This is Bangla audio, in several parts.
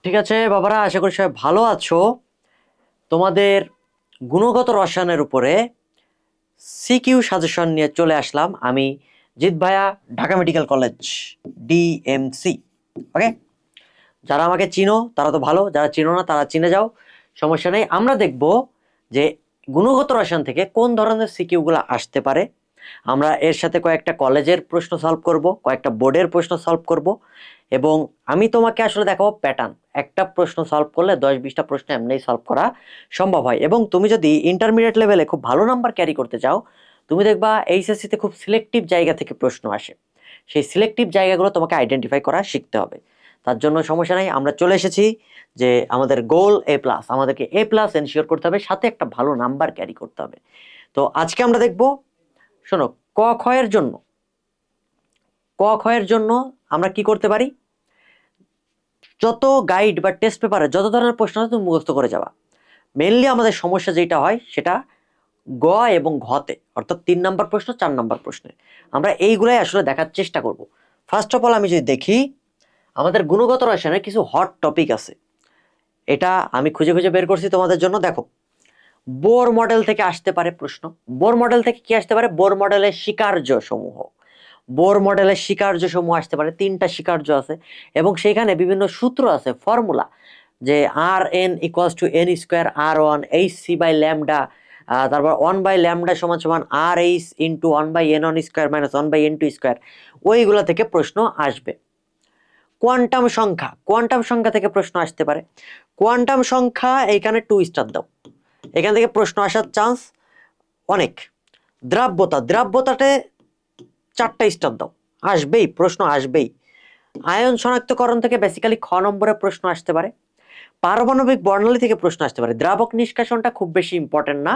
ঠিক আছে বাবারা, আশা করি সবাই ভালো আছো। তোমাদের গুণগত রসায়নের উপরে সিকিউ সাজেশন নিয়ে চলে আসলাম আমি, জিৎ ভাইয়া, ঢাকা মেডিকেল কলেজ, ডিএমসি। ওকে, যারা আমাকে চিনো তারা তো ভালো, যারা চিনো না তারা চিনে যাও, সমস্যা নেই। আমরা দেখব যে গুণগত রসায়ন থেকে কোন ধরনের সিকিউগুলো আসতে পারে। আমরা এর সাথে কয়েকটা কলেজের প্রশ্ন সলভ করব, কয়েকটা বোর্ডের প্রশ্ন সলভ করব, এবং আমি তোমাকে আসলে দেখাবো প্যাটার্ন। একটা প্রশ্ন সলভ করলে 10-20টা প্রশ্ন এমনিই সলভ করা সম্ভব হয়। এবং তুমি যদি ইন্টারমিডিয়েট লেভেলে খুব ভালো নাম্বার ক্যারি করতে চাও, তুমি দেখবা এইচএসসিতে খুব সিলেক্টিভ জায়গা থেকে প্রশ্ন আসে। সেই সিলেক্টিভ জায়গাগুলো তোমাকে আইডেন্টিফাই করা শিখতে হবে। তার জন্য সমস্যা নাই, আমরা চলে এসেছি যে আমাদের গোল A+, আমাদেরকে A+ এনশিওর করতে হবে, সাথে একটা ভালো নাম্বার ক্যারি করতে হবে। তো আজকে আমরা দেখব, শোনো, ক খ এর জন্য আমরা কি করতে পারি। যত গাইড বা টেস্ট পেপারে যত ধরনের প্রশ্ন আছে তুমি মুখস্থ করে যাবা। মেইনলি আমাদের সমস্যা যেটা হয় সেটা গ এবং ঘতে, অর্থাৎ 3 নাম্বার প্রশ্ন, 4 নাম্বার প্রশ্নে। আমরা এইগুলাই আসলে দেখার চেষ্টা করব। ফার্স্ট অফ অল আমি যদি দেখি, আমাদের গুণগত রসায়নের কিছু হট টপিক আছে। এটা আমি খুঁজে খুঁজে বের করছি তোমাদের জন্য। দেখো, বোর মডেল থেকে আসতে পারে প্রশ্ন। বোর মডেল থেকে কি আসতে পারে? বোর মডেলের স্বীকার্য সমূহ, বোর মডেলের স্বীকার্য সমূহ আসতে পারে। 3টা স্বীকার্য আছে এবং সেখানে বিভিন্ন সূত্র আছে, ফর্মুলা, যে R N equals to N square R one H C by lambda, তারপর 1/λ সমান সমান R H into 1/n1 square minus 1/n2 square. ওইগুলো থেকে প্রশ্ন আসবে। কোয়ান্টাম সংখ্যা থেকে প্রশ্ন আসতে পারে। কোয়ান্টাম সংখ্যা এইখানে 2 স্টার দাও, এখান থেকে প্রশ্ন আসার চান্স অনেক। দ্রাব্যতাতে 4টা স্টার দাও, আসবেই, প্রশ্ন আসবেই। আয়ন শনাক্তকরণ থেকে বেসিক্যালি খ নম্বরে প্রশ্ন আসতে পারে। পারমাণবিক বর্ণালী থেকে প্রশ্ন আসতে পারে। দ্রাবক নিষ্কাশনটা খুব বেশি ইম্পর্টেন্ট না,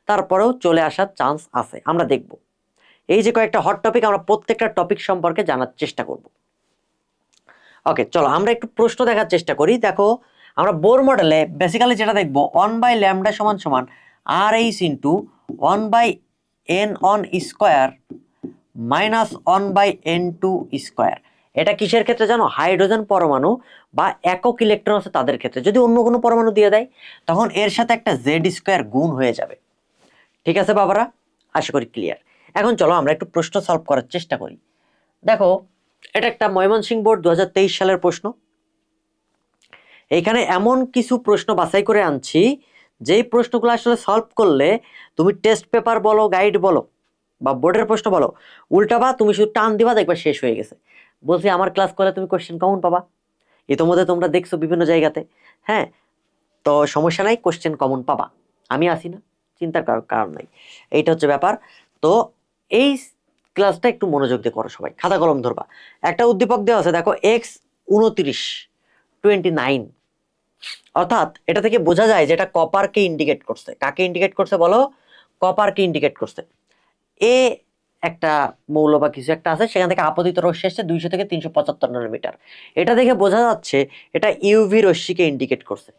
তারপরেও চলে আসার চান্স আছে। আমরা দেখব এই যে কয়েকটা হট টপিক, আমরা প্রত্যেকটা টপিক সম্পর্কে জানার চেষ্টা করব। ওকে, চলো আমরা একটু প্রশ্ন দেখার চেষ্টা করি। দেখো, আমরা বোর মডেলে বেসিক্যালি যেটা দেখব, 1/λ সমান সমান R H into 1/n1 square minus 1/n2 square. এটা কিসের ক্ষেত্রে জানো? হাইড্রোজেন পরমাণু বা একক ইলেকট্রন আছে তাদের ক্ষেত্রে। যদি অন্য কোনো পরমাণু দিয়ে দেয় তখন এর সাথে একটা জেড স্কোয়ার গুণ হয়ে যাবে। ঠিক আছে বাবারা, আশা করি ক্লিয়ার। এখন চলো আমরা একটু প্রশ্ন সলভ করার চেষ্টা করি। দেখো, এটা একটা ময়মনসিংহ বোর্ড 2023 সালের প্রশ্ন। এইখানে এমন কিছু প্রশ্ন বাছাই করে আনছি যেই প্রশ্নগুলো আসলে সলভ করলে তুমি টেস্ট পেপার বলো, গাইড বলো বা বোর্ডের প্রশ্ন বলো, উল্টাবা, তুমি শুধু টান দিবা, দেখবা শেষ হয়ে গেছে। বলছি আমার ক্লাস করলে তুমি কোশ্চেন কমন পাবা, ইতোমধ্যে তোমরা দেখছো বিভিন্ন জায়গাতে। হ্যাঁ, তো সমস্যা নাই, কোশ্চেন কমন পাবা, আমি আসি না, চিন্তার কারণ নাই। এইটা হচ্ছে ব্যাপার। তো এই ক্লাসটা একটু মনোযোগ দিয়ে করো সবাই, খাতা কলম ধরবা। একটা উদ্দীপক দেওয়া আছে, দেখো X29, অর্থাৎ এটা থেকে বোঝা যায় যে এটা কপারকে ইন্ডিকেট করছে। কাকে ইন্ডিকেট করছে বলো? কপারকে ইন্ডিকেট করছে। এ একটা মৌল বা কিছু একটা আছে, সেখান থেকে আপতিত রশ্মি আসছে 200 থেকে 375 ন্যানোমিটার। এটা দেখে বোঝা যাচ্ছে এটা ইউভি রশ্মিকে ইন্ডিকেট করছে।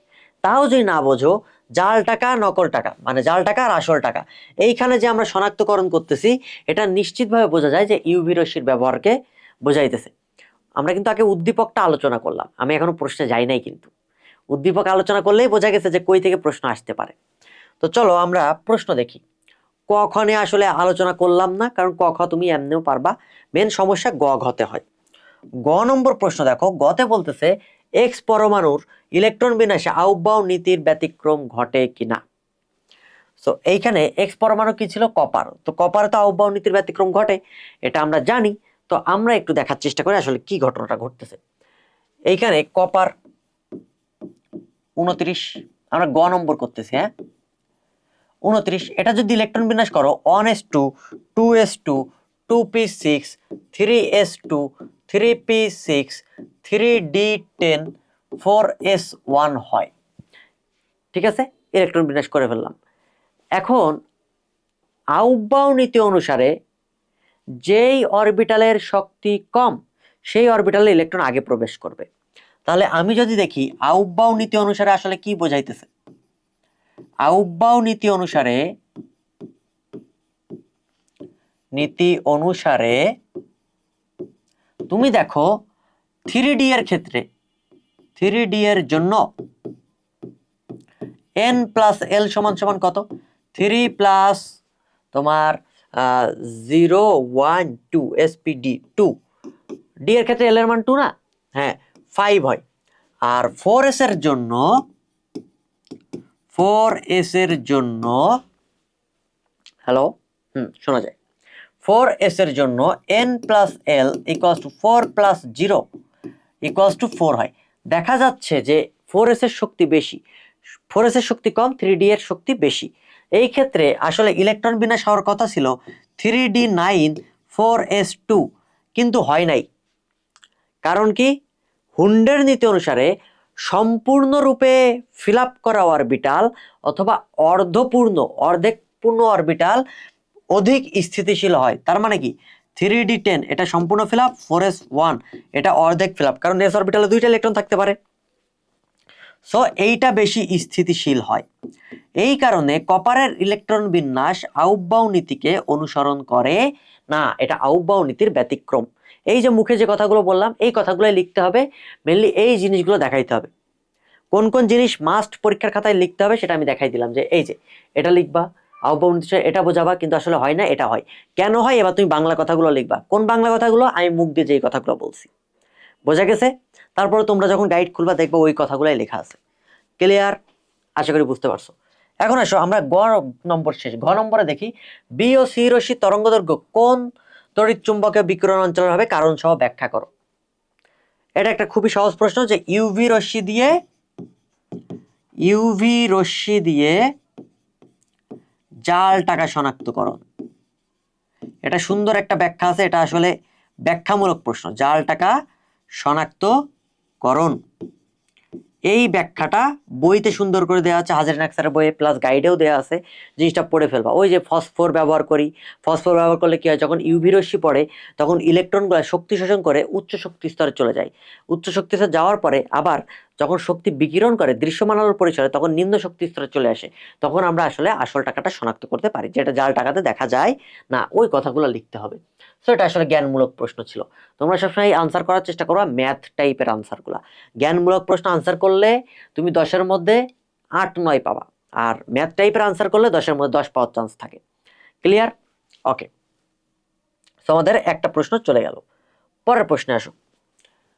তাও যদি না বোঝো, জাল টাকা নকল টাকা, মানে জাল টাকা আর আসল টাকা, এইখানে যে আমরা শনাক্তকরণ করতেছি, এটা নিশ্চিতভাবে বোঝা যায় যে ইউভি রশ্মির ব্যবহারকে বোঝাইতেছে। আমরা কিন্তু আগে উদ্দীপকটা আলোচনা করলাম, আমি এখনো প্রশ্নে যাই নাই, কিন্তু উদ্দীপক আলোচনা করলেই বোঝা গেছে যে কই থেকে প্রশ্ন আসতে পারে। তো চলো আমরা প্রশ্ন দেখি। ক খ নিয়ে আসলে আলোচনা করলাম না, কারণ ক খ তুমি এমনিও পারবা। মেন সমস্যা গ ঘতে হয়। গ নম্বর প্রশ্ন দেখো, গতে বলতেছে এক্স পরমাণুর ইলেকট্রন বিন্যাসে আউটবাউ নীতির ব্যতিক্রম ঘটে কিনা। সো এইখানে এক্স পরমাণু কি ছিল? কপার। তো কপারে তো আউটবাউ নীতির ব্যতিক্রম ঘটে, এটা আমরা জানি। তো আমরা একটু দেখার চেষ্টা করি আসলে কি ঘটনাটা ঘটতেছে। এইখানে কপার 29, আমরা গ নম্বর করতেছি। হ্যাঁ, 29, এটা যদি ইলেকট্রন বিন্যাস করো 1s2 2s2 2p6 3s2 3p6 3d10 4s1 হয়। ঠিক আছে, ইলেকট্রন বিন্যাস করে ফেললাম। এখন আউটবাউ নীতি অনুসারে যেই অরবিটালের শক্তি কম সেই অরবিটালে ইলেকট্রন আগে প্রবেশ করবে। তাহলে আমি যদি দেখি আউটবাউ নীতি অনুসারে আসলে কি বোঝাইতেছে। আউটবাউ নীতি অনুসারে তুমি দেখো 3D এর ক্ষেত্রে 3D এর জন্য n প্লাস l সমান সমান কত? 3 প্লাস তোমার 0 1 2 SPD 2, d এর ক্ষেত্রে l এর মান 2 না, হ্যাঁ 5 হয়। আর 4s এর জন্য 4s এর জন্য হ্যালো শোনা যায়, 4s এর জন্য n plus l equals to 4 plus 0 equals to 4 হয়। দেখা যাচ্ছে যে 4s এর শক্তি বেশি, 4s এর শক্তি কম, 3D এর শক্তি বেশি। এই ক্ষেত্রে আসলে ইলেকট্রন বিন্যাস হওয়ার কথা ছিল 3D9 4s2, কিন্তু হয় নাই। কারণ কি? হুন্ডের নীতি অনুসারে সম্পূর্ণরূপে ফিল আপ করা অরবিটাল অথবা অর্ধেক পূর্ণ অরবিটাল অধিক স্থিতিশীল হয়। তার মানে কি 3D10 এটা সম্পূর্ণ ফিল আপ, 4s1 এটা অর্ধেক ফিল আপ, কারণ s অরবিটালে দুইটা ইলেকট্রন থাকতে পারে। সো এইটা বেশি স্থিতিশীল হয়। এই কারণে কপারের ইলেকট্রন বিন্যাস আউফবাউ নীতিকে অনুসরণ করে না, এটা আউফবাউ নীতির ব্যতিক্রম। এই যে মুখে যে কথাগুলো বললাম এই কথাগুলো লিখতে হবে, মেনলি এই জিনিসগুলো দেখাইতে হবে। কোন কোন জিনিস মাস্ট পরীক্ষার খাতায় লিখতে হবে সেটা আমি দেখাই দিলাম, যে এই যে এটা লিখবা, আউফবাউ নীতি এটা বোঝাবা, কিন্তু আসলে হয় না, এটা হয়। কেন হয়? এবার তুমি বাংলা কথাগুলো লিখবা। কোন বাংলা কথাগুলো? আমি মুখ দিয়ে যে কথাগুলো বলছি, বোঝা গেছে? তারপরে তোমরা যখন গাইড খুলবা দেখবা ওই কথাগুলোই লেখা আছে। ক্লিয়ার? আশা করি বুঝতে পারছো। এখন আসো আমরা গ নম্বর শেষ, ঘ নম্বরে দেখি বি ও সি রশ্মি তরঙ্গদৈর্ঘ্য কোন তড়িৎ চুম্বকীয় বিকিরণ অঞ্চলের হবে, কারণ সহ ব্যাখ্যা করো। এটা একটা খুবই সহজ প্রশ্ন, যে ইউভি রশ্মি দিয়ে জাল টাকা শনাক্তকরণ। এটা সুন্দর একটা ব্যাখ্যা আছে, এটা আসলে ব্যাখ্যামূলক প্রশ্ন। জাল টাকা শনাক্তকরণ, এই ব্যাখ্যাটা বইতে সুন্দর করে দেওয়া আছে, হাজারিন আখতারের বইয়ে, প্লাস গাইডেও দেওয়া আছে। জিনিসটা পড়ে ফেলবা। ওই যে ফসফর ব্যবহার করি, ফসফর ব্যবহার করলে কি হয়, যখন ইউভি রশ্মি পড়ে তখন ইলেকট্রনগুলো শক্তি শোষণ করে উচ্চ শক্তি স্তরে চলে যায়। উচ্চ শক্তি স্তরে যাওয়ার পরে আবার যখন শক্তি বিকিরণ করে দৃশ্যমান আলোর পরিসরে, তখন নিম্ন শক্তি স্তরে চলে আসে। তখন আমরা আসলে আসল টাকাটা শনাক্ত করতে পারি, যেটা জাল টাকাতে দেখা যায় না। ওই কথাগুলো লিখতে হবে। সো এটা আসলে জ্ঞানমূলক প্রশ্ন ছিল। তোমরা সবসময় আনসার করার চেষ্টা করবা ম্যাথ টাইপের আনসারগুলা। জ্ঞানমূলক প্রশ্ন আনসার করলে তুমি 10-এর মধ্যে 8-9 পাবা, আর ম্যাথ টাইপের আনসার করলে 10-এর মধ্যে 10 পাওয়ার চান্স থাকে। ক্লিয়ার? ওকে, তো আমাদের একটা প্রশ্ন চলে গেল। পরের প্রশ্নে আসো।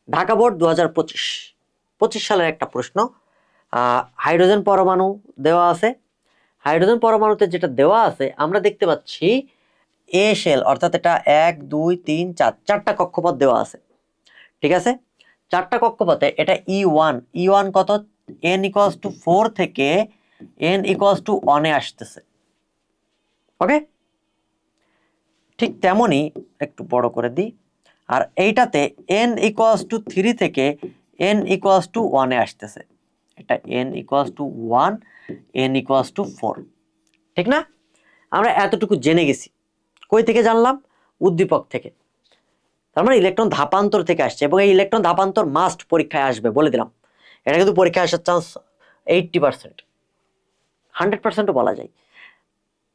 ঢাকা বোর্ড 2025 সালের একটা প্রশ্ন। হাইড্রোজেন পরমাণু দেওয়া আছে। হাইড্রোজেন পরমাণুতে যেটা দেওয়া আছে আমরা দেখতে পাচ্ছি এ শেল, অর্থাৎ এটা 1 2 3 4 চারটা কক্ষপথ দেওয়া আছে। ঠিক আছে, চারটা কক্ষপথে এটা E1 কত? n ইকুয়ালস টু 4 থেকে n ইকুয়ালস টু 1 এ আসতেছে। ওকে, ঠিক তেমনি একটু বড় করে দিই। আর এইটাতে n ইকুয়ালস টু 3 থেকে n ইকুয়ালস টু 1 এ আসতেছে। এটা n equals to 1, n equals to 4। ঠিক না? আমরা এতটুকু জেনে গেছি। কই থেকে জানলাম? উদ্দীপক থেকে। তার মানে ইলেকট্রন ধাপান্তর থেকে আসছে, এবং এই ইলেকট্রন ধাপান্তর মাস্ট পরীক্ষায় আসবে, বলে দিলাম। এটা কিন্তু পরীক্ষায় আসার চান্স 80%, 100%ও বলা যায়।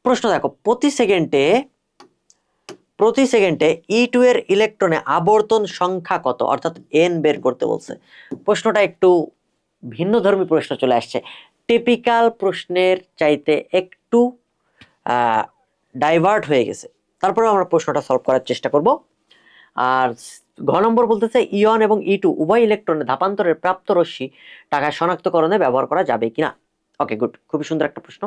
প্রশ্ন দেখো, প্রতি সেকেন্ডে E2 এর ইলেকট্রনে আবর্তন সংখ্যা কত, অর্থাৎ n বের করতে বলছে। প্রশ্নটা একটু ভিন্নধর্মী প্রশ্ন চলে আসছে, টিপিক্যাল প্রশ্নের চাইতে একটু ডাইভার্ট হয়ে গেছে। তারপরে আমরা প্রশ্নটা সলভ করার চেষ্টা করব। আর ঘ নম্বর বলতেছে ইয়ন এবং E2 উভয় ইলেকট্রনে ধাপান্তরের প্রাপ্ত রশ্মি টাকা শনাক্তকরণে ব্যবহার করা যাবে কিনা। ওকে, গুড, খুবই সুন্দর একটা প্রশ্ন।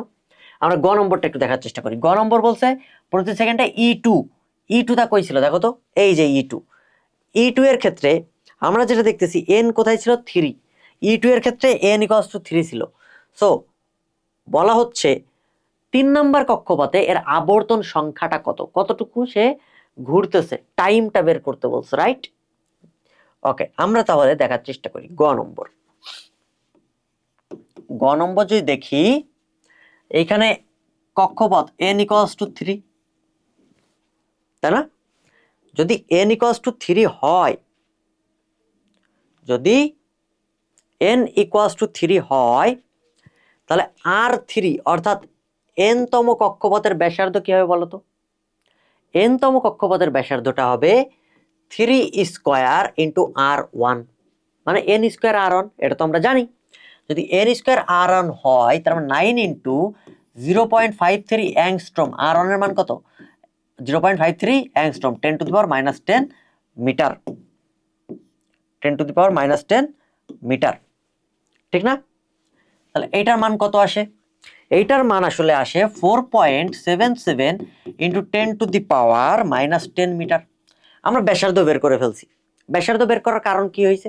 আমরা গ নম্বরটা একটু দেখার চেষ্টা করি। গ নম্বর বলছে প্রতি সেকেন্ডে E2 তা কই ছিল দেখো তো, এই যে E2 এর ক্ষেত্রে আমরা যেটা দেখতেছি n কোথায় ছিল? 3। E2 এর ক্ষেত্রে n ইকুয়ালস টু 3 ছিল। সো বলা হচ্ছে 3 নাম্বার কক্ষপথে এর আবর্তন সংখ্যাটা কত, কতটুকু সে ঘুরতেছে, টাইমটা বের করতে বলছে, রাইট? ওকে, আমরা তাহলে দেখার চেষ্টা করি গ নম্বর যদি দেখি, এইখানে কক্ষপথ n ইকুয়ালস টু 3, তাই না? যদি n ইকুয়ালস টু 3 হয়, যদি n ইকুয়ালস টু 3 হয়, তাহলে R3 অর্থাৎ n তম কক্ষপথের ব্যাসার্ধ কি হবে বলতো? n তম কক্ষপথের ব্যাসার্ধটা হবে 3 স্কয়ার ইন্টু R1। মানে এন স্কোয়ার আর অন, এটা তো আমরা জানি। যদি এন স্কোয়ার আর অন হয় তার মানে 9 ইন্টু 0.53 অ্যাংস্ট্রম। আর অনের মান কত? 0.53 অ্যাংস্ট্রম, 10⁻⁻10 মিটার, 10⁻⁻10 মিটার, ঠিক না? তাহলে এইটার মান কত আসে? এইটার মান আসলে আসে 4.77 ইন্টু 10⁻⁻10 মিটার। আমরা ব্যাসার্ধ বের করে ফেলছি। ব্যাসার্ধ বের করার কারণ কি হয়েছে?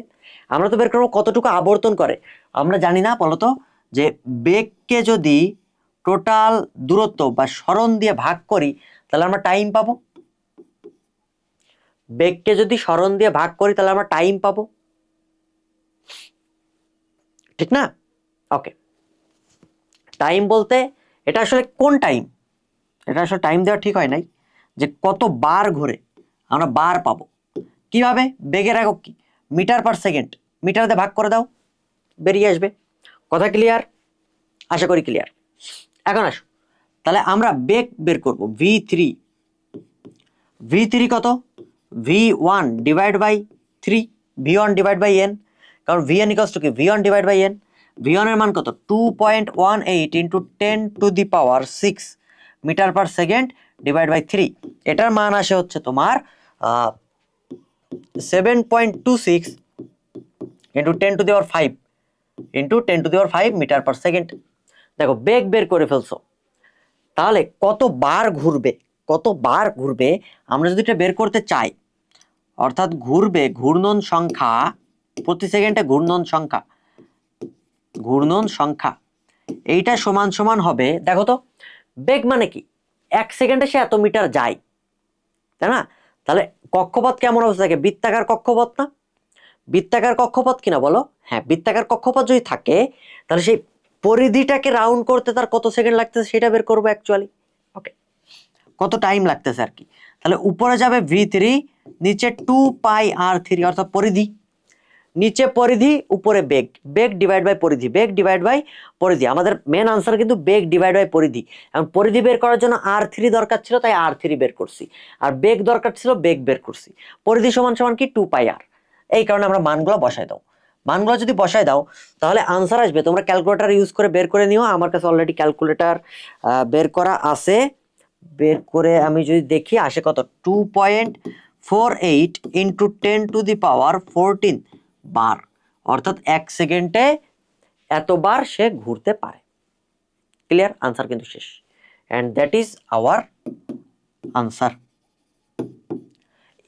আমরা তো বের করবো কতটুকু আবর্তন করে। আমরা জানি না, বলতো যে বেগকে যদি টোটাল দূরত্ব বা সরণ দিয়ে ভাগ করি তাহলে আমরা টাইম পাবো। বেগকে যদি সরণ দিয়ে ভাগ করি তাহলে আমরা টাইম পাবো, ঠিক না? ওকে, টাইম বলতে এটা আসলে কোন টাইম? এটা আসলে টাইম দেওয়া ঠিক হয় নাই, যে কত বার ঘুরে আমরা বার পাবো কিভাবে? বেগের একক কি? Metre per second. মিটার দিয়ে ভাগ করে দাও, বেরিয়ে আসবে। কথা ক্লিয়ার? আশা করি ক্লিয়ার। এখন আসো, তাহলে আমরা বেগ বের করব। ভি থ্রি কত? v1/3, v1/n, কারণ vn ইকুয়ালস টু কি? v1/n। v1 এর মান কত? 2.18 into 10⁻6 metre per second divide by 3। এটার মান আসে হচ্ছে তোমার 7.26 into 10⁵ into 10⁵ metre per second. দেখো বেগ বের করে ফেলছো, তাহলে কত বার ঘুরবে, কত বার ঘুরবে আমরা যদি এটা বের করতে চাই, অর্থাৎ ঘুরবে ঘূর্ণন সংখ্যা প্রতি সেকেন্ডে, ঘূর্ণন সংখ্যা এইটা সমান সমান হবে। দেখো তো বেগ মানে কি? 1 সেকেন্ডে সে এত মিটার যায়, তাই না? তাহলে কক্ষপথ কেমন অবস্থা থাকে? বৃত্তাকার কক্ষপথ না? বৃত্তাকার কক্ষপথ কিনা বলো? হ্যাঁ, বৃত্তাকার কক্ষপথ যদি থাকে তাহলে সেই পরিধিটাকে রাউন্ড করতে তার কত সেকেন্ড লাগতেছে সেটা বের করবো অ্যাকচুয়ালি। ওকে, কত টাইম লাগতেছে আর কি। তাহলে উপরে যাবে v3, নিচে 2πr3 অর্থাৎ পরিধি, নিচে পরিধি উপরে বেগ, বেগ ডিভাইড বাই পরিধি, বেগ ডিভাইড বাই পরিধি। আমাদের মেন আনসার কিন্তু বেগ ডিভাইড বাই পরিধি। এখন পরিধি বের করার জন্য r3 দরকার ছিল, তাই r3 বের করছি, আর বেগ দরকার ছিল, বেগ বের করছি। পরিধি সমান সমান কি? 2πr। এই কারণে আমরা মানগুলো বসাই দাও। মানগুলো যদি বসাই দাও তাহলে আনসার আসবে। তোমরা ক্যালকুলেটর ইউজ করে বের করে নিও, আমার কাছে অলরেডি ক্যালকুলেটর বের করা আছে। বের করে আমি যদি দেখি আসে কত? 2.48 ইন্টু 10⁻14 বার, অর্থাৎ 1 সেকেন্ডে এতবার সে ঘুরতে পারে। ক্লিয়ার? আনসার কিন্তু শেষ। And that is our answer.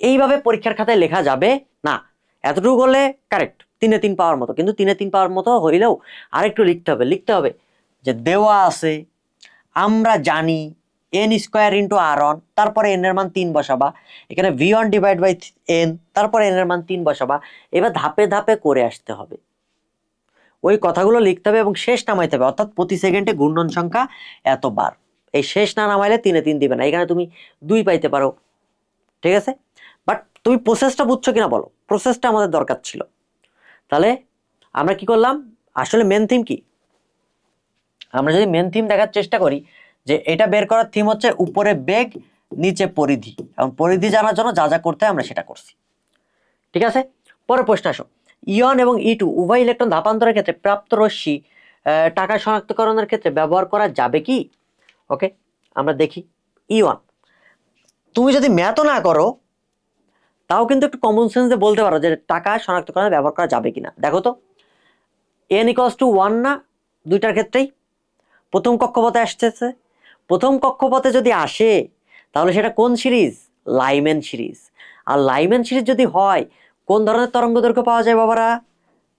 এইভাবে পরীক্ষার খাতায় লেখা যাবে না, এতটুকু হলে কারেক্ট, 3-3 পাওয়ার মতো। কিন্তু 3-3 পাওয়ার মতো হইলেও আরেকটু লিখতে হবে যে দেওয়া আছে, আমরা জানি N square into R on, তারপরে এন এর মান 3 বসাবা, এখানে v1/n, তারপরে এন এর মান 3 বসাবা। এবার ধাপে ধাপে করে আসতে হবে, ওই কথাগুলো লিখতে হবে এবং শেষ নামাইতে হবে, অর্থাৎ প্রতি সেকেন্ডে ঘূর্ণন সংখ্যা এতবার। এই শেষ না নামাইলে 3-3 দিবে না, এখানে তুমি 2 পাইতে পারো, ঠিক আছে? বাট তুমি প্রসেসটা বুঝছো কিনা বলো? প্রসেসটা আমাদের দরকার ছিল। তাহলে আমরা কি করলাম? আসলে মেন থিম কি? আমরা যদি মেন থিম দেখার চেষ্টা করি, যে এটা বের করার থিম হচ্ছে উপরে বেগ, নিচে পরিধি, এবং পরিধি জানার জন্য যা যা করতে হয় আমরা সেটা করছি, ঠিক আছে? পরের প্রশ্ন আসো। ইয়ন এবং ই2 উভয় ইলেকট্রন ধাপান্তরের ক্ষেত্রে প্রাপ্ত রশ্মি টাকা শনাক্তকরণের ক্ষেত্রে ব্যবহার করা যাবে কি? ওকে, আমরা দেখি। ই1, তুমি যদি ম্যাথও না করো তাও কিন্তু একটু কমন সেন্সে বলতে পারো যে টাকা শনাক্তকরণে ব্যবহার করা যাবে কিনা। দেখো তো n=1 না দুইটার ক্ষেত্রেই? প্রথম কক্ষপথে আসতেছে, প্রথম কক্ষপথে যদি আসে তাহলে সেটা কোন সিরিজ? Lyman series. আর লাইম্যান সিরিজ যদি হয়, কোন ধরনের তরঙ্গ দৈর্ঘ্য পাওয়া যায় বাবারা?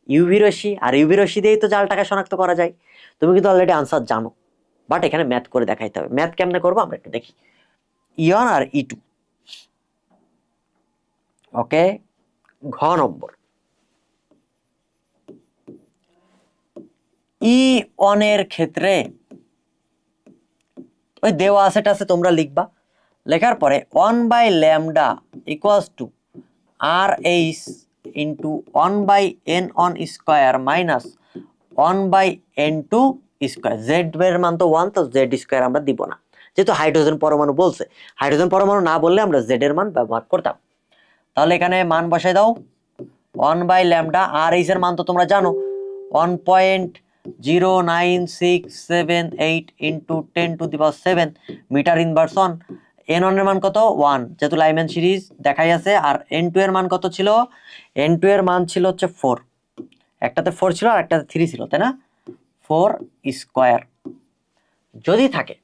ইউভি রশ্মি। আর ইউভি রশ্মি দিয়েই তো জাল টাকা শনাক্ত করা যায়। তুমি কিন্তু অলরেডি আনসার জানো, বাট এখানে ম্যাথ করে দেখাইতে হবে। ম্যাথ কেমনে করবো আমরা একটু দেখি। ইয়ন আর ই2। ওকে, ঘ নম্বর, ই অনের ক্ষেত্রে ওই দেওয়া আছেটা আছে, তোমরা লিখবা। লেখার পরে 1/λ = RH into 1/n1 square minus 1/n2 square. Z এর মান তো 1, তো জেড স্কোয়ার আমরা দিব না, যেহেতু হাইড্রোজেন পরমাণু বলছে। হাইড্রোজেন পরমাণু না বললে আমরা জেড এর মান ব্যবহার করতাম। তাহলে এখানে মান বসাই দাও, 1/λ। আর এইচ এর মান তো তোমরা জানো 1.09678 into 10⁻7 metre inverse on. n1 এর মান কত 1, যেহেতু লাইম্যান সিরিজ দেখাই আছে। আর n2 এর মান কত ছিল? n2 এর মান ছিল হচ্ছে 4, একটাতে 4 ছিল আর একটাতে 3 ছিল, তাই না? 4 স্কয়ার যদি থাকে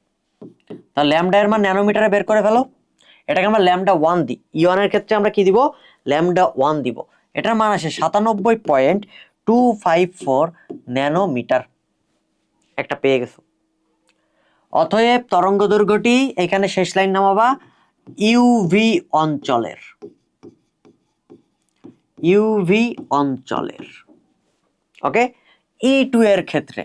তাহলে ল্যামডা এর মান ন্যানোমিটারে বের করে ফেলো। এটাকে আমরা ল্যামডা 1 দিই। ইওয়ান এর ক্ষেত্রে আমরা কি দিব? ল্যামডা 1 দিব। এটার মান আসে 97.254 ন্যানোমিটার। একটা পেয়ে গেছো। অতএব তরঙ্গ দৈর্ঘ্যটি এখানে শেষ লাইন নামাবা ইউভি অঞ্চলের, ইউভি অঞ্চলের। ওকে, E2 এর ক্ষেত্রে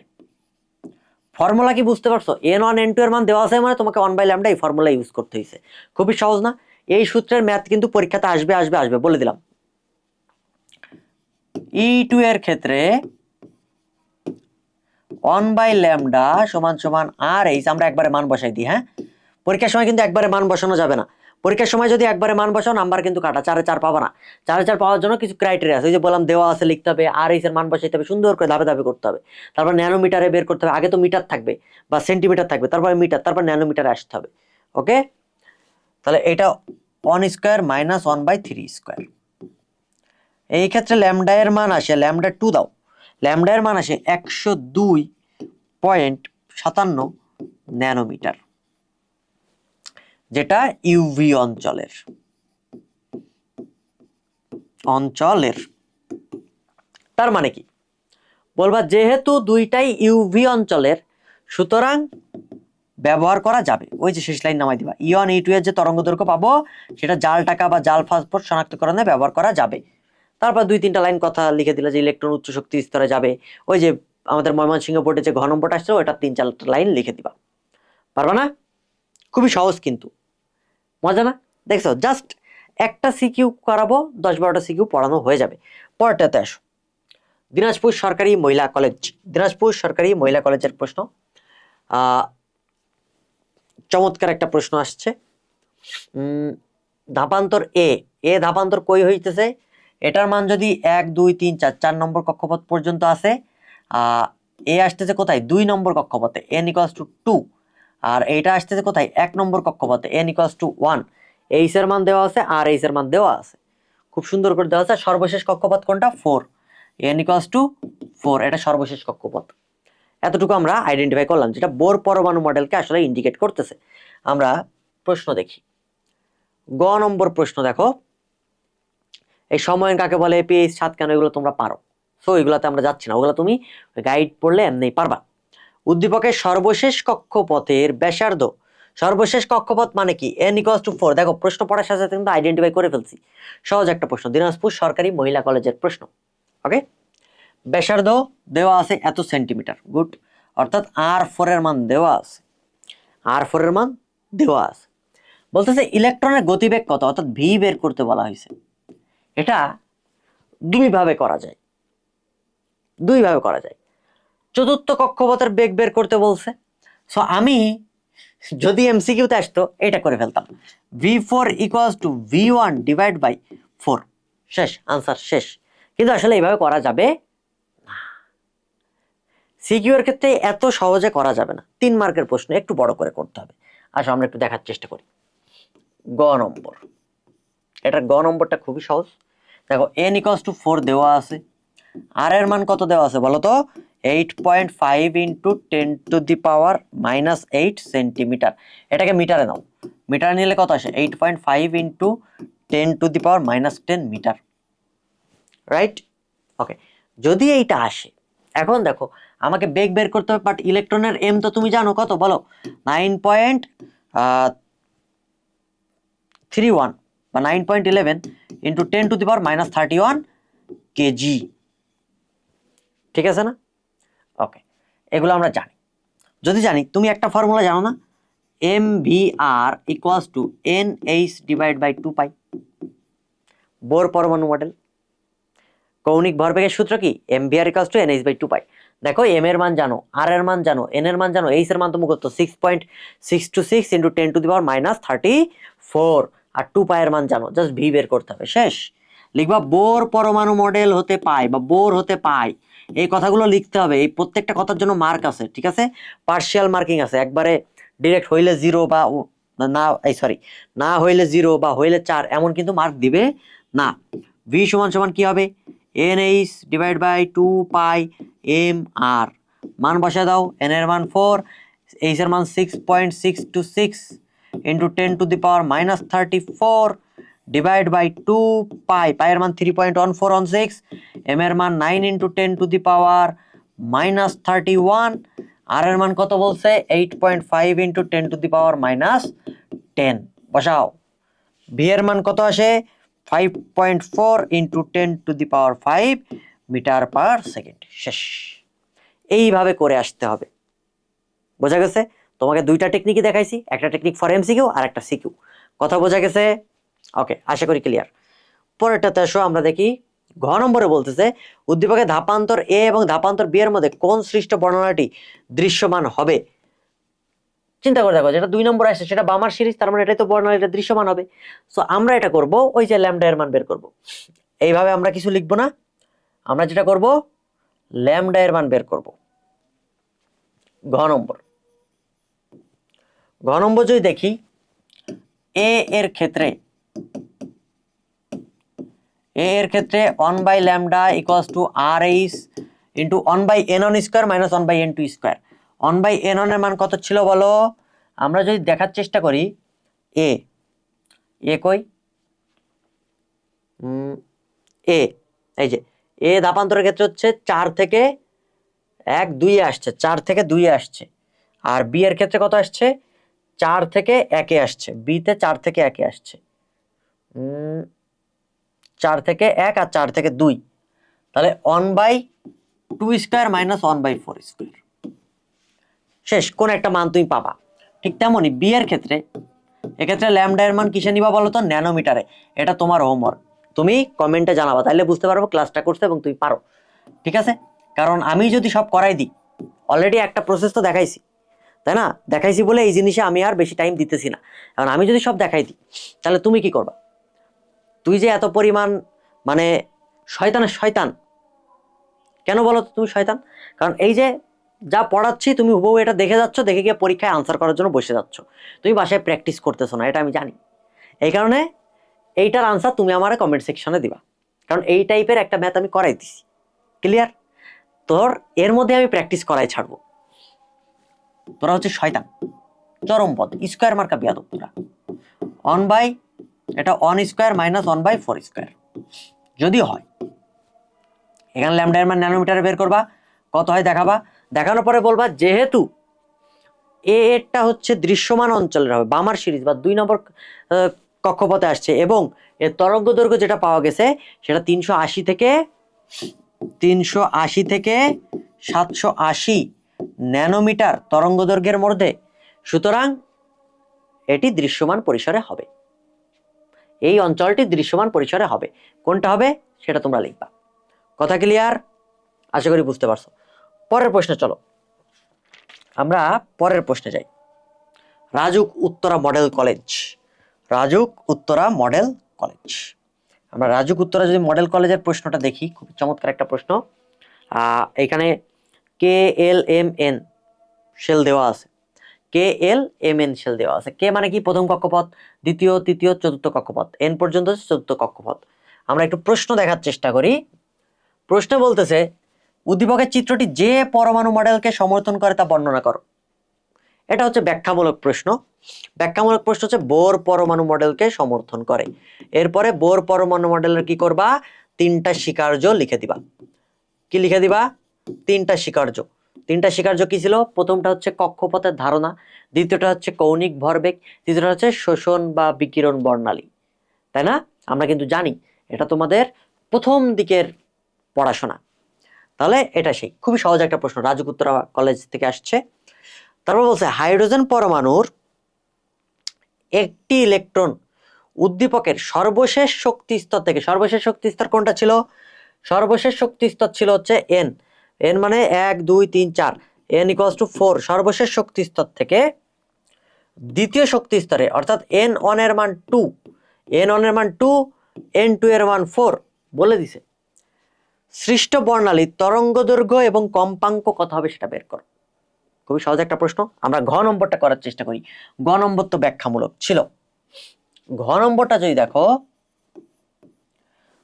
ফর্মুলা কি বুঝতে পারছো? n1 n2 এর মান দেওয়া আছে মানে তোমাকে 1/λ এই ফর্মুলা ইউজ করতে হয়েছে। খুবই সহজ না? এই সূত্রের ম্যাথ কিন্তু পরীক্ষাতে আসবে আসবে আসবে, বলে দিলাম। E2 এর ক্ষেত্রে 1/λ সমান সমান RH। আমরা একবারে মান বসাই দিই। হ্যাঁ, পরীক্ষার সময় কিন্তু একবারে মান বসানো যাবে না। পরীক্ষার সময় যদি একবারে মান বসাও নাম্বার কিন্তু কাটা, 4 এ 4 পাবা না। 4 এ 4 পাওয়ার জন্য কিছু ক্রাইটেরিয়া আছে। ওই যে বললাম দেওয়া আছে লিখতে হবে, RH এর মান বসাইতে হবে, সুন্দর করে ধাপে ধাপে করতে হবে। তারপর ন্যানোমিটারে বের করতে হবে। আগে তো মিটার থাকবে বা সেন্টিমিটার থাকবে, তারপর মিটার, তারপর ন্যানোমিটারে আসতে হবে। ওকে, তাহলে এটা 1 স্কয়ার মাইনাস 1/3 স্কয়ার। এই ক্ষেত্রে ল্যামডা এর মান আসে, ল্যামডা 2 দাও, ল্যামডা এর মান আসে 102.57 ন্যানোমিটার, যেটা ইউভি অঞ্চলের, অঞ্চলের। তার মানে কি বলবা? যেহেতু দুইটাই ইউভি অঞ্চলের সুতরাং ব্যবহার করা যাবে। ওই যে শেষ লাইন নামাই দিবা, ইওয়ান E2 এর যে তরঙ্গ দৈর্ঘ্য পাবো সেটা জাল টাকা বা জাল ফাস্ফোর্ট শনাক্তকরণে ব্যবহার করা যাবে। তারপর 2-3টা লাইন কথা লিখে দিলে যে ইলেকট্রন উচ্চ শক্তি স্তরে যাবে। ওই যে আমাদের ময়মনসিংহ বোর্ডে যে ঘ নম্বরটা আসছে ওটা 3-4 লাইন লিখে দিবা। পারবা না? খুবই সহজ কিন্তু, মজা না? দেখছো, জাস্ট একটা সিকিউ করাবো, 10-12টা সিকিউ পড়ানো হয়ে যাবে। পরেরটাতে আসো, দিনাজপুর সরকারি মহিলা কলেজ। দিনাজপুর সরকারি মহিলা কলেজের প্রশ্ন। চমৎকার একটা প্রশ্ন আসছে। ধাপান্তর এ, এ ধাপান্তর কই হইতেছে? এটার মান যদি 1 2 3 4 4 নম্বর কক্ষপথ পর্যন্ত আছে, এ আসতেছে কোথায়? 2 নম্বর কক্ষপথে, n = 2। আর এইটা আসতেছে কোথায়? 1 নম্বর কক্ষপথে, n = 1। এইচ এর মান দেওয়া আছে আর এইচ এর মান দেওয়া আছে, খুব সুন্দর করে দেওয়া আছে। সর্বশেষ কক্ষপথ কোনটা? 4, n = 4, এটা সর্বশেষ কক্ষপথ। এতটুকু আমরা আইডেন্টিফাই করলাম, যেটা বোর পরমাণু মডেলকে আসলে ইন্ডিকেট করতেছে। আমরা প্রশ্ন দেখি, গ নম্বর প্রশ্ন দেখো। এই সময় কাকে বলে, pH 7 কেন, এগুলো তোমরা পারো, সো এগুলাতে আমরা যাচ্ছি না, ওগুলো তুমি গাইড পড়লে এমনি পারবা। উদ্দীপকের সর্বশেষ কক্ষপথের ব্যাসার্ধ, সর্বশেষ কক্ষপথ মানে কি? n = 4। দেখো প্রশ্ন পড়ার সাথে সাথে কিন্তু আইডেন্টিফাই করে ফেলছি। সহজ একটা প্রশ্ন, দিনাজপুর সরকারি মহিলা কলেজের প্রশ্ন। ওকে, ব্যাসার্ধ দেওয়া আছে এত সেন্টিমিটার, গুড। অর্থাৎ R4 এর মান দেওয়া আছে, R4 এর মান দেওয়া আছে। বলতেছে ইলেকট্রনের গতিবেগ কত, অর্থাৎ ভি বের করতে বলা হয়েছে। এটা দুইভাবে করা যায়, দুইভাবে করা যায়। চতুর্থ কক্ষপথের বেগ বের করতে বলছে, সো আমি যদি এমসিকিউতে আসতো এটা করে ফেলতাম, v4 = v1 / 4। শেষ, আনসার শেষ। কিন্তু আসলে এইভাবে করা যাবে না, সিকিউ এর ক্ষেত্রে এত সহজে করা যাবে না। 3 মার্কের প্রশ্ন একটু বড় করে করতে হবে। আসো আমরা একটু দেখার চেষ্টা করি। গ নম্বর, এটার গ নম্বরটা খুবই সহজ। দেখো n = 4 দেওয়া আছে, আর এর মান কত দেওয়া আছে বলো তো? 8.5 × 10⁻⁻8 সেন্টিমিটার। এটাকে মিটারে নাও, মিটারে নিলে কত আসে? 8.5 × 10⁻⁻10 মিটার, রাইট? ওকে, যদি এইটা আসে, এখন দেখো আমাকে বেগ বের করতে হবে, বাট ইলেকট্রনের এম তো তুমি জানো কত বলো? 9.31 বা 9.11 × 10⁻31 কেজি। ঠিক আছে না? ওকে, এগুলো আমরা জানি। যদি জানি, তুমি একটা ফর্মুলা জানো না? mvr = nh / 2π, বোর পরমাণু মডেল। কৌণিক ভরবেগের সূত্র কি? mvr = nh/2π। দেখো এম এর মান জানো, আর এর মান জানো, এন এর মান জানো, এইচ এর মান তো মুখস্থ 6.626 × 10⁻34, আর 2π এর মান জানো, জাস্ট ভি বের করতে হবে, শেষ। লিখবা বোর পরমাণু মডেল হতে পায় বা বোর হতে পায়, এই কথাগুলো লিখতে হবে। এই প্রত্যেকটা কথার জন্য মার্ক আছে, ঠিক আছে, পার্শিয়াল মার্কিং আছে, একবারে ডিরেক্ট হইলে 0 বা না, এই সরি, না হইলে 0 বা হইলে 4 এমন কিন্তু মার্ক দিবে না। ভি সমান সমান কি হবে, NH divide by 2 pi M R, মান বসা দাও, এন এর মান 4, এইচ এর মান 6.626 ইন্টু 10⁻⁻34 ডিভাইড বাই 2 পাই, পাই এর মান 3.1416, এম এর মান 9 ইন্টু 10⁻31, আর এর মান কত বলছে 8.5 ইন্টু 10⁻10, বসাও। ভি এর মান কত আসে 5.4 ইন্টু 10⁵ মিটার পার সেকেন্ড। শেষ। এইভাবে করে আসতে হবে, বোঝা গেছে? তোমাকে দুইটা টেকনিকই দেখাইছি, একটা টেকনিক ফর এমসিকিউ আর একটা সিকিউ। কথা বোঝা গেছে? ওকে, আশা করি ক্লিয়ার। পরেরটাতে আসো, আমরা দেখি ঘ নম্বরে বলতেছে উদ্দীপকের ধাপান্তর এ এবং ধাপান্তর বি এর মধ্যে কোন সৃষ্ট বর্ণনাটি দৃশ্যমান হবে। চিন্তা করে দেখো, যেটা 2 নম্বর আসছে সেটা বামার সিরিজ, তার মানে এটাই তো বর্ণনা, এটা দৃশ্যমান হবে। সো আমরা এটা করব, ওই যে ল্যামডা এর মান বের করব। এইভাবে আমরা কিছু লিখবো না, আমরা যেটা করব ল্যামডা এর মান বের করব। ঘ নম্বর যদি দেখি এ এর ক্ষেত্রে 1/λ equals to RH into 1/n1 square minus 1/n2 square. 1/n1 এর মান কত ছিল বলো? আমরা যদি দেখার চেষ্টা করি, এ কই, এই যে এ ধাপান্তরের ক্ষেত্রে হচ্ছে 4 থেকে 1 2 আসছে, 4 থেকে 2 আসছে। আর বি এর ক্ষেত্রে কত আসছে 4 থেকে 1 আসছে, বি তে 4 থেকে 1 আসছে, 4 থেকে 1 আর 4 থেকে 2, তাহলে 1/2 স্কোয়ার মাইনাস 1/4 স্কোয়ার। শেষ, কোন একটা মান তুমি পাবা। ঠিক তেমনই বি এর ক্ষেত্রে, এক্ষেত্রে ল্যামডা এর মান কিসে নিবা বলো তো? ন্যানোমিটারে। এটা তোমার হোমওয়ার্ক, তুমি কমেন্টে জানাবা, তাইলে বুঝতে পারবো ক্লাসটা করছে এবং তুমি পারো, ঠিক আছে? কারণ আমি যদি সব করাই দিই, অলরেডি একটা প্রসেস তো দেখাইছি, তাই না? দেখাইছি বলে এই জিনিসে আমি আর বেশি টাইম দিতেছি না। কারণ আমি যদি সব দেখাই দিই, তাহলে তুমি কি করবা? তুই যে এত পরিমাণ মানে শয়তানের শয়তান, কেন বলো তো তুমি শয়তান? কারণ এই যে যা পড়াচ্ছি তুমি হুবহু এটা দেখে যাচ্ছ, দেখে গিয়ে পরীক্ষায় আনসার করার জন্য বসে যাচ্ছ, তুমি বাসায় প্র্যাকটিস করতেছো না, এটা আমি জানি। এই কারণে এইটার আনসার তুমি আমার কমেন্ট সেকশনে দিবা, কারণ এই টাইপের একটা ম্যাথ আমি করাই দিছি। ক্লিয়ার? তোর এর মধ্যে আমি প্র্যাকটিস করাই ছাড়বো। তোরা হচ্ছে শয়তান, চরম পদ, স্কোয়ার মার্কা বিয়াদব তোরা। 1 এটা 1 স্কোয়ার মাইনাস 1/4 স্কোয়ার যদি হয়, এখানে ল্যামডা এর মান ন্যানোমিটারে বের করবা, কত হয় দেখাবা, দেখানোর পরে বলবা যেহেতু এরটা হচ্ছে দৃশ্যমান অঞ্চলের হবে, বামার সিরিজ বা 2 নম্বর কক্ষপথে আসছে, এবং এর তরঙ্গ দৈর্ঘ্য যেটা পাওয়া গেছে সেটা 380 থেকে 780 ন্যানোমিটার তরঙ্গ দৈর্ঘ্যের মধ্যে, সুতরাং এটি দৃশ্যমান পরিসরে হবে, এই অঞ্চলটি দৃশ্যমান পরিসরে হবে। কোনটা হবে সেটা তোমরা লিখবা। কথা ক্লিয়ার? আশা করি বুঝতে পারছো। পরের প্রশ্নে চলো, আমরা পরের প্রশ্নে যাই। রাজুক উত্তরা মডেল কলেজ, আমরা রাজুক উত্তরা যদি মডেল কলেজের প্রশ্নটা দেখি, খুব চমৎকার একটা প্রশ্ন। এখানে KLMN শেল দেওয়া আছে, KLMN শেল দেওয়া আছে। কে মানে কি? প্রথম কক্ষপথ, দ্বিতীয়, তৃতীয়, চতুর্থ কক্ষপথ, এন পর্যন্ত চতুর্থ কক্ষপথ। আমরা একটু প্রশ্ন দেখার চেষ্টা করি। প্রশ্ন বলতেছে উদ্দীপকের চিত্রটি যে পরমাণু মডেলকে সমর্থন করে তা বর্ণনা করো। এটা হচ্ছে ব্যাখ্যামূলক প্রশ্ন। ব্যাখ্যামূলক প্রশ্ন হচ্ছে বোর পরমাণু মডেলকে সমর্থন করে। এরপরে বোর পরমাণু মডেলের কি করবা? 3টা স্বীকার্য লিখে দিবা। কি লিখে দিবা? 3টা স্বীকার্য। 3টা স্বীকার্য কি ছিল? প্রথমটা হচ্ছে কক্ষপথের ধারণা, দ্বিতীয়টা হচ্ছে কৌণিক ভরবেগ, তৃতীয়টা হচ্ছে শোষণ বা বিকিরণ বর্ণালী। তাই না? আমরা কিন্তু জানি এটা তোমাদের প্রথম দিকের পড়াশোনা। তাহলে এটা সেই খুবই সহজ একটা প্রশ্ন, রাজুক উত্তরা কলেজ থেকে আসছে। তারপর বলছে হাইড্রোজেন পরমাণুর একটি ইলেকট্রন উদ্দীপকের সর্বশেষ শক্তি স্তর থেকে, সর্বশেষ শক্তি স্তর কোনটা ছিল? সর্বশেষ শক্তি স্তর ছিল হচ্ছে এন, এন মানে 1 2 3 4, n = 4, সর্বশেষ শক্তি স্তর থেকে দ্বিতীয় শক্তি স্তরে অর্থাৎ n1 এর মান 2, n1 এর মান 2 n2 এর মান 4 বলে দিছে। সৃষ্ট বর্ণালীর তরঙ্গ দৈর্ঘ্য এবং কম্পাঙ্ক কত হবে সেটা বের করো। খুবই সহজ একটা প্রশ্ন। আমরা ঘ নম্বরটা করার চেষ্টা করি। গ নম্বর তো ব্যাখ্যামূলক ছিল। ঘ নম্বরটা যদি দেখো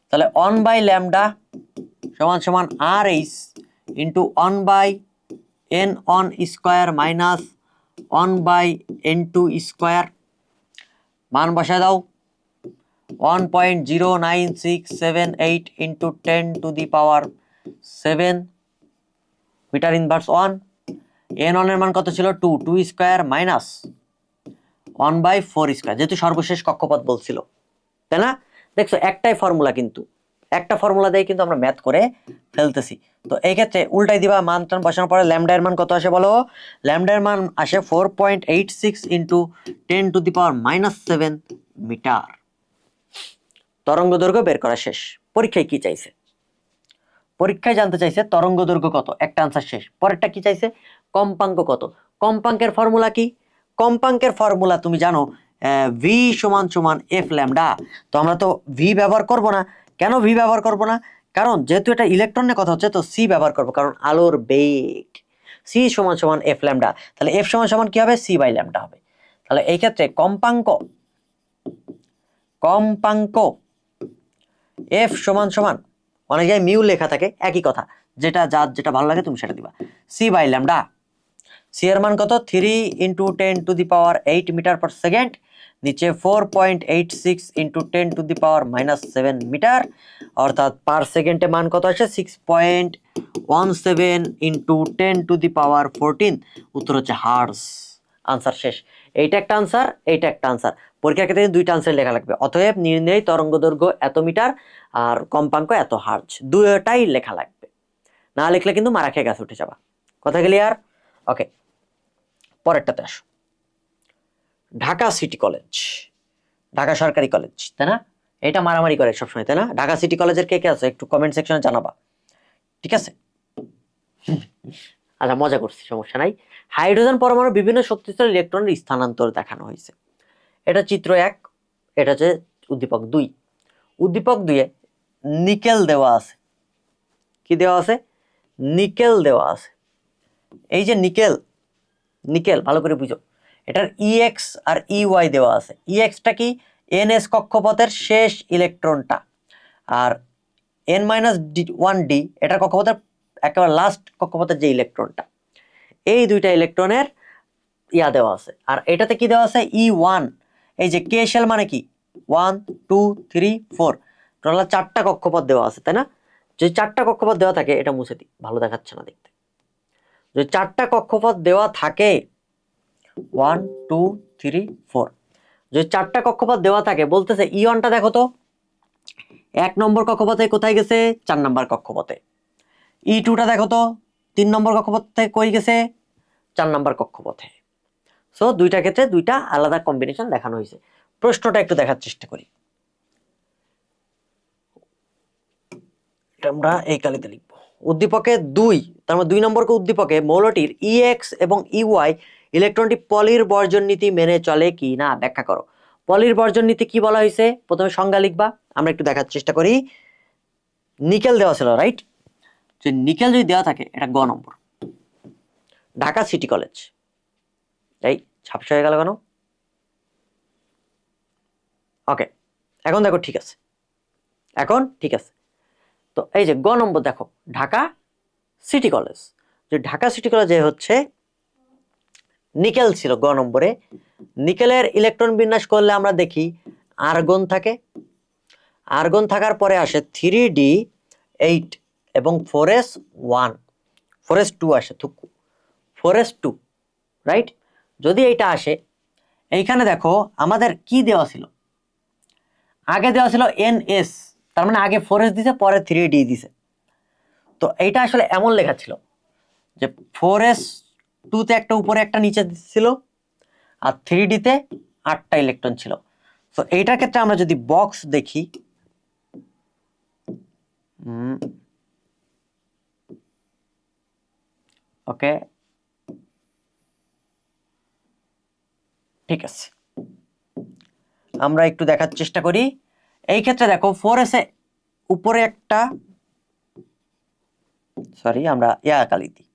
তাহলে 1 বাই ল্যামডা সমান সমান R H into 1 by N one square minus 1 by n2 square, মান বসায় দাও 1.09678 into 10⁻⁷ metre inverse 1। N one এর মান কত ছিল 2 স্কোয়ার মাইনাস 1/4 স্কোয়ার, যেহেতু সর্বশেষ কক্ষপথ বলছিল, তাই না? দেখছো একটাই ফর্মুলা, কিন্তু একটা ফর্মুলা দিয়ে কিন্তু আমরা ম্যাথ করে ফেলতেছি। তো এই ক্ষেত্রে উল্টাই দিবা, মান টান বসানোর পরে ল্যামডা এর মান কত আসে বলো? ল্যামডা এর মান আসে 4.86 ইন্টু 10⁻⁷ মিটার। তরঙ্গ দৈর্ঘ্য বের করা শেষ। পরীক্ষায় কি চাইছে? পরীক্ষায় জানতে চাইছে তরঙ্গ দৈর্ঘ্য কত, একটা আনসার শেষ। পরেরটা কি চাইছে? কম্পাঙ্ক কত। কম্পাঙ্কের ফর্মুলা কি? কম্পাঙ্কের ফর্মুলা তুমি জানো, ভি সমান সমান এফ ল্যামডা। তো আমরা তো ভি ব্যবহার করব না। কেন ভি ব্যবহার করব না? কারণ যেহেতু এটা ইলেকট্রনের কথা হচ্ছে, তো সি ব্যবহার করব, কারণ আলোর বেগ। সি সমান সমান এফ ল্যামডা, তাহলে এফ সমান সমান কি হবে? সি বাই ল্যামডা হবে। তাহলে এই ক্ষেত্রে কম্পাঙ্ক এফ সমান সমান, অনেক জায়গায় মিউ লেখা থাকে, একই কথা, যেটা যার যেটা ভালো লাগে তুমি সেটা দিবা। সি বাই ল্যামডা, সি এর মান কত? 3 ইন্টু 10⁸ মিটার পার সেকেন্ড, নিচে 4.86 ইন্টু 10⁻⁻7 মিটার, অর্থাৎ পার সেকেন্ডে মান কত আসে? 6.17 ইন্টু 10⁻14। উত্তর হচ্ছে হার্জ। আনসার শেষ। এইটা একটা আনসার, এইটা একটা আনসার। পরীক্ষার ক্ষেত্রে দুইটা আনসার লেখা লাগবে। অতএব নির্ণয় তরঙ্গ দৈর্ঘ্য এত মিটার আর কম্পাঙ্ক এত হার্জ, দুইটাই লেখা লাগবে। না লিখলে কিন্তু মারা খেয়ে গাছে উঠে যাবা। কথা ক্লিয়ার? ওকে, পরেরটাতে আসো। ঢাকা সিটি কলেজ, ঢাকা সরকারি কলেজ, তাই না? এটা মারামারি করে সবসময়, তাই না? ঢাকা সিটি কলেজের কে কে আছে একটু কমেন্ট সেকশনে জানাবা, ঠিক আছে? আচ্ছা, মজা করছি, সমস্যা নাই। হাইড্রোজেন পরমাণু বিভিন্ন শক্তিশালী ইলেকট্রনের স্থানান্তর দেখানো হয়েছে। এটা চিত্র 1, এটা হচ্ছে উদ্দীপক 2। উদ্দীপক 2 এ নিকেল দেওয়া আছে। কি দেওয়া আছে? নিকেল দেওয়া আছে। এই যে নিকেল, নিকেল ভালো করে বুঝো, এটার ইএক্স আর ইওয়াই দেওয়া আছে। ইএক্সটা কি? এনএস কক্ষপথের শেষ ইলেকট্রনটা, আর n-1d এটার কক্ষপথের একেবারে লাস্ট কক্ষপথের যে ইলেকট্রনটা, এই দুইটা ইলেকট্রনের ইয়া দেওয়া আছে। আর এটাতে কি দেওয়া আছে? E1। এই যে কে শেল মানে কি? 1 2 3 4, টোটাল 4টা কক্ষপথ দেওয়া আছে, তাই না? যদি 4টা কক্ষপথ দেওয়া থাকে, এটা মুছে দিই, ভালো দেখাচ্ছে না দেখতে। যদি 4টা কক্ষপথ দেওয়া থাকে, 1 2 3 4, যদি 4টা কক্ষপথ দেওয়া থাকে, বলতেছে E1টা দেখো তো, 1 নম্বর কক্ষপথে কোথায় গেছে? 4 নম্বর কক্ষপথে। E2টা দেখো তো, 3 নম্বর কক্ষপথে কই গেছে? 4 নম্বর কক্ষপথে। সো দুইটা ক্ষেত্রে দুইটা আলাদা কম্বিনেশন দেখানো হয়েছে। প্রশ্নটা একটু দেখার চেষ্টা করি। এটা আমরা এই কালিতে লিখব। উদ্দীপকে 2, তার মানে 2 নম্বরকে উদ্দীপকে মৌলটির ইএক্স এবং ইওয়াই ইলেকট্রনটি পলির বর্জন নীতি মেনে চলে কি না ব্যাখ্যা করো। পলির বর্জন নীতি কি বলা হয়েছে? প্রথমে সংজ্ঞা লিখবা, আমরা একটু দেখার চেষ্টা করি। নিকেল দেওয়া ছিল, রাইট? যে নিকেল যদি দেওয়া থাকে, এটা গ নম্বর, ঢাকা সিটি কলেজ। এই ঝাপসা হয়ে গেল কেন? ওকে, এখন দেখো ঠিক আছে, এখন ঠিক আছে। তো এই যে গ নম্বর দেখো, ঢাকা সিটি কলেজ। যে ঢাকা সিটি কলেজে হচ্ছে নিকেল ছিল গ নম্বরে। নিকেলের ইলেকট্রন বিন্যাস করলে আমরা দেখি আর্গন থাকে, আর্গন থাকার পরে আসে 3d8 এবং 4s1, 4s2 আসে, থুকু 4s2, রাইট? যদি এইটা আসে, এইখানে দেখো আমাদের কি দেওয়া ছিল? আগে দেওয়া ছিল ns, তার মানে আগে 4s দিছে, পরে 3d দিছে। তো এইটা আসলে এমন লেখা ছিল যে 4s2 তে একটা উপরে একটা নিচে ছিল, আর 3d তে 8টা ইলেকট্রন ছিল। তো এইটার ক্ষেত্রে আমরা যদি বক্স দেখি, ওকে ঠিক আছে, আমরা একটু দেখার চেষ্টা করি। এই ক্ষেত্রে দেখো 4s এ উপরে একটা, সরি আমরা কালি দিই,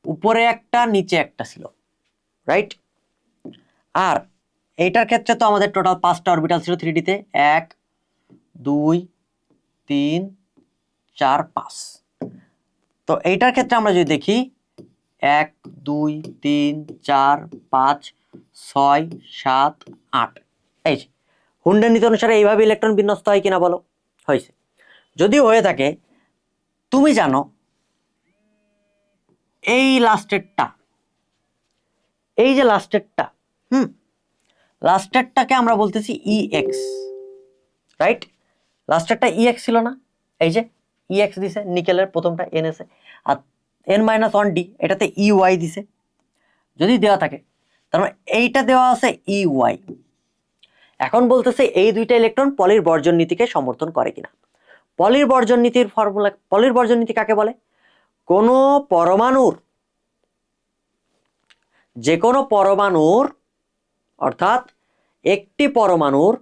উপরে একটা নিচে একটা ছিল, রাইট? আর এইটার ক্ষেত্রে তো আমাদের টোটাল 5টা অরবিটাল ছিল 3D তে, 1 2 3 4 5। তো এইটার ক্ষেত্রে আমরা যদি দেখি 1 2 3 4 5 6 7 8, এই যে হুন্ডের নীতি অনুসারে এইভাবে ইলেকট্রন বিন্যস্ত হয় কিনা বলো? হয়েছে। যদি হয়ে থাকে, তুমি জানো এই লাস্টেরটা, এই যে লাস্টেরটা, লাস্টেরটাকে আমরা বলতেছি EX, রাইট? লাস্টেরটা EX ছিল না? এই যে EX দিছে, নিকেলের প্রথমটা NS এ, আর N-1D এটাতে EY দিছে। যদি দেওয়া থাকে, তার মানে এইটা দেওয়া আছে EY। এখন বলতেছে এই দুইটা ইলেকট্রন পলির বর্জন নীতিকে সমর্থন করে কিনা। পলির বর্জন নীতির ফর্মুলা, পলির বর্জন নীতি কাকে বলে? কোনো পরমাণুর, যে কোনো পরমাণুর, অর্থাৎ একটি পরমাণুর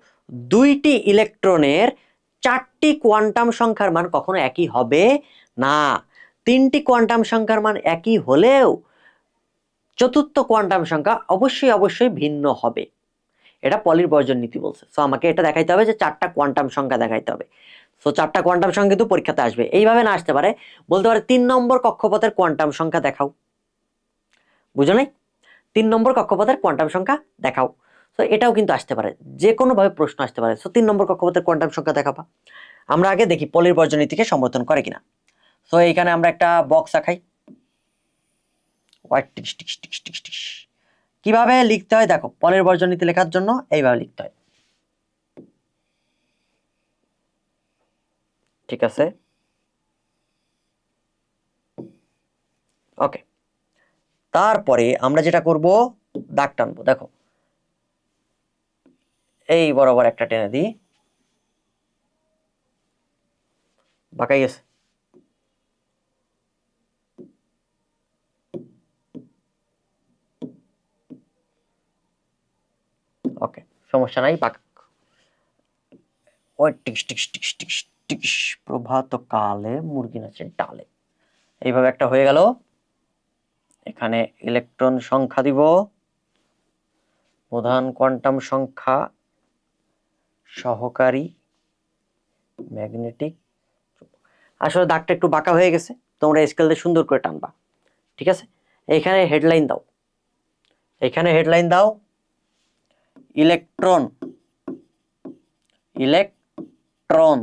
2টি ইলেকট্রনের 4টি কোয়ান্টাম সংখ্যার মান কখনো একই হবে না। 3টি কোয়ান্টাম সংখ্যার মান একই হলেও 4র্থ কোয়ান্টাম সংখ্যা অবশ্যই ভিন্ন হবে। এটা পলির বর্জন নীতি বলছে। সো আমাকে এটা দেখাইতে হবে যে 4টা কোয়ান্টাম সংখ্যা দেখাইতে হবে। সো 4টা কোয়ান্টাম সংখ্যা কিন্তু পরীক্ষাতে আসবে। এইভাবে না আসতে পারে, বলতে পারে 3 নম্বর কক্ষপথের কোয়ান্টাম সংখ্যা দেখাও। বুঝো নাই? 3 নম্বর কক্ষপথের কোয়ান্টাম সংখ্যা দেখাও। সো এটাও কিন্তু আসতে পারে, যে কোনো ভাবে প্রশ্ন আসতে পারে। সো 3 নম্বর কক্ষপথের কোয়ান্টাম সংখ্যা দেখাবা। আমরা আগে দেখি পলির বর্জন নীতিকে সমর্থন করে কিনা। সো এইখানে আমরা একটা বক্স আঁকাই। কিভাবে লিখতে হয় দেখো, পলির বর্জন নীতি লেখার জন্য এইভাবে লিখতে হয়। ঠিক আছে, ওকে। তারপরে আমরা যেটা করব, দাগ টানবো। দেখো এই বরাবর একটা টেনে দিই, বাঁকাই গেছে। ওকে, সমস্যা নাই, বাঁক। ওই টিক্স টিক্স টিক্স টিক্স টিক্স, প্রভাত কালে মুরগি নাচে ডালে। এইভাবে একটা হয়ে গেল। এখানে ইলেকট্রন সংখ্যা দিব, প্রধান কোয়ান্টাম সংখ্যা, সহকারী ম্যাগনেটিক। আসলে দাগটা একটু বাঁকা হয়ে গেছে, তোমরা স্কেল দিয়ে সুন্দর করে টানবা। ঠিক আছে, এইখানে হেডলাইন দাও, এখানে হেডলাইন দাও ইলেকট্রন, ইলেকট্রন।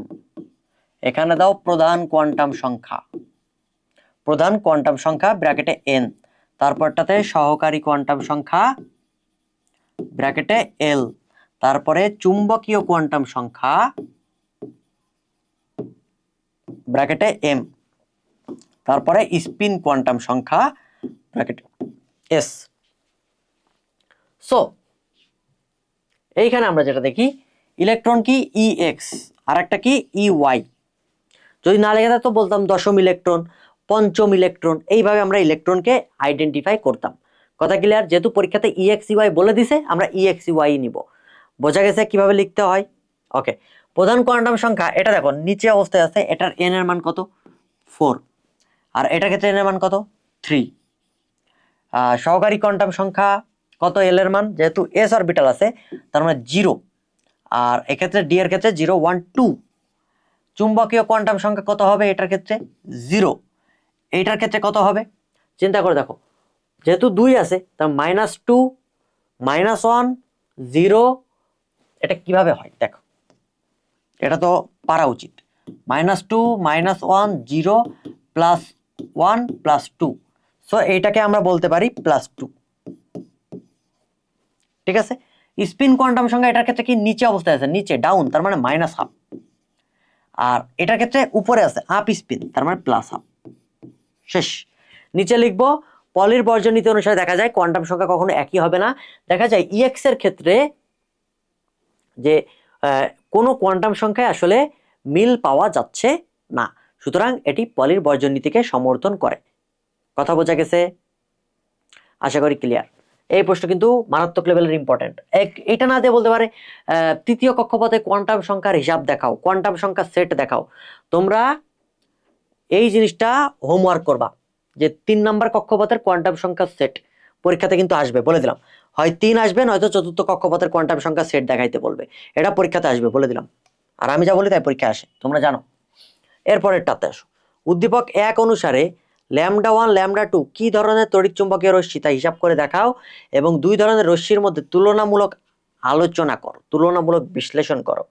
এখানে দাও প্রধান কোয়ান্টাম সংখ্যা, প্রধান কোয়ান্টাম সংখ্যা ব্র্যাকেটে N, তারপরটাতে সহকারী কোয়ান্টাম সংখ্যা ব্র্যাকেটে L, তারপরে চুম্বকীয় কোয়ান্টাম সংখ্যা ব্র্যাকেটে M, তারপরে স্পিন কোয়ান্টাম সংখ্যা ব্র্যাকেটে S। সো এইখানে আমরা যেটা দেখি, ইলেকট্রন কি EX, আর একটা কি EY। যদি না লেখা থাকতো বলতাম দশম ইলেকট্রন, পঞ্চম ইলেকট্রন, এইভাবে আমরা ইলেকট্রনকে আইডেন্টিফাই করতাম। কথা ক্লিয়ার? যেহেতু পরীক্ষাতে EXEY বলে দিছে, আমরা EXEY নিব। বোঝা গেছে কিভাবে লিখতে হয়? ওকে। প্রধান কোয়ান্টাম সংখ্যা, এটা দেখো নিচে অবস্থায় আছে, এটার N এর মান কত? 4, আর এটার ক্ষেত্রে N এর মান কত? 3। সহকারী কোয়ান্টাম সংখ্যা কত? L এর মান, যেহেতু S অরবিটাল আছে তার মানে 0, আর এক্ষেত্রে D এর ক্ষেত্রে 0 1 2। চুম্বকীয় কোয়ান্টাম সংখ্যা কত হবে এটার ক্ষেত্রে? 0। এইটার ক্ষেত্রে কত হবে চিন্তা করে দেখো, যেহেতু 2 আছে তার -2 -1 0। এটা কিভাবে হয় দেখো, এটা তো পারা উচিত। -2 -1 0 +1 +2। সো এইটাকে আমরা বলতে পারি +2। ঠিক আছে, স্পিন কোয়ান্টাম সংখ্যা এটার ক্ষেত্রে কি নিচে অবস্থায় আছে, নিচে ডাউন, তার মানে -1/2। আর এটার ক্ষেত্রে উপরে আছে আপ স্পিন, তার মানে +1/2। শেষ। নিচে লিখবো পলির বর্জন নীতি অনুসারে দেখা যায় কোয়ান্টাম সংখ্যা কখনো একই হবে না। দেখা যায় EX এর ক্ষেত্রে যে কোনো কোয়ান্টাম সংখ্যায় আসলে মিল পাওয়া যাচ্ছে না, সুতরাং এটি পলির বর্জন নীতিকে সমর্থন করে। কথা বোঝা গেছে? আশা করি ক্লিয়ার। এই প্রশ্ন কিন্তু মারাত্মক লেভেলের ইম্পর্টেন্ট। এটা না দিয়ে বলতে পারে তৃতীয় কক্ষপথে কোয়ান্টাম সংখ্যার হিসাব দেখাও, কোয়ান্টাম সংখ্যার সেট দেখাও। তোমরা এই জিনিসটা হোমওয়ার্ক করবা যে 3 নাম্বার কক্ষপথের কোয়ান্টাম সংখ্যার সেট পরীক্ষাতে কিন্তু আসবে, বলে দিলাম। হয় 3 আসবে, নয়তো চতুর্থ কক্ষপথের কোয়ান্টাম সংখ্যার সেট দেখাইতে বলবে। এটা পরীক্ষাতে আসবে, বলে দিলাম। আর আমি যা বলি তাই পরীক্ষা আসে, তোমরা জানো। এরপরেরটাতে আসো। উদ্দীপক 1 অনুসারে λ1 λ2 কি ধরনের তড়িৎচুম্বকীয় রশ্মি তা হিসাব করে দেখাও এবং 2 ধরনের রশ্মির মধ্যে তুলনামূলক আলোচনা করো, তুলনামূলক বিশ্লেষণ করো।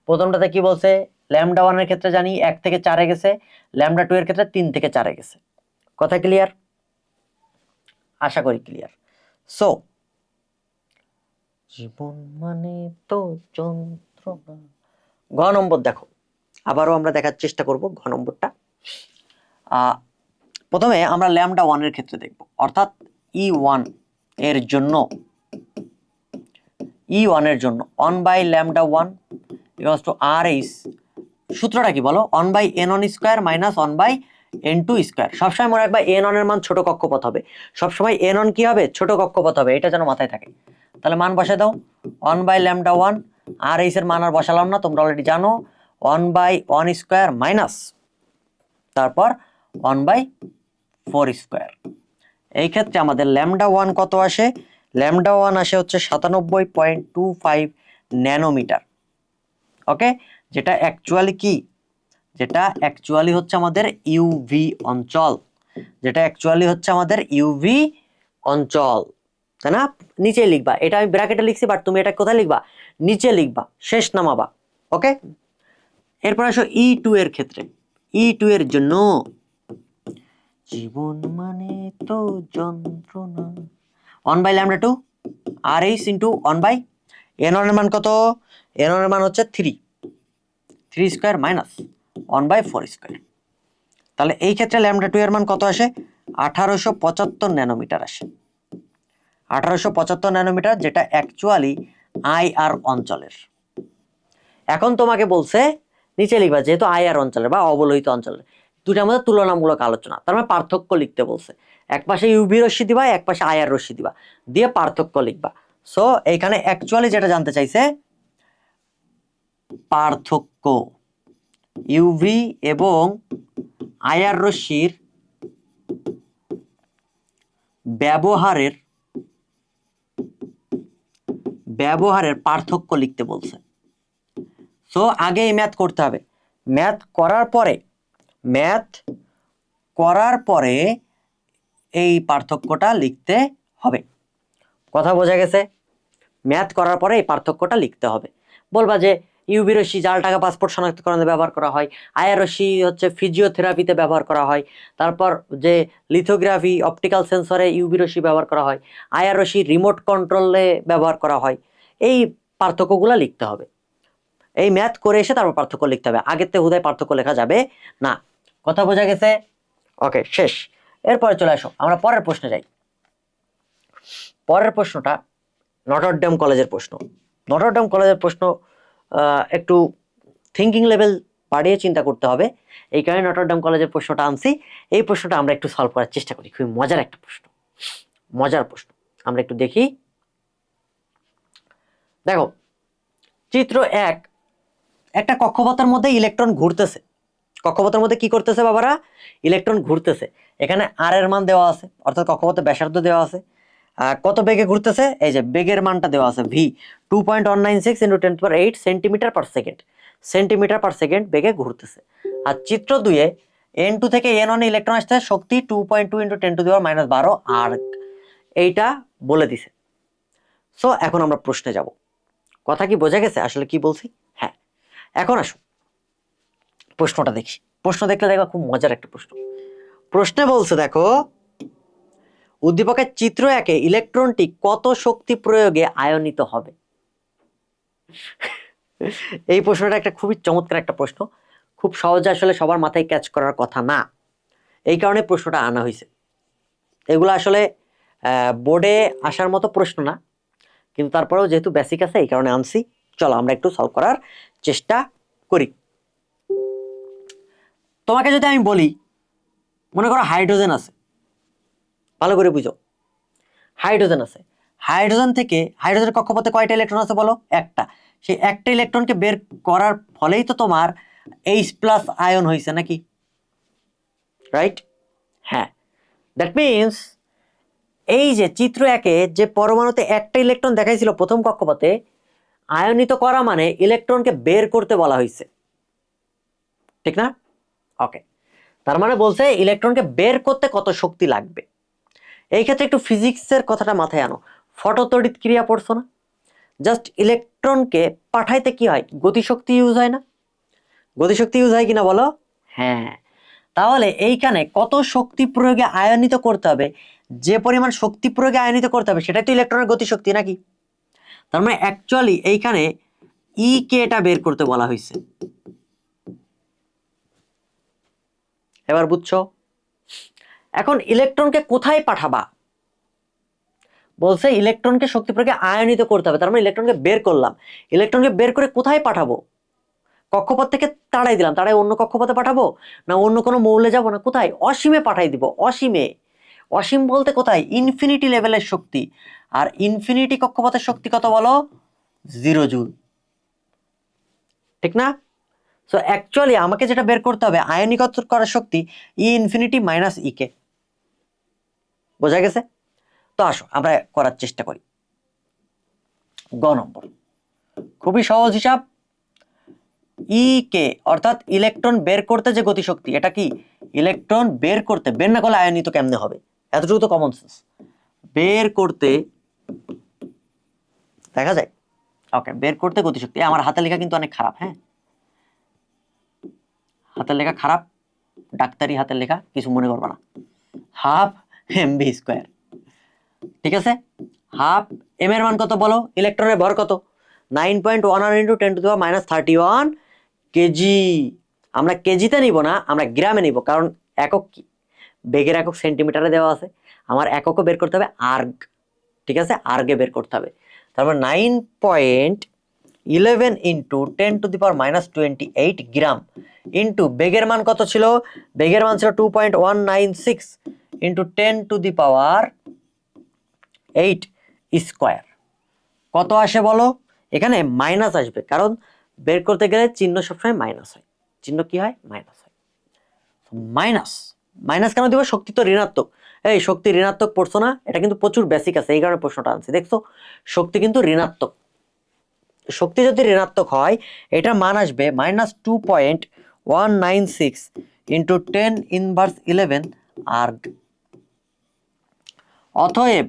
প্রথমটাতে কি বলছে, λ1 এর ক্ষেত্রে জানি 1 থেকে 4 গেছে, λ2 এর ক্ষেত্রে 3 থেকে 4 গেছে। কথা ক্লিয়ার? আশা করি ক্লিয়ার। সো জীবন মানে তো যন্ত্রণা। ঘ নম্বর দেখো, আবারও আমরা দেখার চেষ্টা করব ঘ নম্বরটা। প্রথমে আমরা λ1 এর ক্ষেত্রে দেখব, অর্থাৎ E1 এর জন্য, E1 এর জন্য 1/λ1 equals to RH। সূত্রটা কি বলো? 1/n1 square minus 1/n2 square. সবসময় মনে রাখবা n1 এর মান ছোট কক্ষপথ হবে, সবসময় n1 কি হবে? ছোট কক্ষপথ হবে, এটা যেন মাথায় থাকে। তাহলে মান বসায় দাও, 1/λ1, RH এর মান আর বসালাম না, তোমরা অলরেডি জানো, 1/1 স্কয়ার মাইনাস তারপর 1/4 স্কয়ার। এই ক্ষেত্রে আমাদের λ1 কত আসে? λ1 আসে হচ্ছে 97.25 ন্যানোমিটার। ওকে, যেটা অ্যাকচুয়ালি কি, যেটা অ্যাকচুয়ালি হচ্ছে আমাদের ইউভি অঞ্চল, যেটা অ্যাকচুয়ালি হচ্ছে আমাদের ইউভি অঞ্চল, তাই না? নিচে লিখবা, এটা আমি ব্র্যাকেটে লিখছি, বাট তুমি এটা কোথায় লিখবা? নিচে লিখবা, শেষ নামাবা। ওকে, এরপর আসো E2 এর ক্ষেত্রে। E2 এর জন্য জীবন মানে তো যন্ত্রণা, 1/λ2 RH ইন্টু 1/n1 এর মান কত? n1 এর মান হচ্ছে 3 স্কয়ার মাইনাস 1/4 স্কয়ার। তাহলে এই ক্ষেত্রে λ2 এর মান কত আসে? 1875 ন্যানোমিটার আসে। 1875 ন্যানোমিটার, যেটা অ্যাকচুয়ালি IR অঞ্চলের। এখন তোমাকে বলছে নিচে লিখবা, যেহেতু IR অঞ্চলের বা অবলোহিত অঞ্চলের, দুটার মধ্যে তুলনামূলক আলোচনা, তার মানে পার্থক্য লিখতে বলছে। এক পাশে ইউভি রশ্মি দিবা, এক পাশে IR রশ্মি দিবা, দিয়ে পার্থক্য লিখবা। সো এইখানে অ্যাকচুয়ালি যেটা জানতে চাইছে, পার্থক্য ইউভি এবং IR রশ্মির ব্যবহারের পার্থক্য লিখতে বলছে। সো আগে এই ম্যাথ করতে হবে, ম্যাথ করার পরে এই পার্থক্যটা লিখতে হবে। কথা বোঝা গেছে? ম্যাথ করার পরে এই পার্থক্যটা লিখতে হবে। বলবা যে ইউভি রশ্মি জাল টাকা পাসপোর্ট শনাক্তকরণে ব্যবহার করা হয়, IR রশ্মি হচ্ছে ফিজিওথেরাপিতে ব্যবহার করা হয়, তারপর যে লিথোগ্রাফি অপটিক্যাল সেন্সরে ইউভি রশ্মি ব্যবহার করা হয়, IR রশ্মি রিমোট কন্ট্রোলে ব্যবহার করা হয়। এই পার্থক্যগুলো লিখতে হবে। এই ম্যাথ করে এসে তারপর পার্থক্য লিখতে হবে, আগের থেকে হুদায় পার্থক্য লেখা যাবে না। কথা বোঝা গেছে? ওকে, শেষ। এরপরে চলে আসো, আমরা পরের প্রশ্নে যাই। পরের প্রশ্নটা নটরডেম কলেজের প্রশ্ন। নটরডেম কলেজের প্রশ্ন একটু থিঙ্কিং লেভেল বাড়িয়ে চিন্তা করতে হবে, এই কারণে নটরডেম কলেজের প্রশ্নটা আনছি। এই প্রশ্নটা আমরা একটু সলভ করার চেষ্টা করি, খুবই মজার একটা প্রশ্ন, মজার প্রশ্ন। আমরা একটু দেখি। দেখো, চিত্র 1, একটা কক্ষপথের মধ্যে ইলেকট্রন ঘুরতেছে। কক্ষপথের মধ্যে কি করতেছে বাবারা? ইলেকট্রন ঘুরতেছে। এখানে আর এর মান দেওয়া আছে, অর্থাৎ কক্ষপথের ব্যাসার্ধ দেওয়া আছে। কত বেগে ঘুরতেছে? এই যে বেগের মানটা দেওয়া আছে, V 2.196 × 10⁸ centimetre per second, centimetre per second বেগে ঘুরতেছে। আর চিত্র 2-এ N2 থেকে N1 ইলেকট্রন আসতে শক্তি 2.2 × 10⁻12 আর্ক, এইটা বলে দিছে। সো এখন আমরা প্রশ্নে যাব। কথা কি বোঝা গেছে আসলে কি বলছি? হ্যাঁ, এখন আসো প্রশ্নটা দেখি। প্রশ্ন দেখলে দেখো খুব মজার একটা প্রশ্ন। প্রশ্নে বলছে, দেখো, উদ্দীপকের চিত্র 1-এ ইলেকট্রনটি কত শক্তি প্রয়োগে আয়নিত হবে? এই প্রশ্নটা একটা খুবই চমৎকার একটা প্রশ্ন, খুব সহজে আসলে সবার মাথায় ক্যাচ করার কথা না, এই কারণে প্রশ্নটা আনা হয়েছে। এগুলো আসলে বোর্ডে আসার মতো প্রশ্ন না, কিন্তু তারপরেও যেহেতু বেসিক আছে এই কারণে আনছি। চলো আমরা একটু সলভ করার চেষ্টা করি। তোমাকে যদি আমি বলি, মনে করো হাইড্রোজেন আছে, ভালো করে বুঝো, হাইড্রোজেন আছে, হাইড্রোজেনের কক্ষপথে কয়টা ইলেকট্রন আছে বলো? একটা। সেই একটা ইলেকট্রনকে বের করার ফলেই তো তোমার H+ আয়ন হয়েছে নাকি, রাইট? হ্যাঁ, দ্যাট মিনস এই যে চিত্র 1-এ যে পরমাণুতে একটা ইলেকট্রন দেখাইছিল প্রথম কক্ষপথে, আয়নিত করা মানে ইলেকট্রনকে বের করতে বলা হয়েছে, ঠিক না? ওকে, তার মানে বলছে ইলেকট্রনকে বের করতে কত শক্তি লাগবে। এই ক্ষেত্রে একটু ফিজিক্সের কথাটা মাথায় আনো। ফটোতড়িৎ ক্রিয়া পড়ছো না? জাস্ট ইলেকট্রনকে পাঠাইতে কি হয়? গতিশক্তি ইউজ হয় না? গতিশক্তি ইউজ হয় কিনা বলো? হ্যাঁ। তাহলে এইখানে কত শক্তি প্রয়োগে আয়নিত করতে হবে, যে পরিমাণ শক্তি প্রয়োগে আয়নিত করতে হবে সেটাই তো ইলেকট্রনের গতিশক্তি নাকি? তার মানে অ্যাকচুয়ালি এইখানে ই কে এটা বের করতে বলা হয়েছে। এবার বুঝছো? এখন ইলেকট্রনকে কোথায় পাঠাবা? বলছে ইলেকট্রনকে শক্তি প্রয়োগে আয়নিত করতে হবে, তার মানে ইলেকট্রনকে বের করলাম। ইলেকট্রনকে বের করে কোথায় পাঠাবো? কক্ষপথ থেকে তাড়াই দিলাম, তাড়াই অন্য কক্ষপথে পাঠাবো না অন্য কোনো মৌলে যাব না, কোথায়? অসীমে পাঠাই দিব, অসীমে। অসীম বলতে কোথায়? ইনফিনিটি লেভেলের শক্তি। আর ইনফিনিটি কক্ষপথের শক্তি কত বলো? 0 জুল, ঠিক না? সো অ্যাকচুয়ালি আমাকে যেটা বের করতে হবে আয়নীকরণ করার শক্তি ই ইনফিনিটি মাইনাস ই কে। বোঝা গেছে? তো আসো আমরা করার চেষ্টা করি। গ নম্বর, খুবই সহজ হিসাব। ই কে অর্থাৎ ইলেকট্রন বের করতে যে গতিশক্তি, এটা কি ইলেকট্রন বের করতে, বের না করলে আয়নিত কেমনে হবে? এতটুকু তো কমন সেন্স। বের করতে দেখা যায়, ওকে, বের করতে গতিশক্তি। আমার হাতের লেখা কিন্তু অনেক খারাপ, হ্যাঁ হাতের লেখা খারাপ, ডাক্তারি হাতের লেখা, কিছু মনে করবা না। হাফ এমভি স্কোয়ার, ঠিক আছে? হাফ এম এর মান কত বলো? ইলেকট্রনের ভর কত? 9.11 × 10⁻31 কেজি। আমরা কেজিতে নিব না, আমরা গ্রামে নিব, কারণ একক কি? বেগের একক সেন্টিমিটারে দেওয়া আছে। আমার এককও বের করতে হবে আর্গ, ঠিক আছে? আর্গে বের করতে হবে। তারপর 9.11 × 10⁻28 গ্রাম ইন্টু বেগের মান কত ছিল? বেগের মান ছিল 2.196 × 10⁻8 স্কোয়ার। কত আসে বলো? এখানে মাইনাস আসবে, কারণ বের করতে গেলে চিহ্ন সবসময় মাইনাস হয়। চিহ্ন কি হয়? মাইনাস হয়। মাইনাস মাইনাস কেন দিব? শক্তি তো ঋণাত্মক। এই শক্তি ঋণাত্মক পড়ছো না? এটা কিন্তু প্রচুর বেসিক আছে, এই কারণে প্রশ্নটা আনছি। দেখছো, শক্তি কিন্তু ঋণাত্মক। শক্তি যদি ঋণাত্মক হয় এটার মান আসবে -2.196 × 10⁻11 আর্গ। অতএব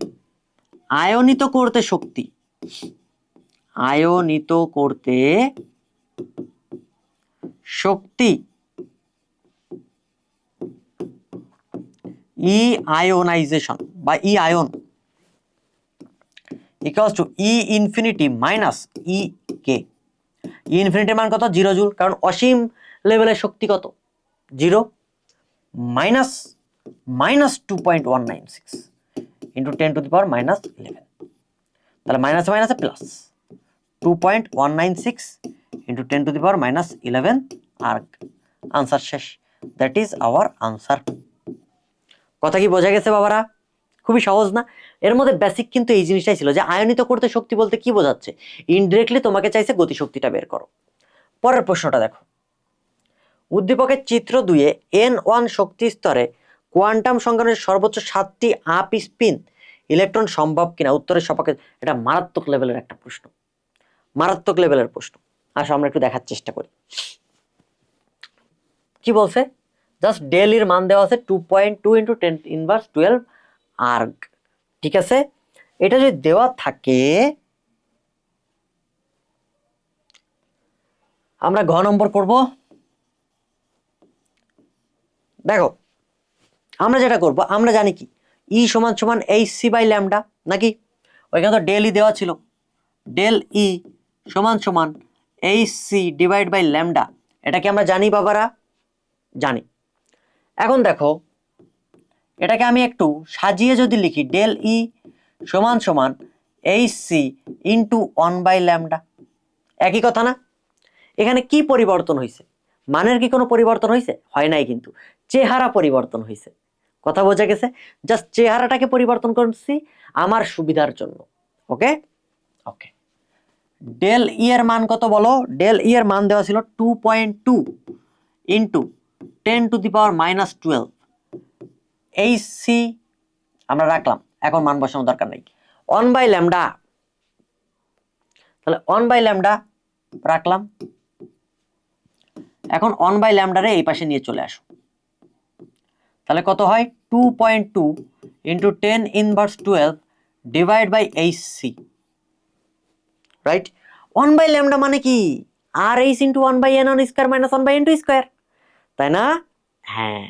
আয়নিত করতে শক্তি, আয়নিত করতে শক্তি ই আয়োনাইজেশন বা E ion equals to E infinity minus E কে। ই ইনফিনিটির মান কত? 0 জুল, কারণ অসীম লেভেলের শক্তি কত? 0 মাইনাস 2.196 × 10⁻11, তাহলে মাইনাস মাইনাসে প্লাস 2.196 × 10⁻11 আর্গ। আনসার শেষ। That is our answer. কথা কি বোঝা গেছে বাবারা? খুবই সহজ না? এর মধ্যে বেসিক কিন্তু এই জিনিসটাই ছিল যে আয়নিত করতে শক্তি বলতে কি বোঝাচ্ছে। ইনডিরেক্টলি তোমাকে চাইছে গতিশক্তিটা বের করো। পরের প্রশ্নটা দেখো, উদ্দীপকের চিত্র 2-এ N1 শক্তি স্তরে কোয়ান্টাম সংখ্যার সর্বোচ্চ 7টি আপ স্পিন ইলেকট্রন সম্ভব কিনা উত্তরের সপক্ষে। এটা মারাত্মক লেভেলের একটা প্রশ্ন, মারাত্মক লেভেলের প্রশ্ন। আসো আমরা একটু দেখার চেষ্টা করি। কি বলছে? জাস্ট ডেলির মান দেওয়া আছে 2.2 × 10⁻12 আর্গ, ঠিক আছে? এটা যদি দেওয়া থাকে, আমরা ঘ নম্বর করব। দেখো আমরা যেটা করব, আমরা জানি কি ই সমান সমান hc/λ নাকি? ওইখানে তো ডেল ই দেওয়া ছিল, ডেল ই সমান সমান hc/λ। এটা কি আমরা জানি বাবারা? জানি। এখন দেখো এটাকে আমি একটু সাজিয়ে যদি লিখি, ডেল ই সমান সমান hc × 1/λ, একই কথা না? এখানে কি পরিবর্তন হয়েছে? মানের কি কোনো পরিবর্তন হয়েছে? হয় নাই, কিন্তু চেহারা পরিবর্তন হয়েছে। কথা বোঝা গেছে? জাস্ট চেহারাটাকে পরিবর্তন করছি আমার সুবিধার জন্য। ওকে ওকে ডেল ই এর মান কত বলো? ডেল ই এর মান দেওয়া ছিল 2.2 ইন্টু 10⁻⁻12 এইচসি আমরা রাখলাম, এখন মান বসানোর দরকার নেই। 1/λ, তাহলে 1/λ রাখলাম। এখন 1/λ রে এই পাশে নিয়ে চলে আসো, তাহলে কত হয়? 2.2 into 10⁻12 divide by HC, right? 1/λ মানে কি? R H into 1/n square minus 1/n square, তাই না? হ্যাঁ,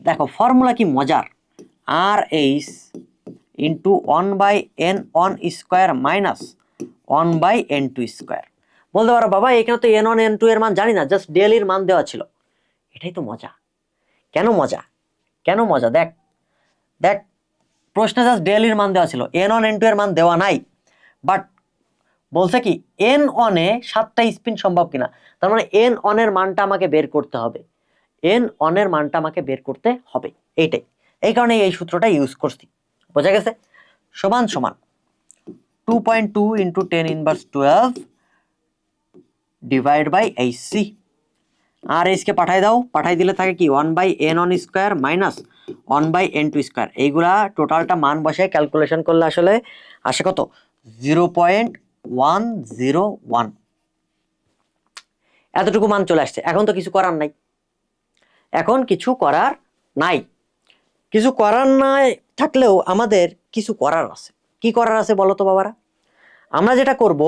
দেখো ফর্মুলা কি মজার, R H into 1/n square minus 1/n square. বলতে পারো বাবা এখানে তো n1 n2 এর মান জানি না, জাস্ট ডেল এর মান দেওয়া ছিল। এটাই তো মজা। কেন মজা? কেন মজা? দেখ দেখ, প্রশ্নে জাস্ট ডেল এর মান দেওয়া ছিল, n1 n2 এর মান দেওয়া নাই, বাট বলছে কি n1 এ 7টা স্পিন সম্ভব কিনা, তার মানে n1 এর মানটা আমাকে বের করতে হবে, n1 এর মানটা আমাকে বের করতে হবে, এইটাই। এই কারণে এই সূত্রটা ইউজ করছি, বোঝা গেছে? সমান সমান 2.2 ইন্টু 10⁻12 ডিভাইড বাই এইচসি। আর এইচকে পাঠাই দাও, পাঠাই দিলে থাকে কি 1/n1 square minus 1/n2 square. এইগুলা টোটালটা মান বসে ক্যালকুলেশন করলে আসলে আসে কত? 0.101। এতটুকু মান চলে আসছে। এখন তো কিছু করার নাই, এখন কিছু করার নাই। কিছু করার নাই থাকলেও আমাদের কিছু করার আছে। কি করার আছে বলো তো বাবারা? আমরা যেটা করব,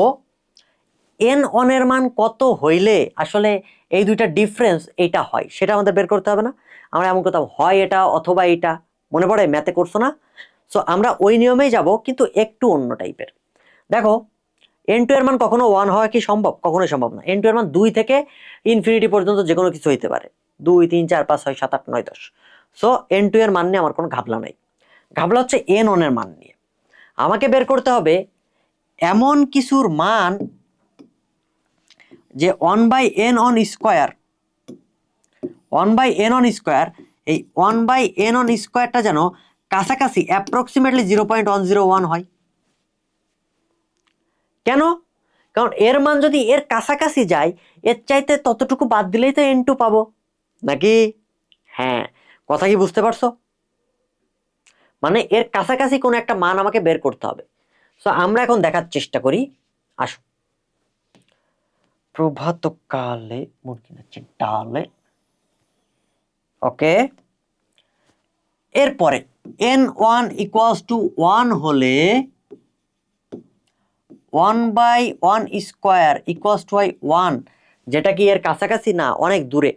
n1 এর মান কত হইলে আসলে এই দুইটা ডিফারেন্স এইটা হয় সেটা আমাদের বের করতে হবে না? আমরা এমন করতে হবে, হয় এটা অথবা এইটা। মনে পড়ে ম্যাথে করছো না? সো আমরা ওই নিয়মেই যাব, কিন্তু একটু অন্য টাইপের। দেখো n2 এর মান কখনো 1 হওয়া কি সম্ভব? কখনোই সম্ভব না। n2 এর মান 2 থেকে ইনফিনিটি পর্যন্ত যে কোনো কিছু হইতে পারে, 2 3 4 5 6 7 8 9 10। সো n2 এর মান নিয়ে আমার কোনো ঘাবলা নাই, ঘাবলা হচ্ছে n1 এর মান নিয়ে। আমাকে বের করতে হবে এমন কিছুর মান যে 1/n1 স্কোয়ার, 1/n1 স্কোয়ার, এই 1/n1 স্কোয়ারটা যেন কাছাকাছি অ্যাপ্রক্সিমেটলি 0.101 হয়। কেন? কারণ এর মান যদি এর কাছাকাছি যায়, এর চাইতে ততটুকু বাদ দিলেই তো n2 পাবো, নাকি? হ্যাঁ, কথা কি বুঝতে পারছো? মানে এর কাছাকাছি কোনো একটা মান আমাকে বের করতে হবে। সো আমরা এখন দেখার চেষ্টা করি, আসো। প্রভাতকালে মুরগি নাচে ডালে, ওকে। এরপরে n1 ইকুয়ালস টু 1 হলে 1/1 স্কোয়ার ইকুয়ালস টু 1, যেটা কি এর কাছাকাছি না, অনেক দূরে,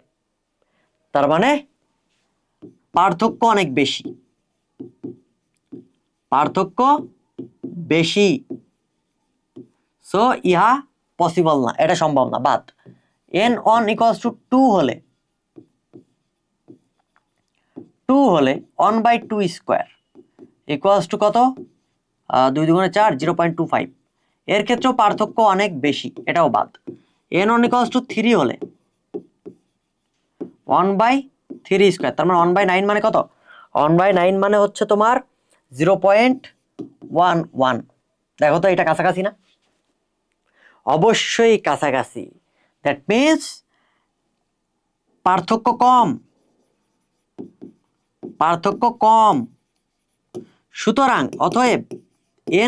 তার মানে পার্থক্য অনেক বেশি, পার্থক্য বেশি। সো ইহা পসিবল না, এটা সম্ভব না, বাদ। n1 ইকুয়ালস টু 2 হলে 1/2 স্কোয়ার ইকুয়ালস টু কত? 2 2 4, 0.25। এর ক্ষেত্রেও পার্থক্য অনেক বেশি, এটাও বাদ। n1 ইকুয়ালস টু 3 হলে 1/3 স্কোয়ার, তার মানে 1/9 মানে কত? 1/9 মানে হচ্ছে তোমার 0.11। দেখো তো এটা কাছাকাছি না? অবশ্যই কাছাকাছি। দ্যাট মিনস পার্থক্য কম, পার্থক্য কম। সুতরাং অতএব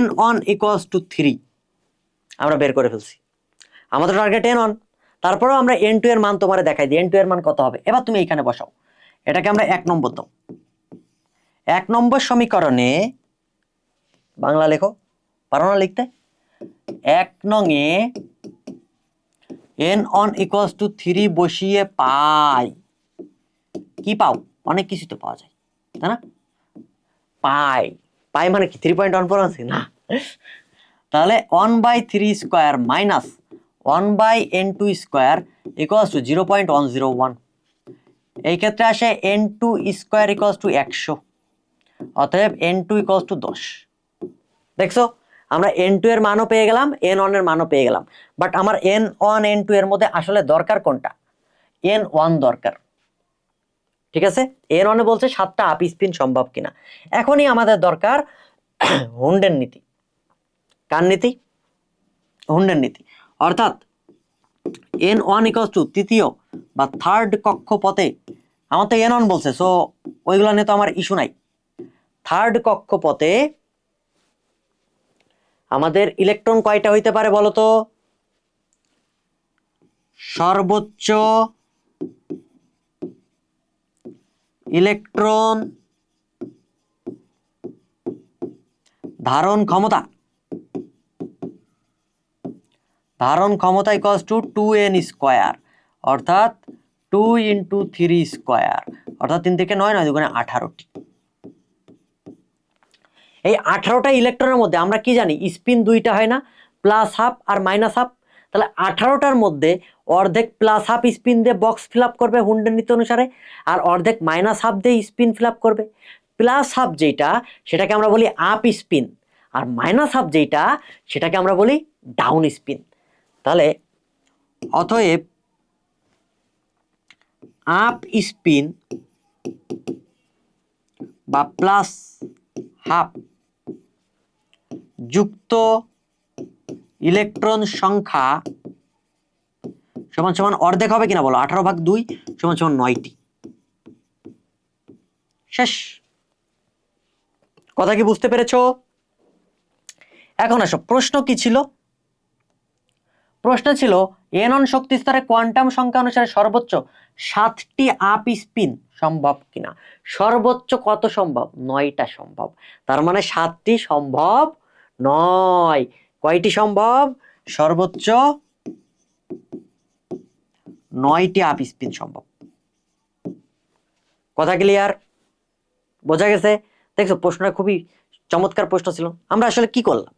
n1 ইকুয়ালস টু 3 আমরা বের করে ফেলছি। আমাদের টার্গেট n1, তারপরেও আমরা n2 এর মান তোমারে দেখাই দিই, n2 এর মান কত হবে। এবার তুমি এইখানে বসাও, এটাকে আমরা 1 নম্বর দাও। 1 নম্বর সমীকরণে বাংলা লেখো, পারো না লিখতে? 1 নং এ n1 ইকুয়ালস টু 3 বসিয়ে পাই, কি পাও? অনেক কিছু তো পাওয়া যায়, তাই না? পাই, পাই মানে কি 3.14 আছে না? তাহলে 1/3 square minus 1/n2 square equals to 0.101। এই ক্ষেত্রে আসে n2 স্কোয়ার ইকুয়ালস টু 100, অতএব n2 ইকুয়ালস টু 10। দেখছো, আমরা n2 এর মানও পেয়ে গেলাম, n1 এর মানও পেয়ে গেলাম, বাট আমার n1 n2 এর মধ্যে আসলে দরকার কোনটা? n1 দরকার, ঠিক আছে? n1 এ বলছে 7টা আপ স্পিন সম্ভব কিনা। এখনই আমাদের দরকার হুন্ডের নীতি। কার নীতি? হুন্ডের নীতি। অর্থাৎ n1 = তৃতীয় বা থার্ড কক্ষপথে, আমার তো n1 বলছে, সো ওইগুলো নিয়ে তো আমার ইস্যু নাই। থার্ড কক্ষপথে আমাদের ইলেকট্রন কয়টা হইতে পারে বলো তো? সর্বোচ্চ ইলেকট্রন ধারণ ক্ষমতা = 2n², অর্থাৎ 2 × 3², অর্থাৎ 3 থেকে 9, 9 দুগুণে 18টি। এই 18টা ইলেকট্রনের মধ্যে আমরা কি জানি? স্পিন দুইটা হয় না, +½ আর -½ তাহলে 18টার মধ্যে অর্ধেক +½ স্পিন দিয়ে বক্স ফিল আপ করবে হুন্ডের নীতি অনুসারে, আর অর্ধেক -½ দিয়ে স্পিন ফিল আপ করবে। +½ যেটা সেটাকে আমরা বলি আপ স্পিন, আর -½ যেটা সেটাকে আমরা বলি ডাউন স্পিন। তাহলে অতএব আপ স্পিন বা +½ যুক্ত ইলেকট্রন সংখ্যা সমান সমান অর্ধেক হবে কিনা বলো? 18/2 সমান সমান 9টি। শেষ। কথা কি বুঝতে পেরেছো? এখন আসো, প্রশ্ন কি ছিল? প্রশ্ন ছিল n1 শক্তি স্তরে কোয়ান্টাম সংখ্যা অনুসারে সর্বোচ্চ 7টি আপ স্পিন সম্ভব কিনা। সর্বোচ্চ কত সম্ভব? 9টা সম্ভব। তার মানে 7টি সম্ভব নয়। কয়টি সম্ভব? সর্বোচ্চ 9টি আপ স্পিন সম্ভব। কথা ক্লিয়ার? বোঝা গেছে? দেখছো প্রশ্নটা খুবই চমৎকার প্রশ্ন ছিল। আমরা আসলে কি করলাম?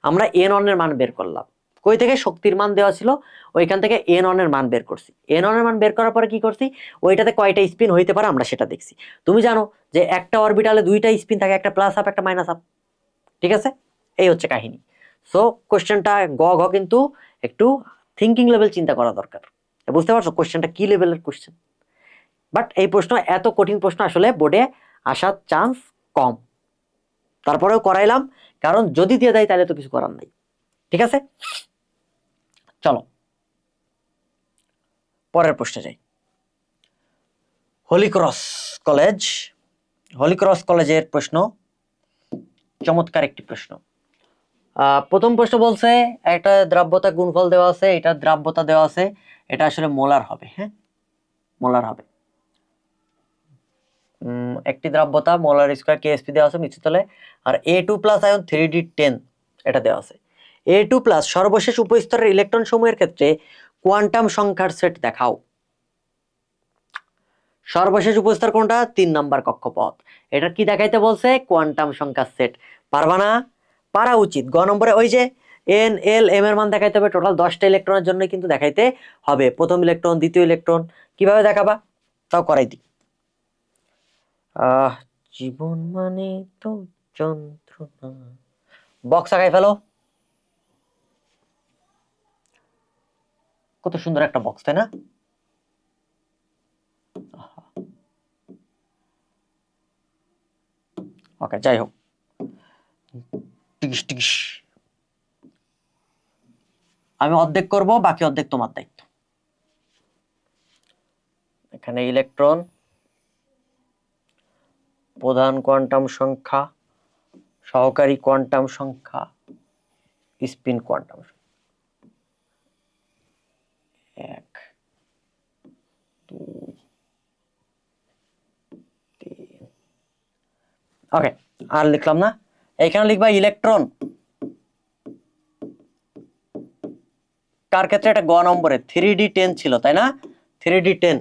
আমরা n1 এর মান বের করলাম। কই থেকে? শক্তির মান দেওয়া ছিল, ওইখান থেকে n1 এর মান বের করছি। n1 এর মান বের করার পরে কি করছি? ওইটাতে কয়টা স্পিন হইতে পারে আমরা সেটা দেখছি। তুমি জানো যে একটা অরবিটালে 2টা স্পিন থাকে, একটা +½ একটা -½ ঠিক আছে? এই হচ্ছে কাহিনী। সো কোশ্চেনটা গ কিন্তু একটু থিঙ্কিং লেভেল চিন্তা করা দরকার। বুঝতে পারছো কোশ্চেনটা কি লেভেলের কোশ্চেন? বাট এই প্রশ্ন, এত কঠিন প্রশ্ন আসলে বোর্ডে আসার চান্স কম। তারপরেও করাইলাম, কারণ যদি দিয়ে দেয় তাহলে তো কিছু করার নাই। ঠিক আছে, চলো পরের প্রশ্নে যাই। হলিক্রস কলেজের প্রশ্ন, চমৎকার একটি প্রশ্ন। প্রথম প্রশ্ন বলছে একটা দ্রাব্যতা গুণফল দেওয়া আছে, এটা দ্রাব্যতা দেওয়া আছে, এটা আসলে মোলার হবে। হ্যাঁ, মোলার হবে। একটি দ্রাব্যতা মোলার স্কয়ার KSP দেওয়া আছে মিশ্রিতলে, আর A2+ আয়ন 3D10 এটা দেওয়া আছে। A2+ সর্বশেষ উপস্তরের ইলেকট্রন সমূহের ক্ষেত্রে কোয়ান্টাম সংখ্যার সেট দেখাও। সর্বশেষ উপস্তর কোনটা? 3 নাম্বার কক্ষপথ। এটা কি দেখাইতে বলছে? কোয়ান্টাম সংখ্যার সেট। পারবা না? পারা উচিত। গ নম্বরে ওই যে n l m এর মান দেখাইতে হবে, টোটাল 10টা ইলেকট্রনের জন্য কিন্তু দেখাইতে হবে। প্রথম ইলেকট্রন, দ্বিতীয় ইলেকট্রন, কিভাবে দেখাবা তাও করাই দিই। জীবন মানে তো যন্ত্রণা, বক্স আঁকাই ফেলো। কত সুন্দর একটা বক্স, তাই না? ওকে, যাই হোক, আমি অর্ধেক করব, বাকি অর্ধেক তোমার দায়িত্ব। এখানে ইলেকট্রন, প্রধান কোয়ান্টাম সংখ্যা, সহকারী কোয়ান্টাম সংখ্যা, স্পিন কোয়ান্টাম সংখ্যা। 1 2 3। ওকে, আর লিখলাম না। এখানে লিখবা ইলেকট্রন কার ক্ষেত্রে? এটা গ নম্বরে 3D10 ছিল, তাই না? 3D10,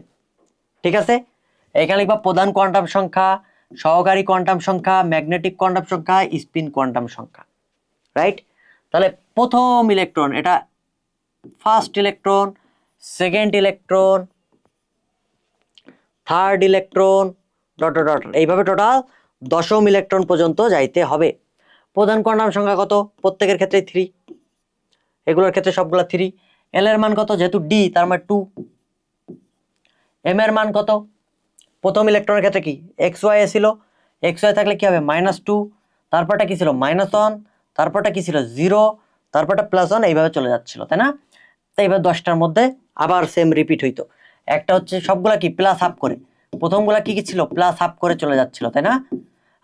ঠিক আছে। এখানে লিখবা প্রধান কোয়ান্টাম সংখ্যা, সহকারী কোয়ান্টাম সংখ্যা, ম্যাগনেটিক কোয়ান্টাম সংখ্যা, স্পিন কোয়ান্টাম সংখ্যা, রাইট? তাহলে প্রথম ইলেকট্রন, এটা first electron, second electron, third electron, dot dot dot, এইভাবে টোটাল 10ম ইলেকট্রন পর্যন্ত যাইতে হবে। প্রধান কোয়ান্টাম সংখ্যা কত? প্রত্যেকের ক্ষেত্রে 3, এগুলোর ক্ষেত্রে সবগুলা 3। এল এর মান কত? যেহেতু ডি তার মানে 2। এম এর মান কত? প্রথম ইলেকট্রনের ক্ষেত্রে কি XY ছিল, XY থাকলে কি হবে? -2, তারপরটা কি ছিল? -1, তারপরটা কি ছিল 0, তারপরটা +1, এইভাবে চলে যাচ্ছিল, তাই না? তো এইবার 10টার মধ্যে আবার সেম রিপিট হইতো। একটা হচ্ছে সবগুলা কি প্লাস হাফ করে, প্রথমগুলা কি কি ছিল প্লাস হাফ করে চলে যাচ্ছিল, তাই না?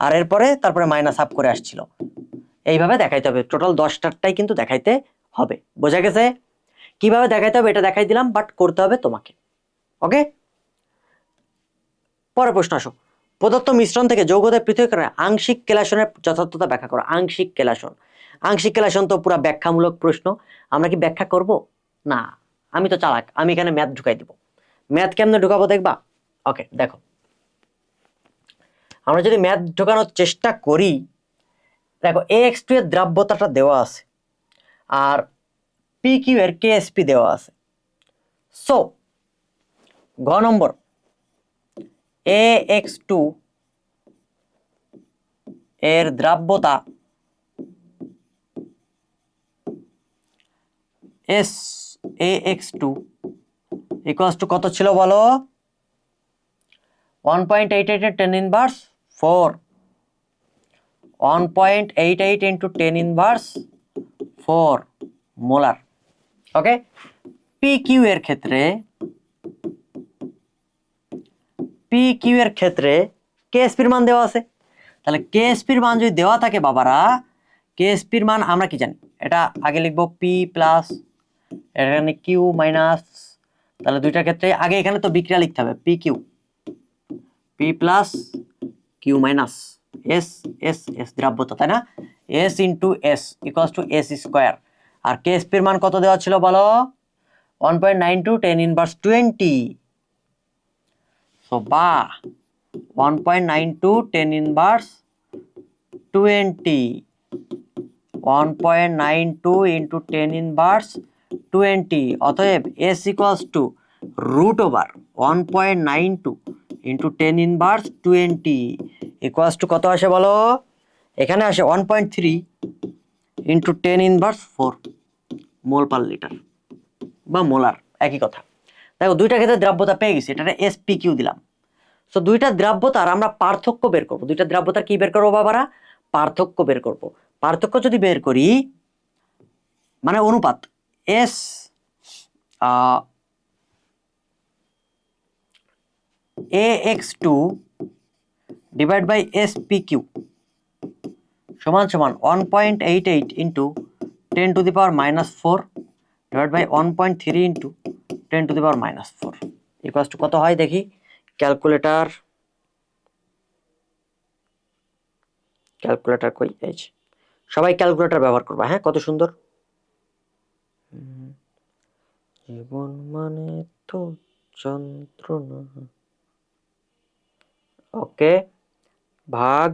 আর এরপরে তারপরে মাইনাস হাফ করে আসছিল। এইভাবে দেখাইতে হবে, টোটাল 10টারটাই কিন্তু দেখাইতে হবে। বোঝা গেছে? কিভাবে দেখাইতে হবে এটা দেখাই দিলাম, বাট করতে হবে তোমাকে। ওকে, পরের প্রশ্ন আসো। প্রদত্ত মিশ্রণ থেকে যৌগদের পৃথকীকরণে আংশিক কেলাসনের যথার্থতা ব্যাখ্যা করো। আংশিক কেলাসন, আংশিক কেলাসন তো পুরো ব্যাখ্যামূলক প্রশ্ন, আমরা কি ব্যাখ্যা করব? না, আমি তো চালাক, আমি এখানে ম্যাথ ঢুকাই দিব। ম্যাথ কেমনে ঢুকাবো দেখবা? ওকে, দেখো, আমরা যদি ম্যাথ ঢোকানোর চেষ্টা করি, দেখো AX2 এর দ্রাব্যতাটা দেওয়া আছে আর PQ এর KSP দেওয়া আছে। সো গ নম্বর AX2 এর দ্রাব্যতা AX2 ইকুয়ালস টু কত ছিল বলো? 1.88 এর 10 ইনভার্স 4, 1.88 ইন্টু 10 ইনভার্স 4 মোলার। ওকে, PQ এর ক্ষেত্রে KSP এর মান দেওয়া আছে। তাহলে KSP এর মান যদি দেওয়া থাকে বাবারা, KSP এর মান আমরা কি জানি? এটা আগে লিখবো P প্লাস, এখানে Q মাইনাস। তাহলে দুইটার ক্ষেত্রে আগে এখানে তো বিক্রিয়া লিখতে হবে, PQ, P plus Q minus S, দ্রাব্যতা, তাই না? S into S equals to S square. আর KSP এর মান কত দেওয়া ছিল বলো? 1.92 10 ইনভার্স 20। সো বা 1.92 10 ইনভার্স 20, 1.92 ইন্টু 10 ইনভার্স 20, অতএব S equals to root over 1.92 into 10 inverse 20 equals to কত আসে বলো? এখানে আসে 1.3 into 10 inverse 4 mole per litre বা মোলার, একই কথা। দেখো দুইটা ক্ষেত্রে দ্রাব্যতা পেয়ে গেছি, এটা SPQ দিলাম। সো দুইটা দ্রাব্যতার আমরা পার্থক্য বের করব। দুইটা দ্রাব্যতার কি বের করবো বাবারা? পার্থক্য বের করব। পার্থক্য যদি বের করি, মানে অনুপাত S AX2 divide by SPQ সমান সমান 1.88 into 10 to the power -4 divide by 1.3 into 10 to the power -4 equals to কত হয় দেখি? ক্যালকুলেটর কই? এই সবাই ক্যালকুলেটর ব্যবহার করবা, হ্যাঁ? কত সুন্দর। জীবন মানে তো যন্ত্রণা। ওকে, ভাগ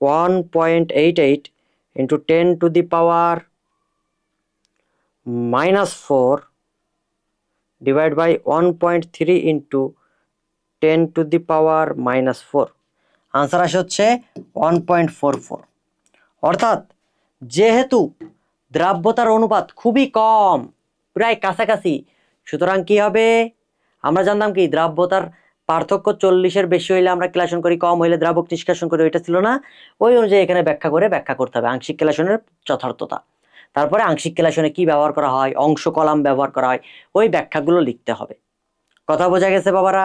1.88 into 10 to the power -4 divide by 1.3 into 10 to the power -4, answer আসে হচ্ছে 1.44। অর্থাৎ যেহেতু দ্রাব্যতার অনুপাত খুবই কম, প্রায় কাছাকাছি, সুতরাং কি হবে? আমরা জানতাম কি দ্রাব্যতার পার্থক্য 40-এর বেশি হইলে আমরা কেলাসন করি, কম হইলে দ্রাবক নিষ্কাশন করি, ওইটা ছিল না? ওই অনুযায়ী এখানে ব্যাখ্যা করতে হবে আংশিক কেলাসনের যথার্থতা। তারপরে আংশিক কেলাসনে কি ব্যবহার করা হয়, অংশ কলাম ব্যবহার করা হয়, ওই ব্যাখ্যাগুলো লিখতে হবে। কথা বোঝা গেছে বাবারা?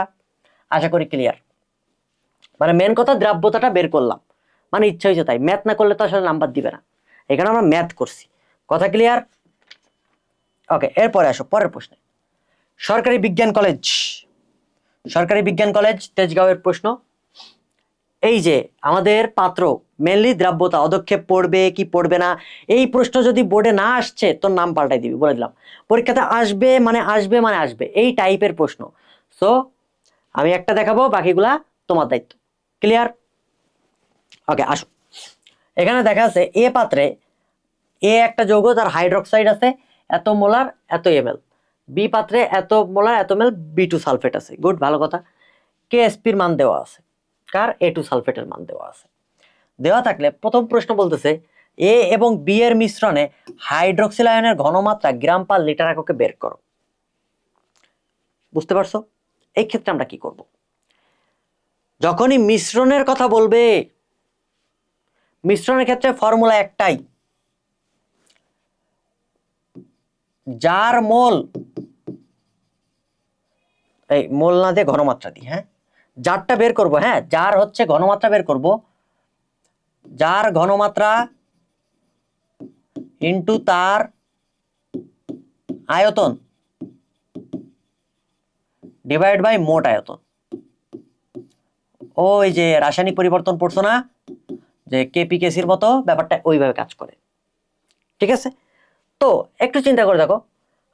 আশা করি ক্লিয়ার। মানে মেন কথা দ্রাব্যতাটা বের করলাম, মানে ইচ্ছা হয়েছে তাই, ম্যাথ না করলে তো আসলে নাম্বার দিবে না, এখানে আমরা ম্যাথ করছি। কথা ক্লিয়ার? ওকে, এরপরে আসো পরের প্রশ্নে। সরকারি বিজ্ঞান কলেজ তেজগাঁওয়ের প্রশ্ন। এই যে আমাদের পাত্র মেনলি দ্রাব্যতা অদক্ষেপ পড়বে কি পড়বে না, এই প্রশ্ন যদি বোর্ডে না আসছে তোর নাম পাল্টাই দিবি, বলে দিলাম। পরীক্ষাতে আসবে মানে আসবে, এই টাইপের প্রশ্ন। সো আমি একটা দেখাবো, বাকিগুলা তোমার দায়িত্ব। ক্লিয়ার? ওকে, আসো। এখানে দেখা আছে এ পাত্রে এ একটা যৌগ, তার হাইড্রোক্সাইড আছে এত মোলার এত ml, বি পাত্রে এত মোলার এত ml B2 সালফেট আছে। গুড, ভালো কথা। KSP এর মান দেওয়া আছে, কার? A2 সালফেটের মান দেওয়া আছে। দেওয়া থাকলে প্রথম প্রশ্ন বলতেছে A এবং B এর মিশ্রণে হাইড্রোক্সিল আয়নের ঘনমাত্রা গ্রাম পার লিটার এককে বের করো। বুঝতে পারছো? এই ক্ষেত্রে আমরা কি করব? যখনই মিশ্রণের কথা বলবে, মিশ্রণের ক্ষেত্রে ফর্মুলা একটাই, যার মোল, এই মোল না দিয়ে ঘনমাত্রা দিই, হ্যাঁ যারটা বের করব, হ্যাঁ যার হচ্ছে ঘনমাত্রা বের করব, যার ঘনমাত্রা ইনটু তার আয়তন ডিভাইড বাই মোট আয়তন। ওই যে রাসায়নিক পরিবর্তন পড়ছো না, যে কেপি কেসির মতো ব্যাপারটা ওইভাবে কাজ করে। ঠিক আছে, তো একটু চিন্তা করে দেখো,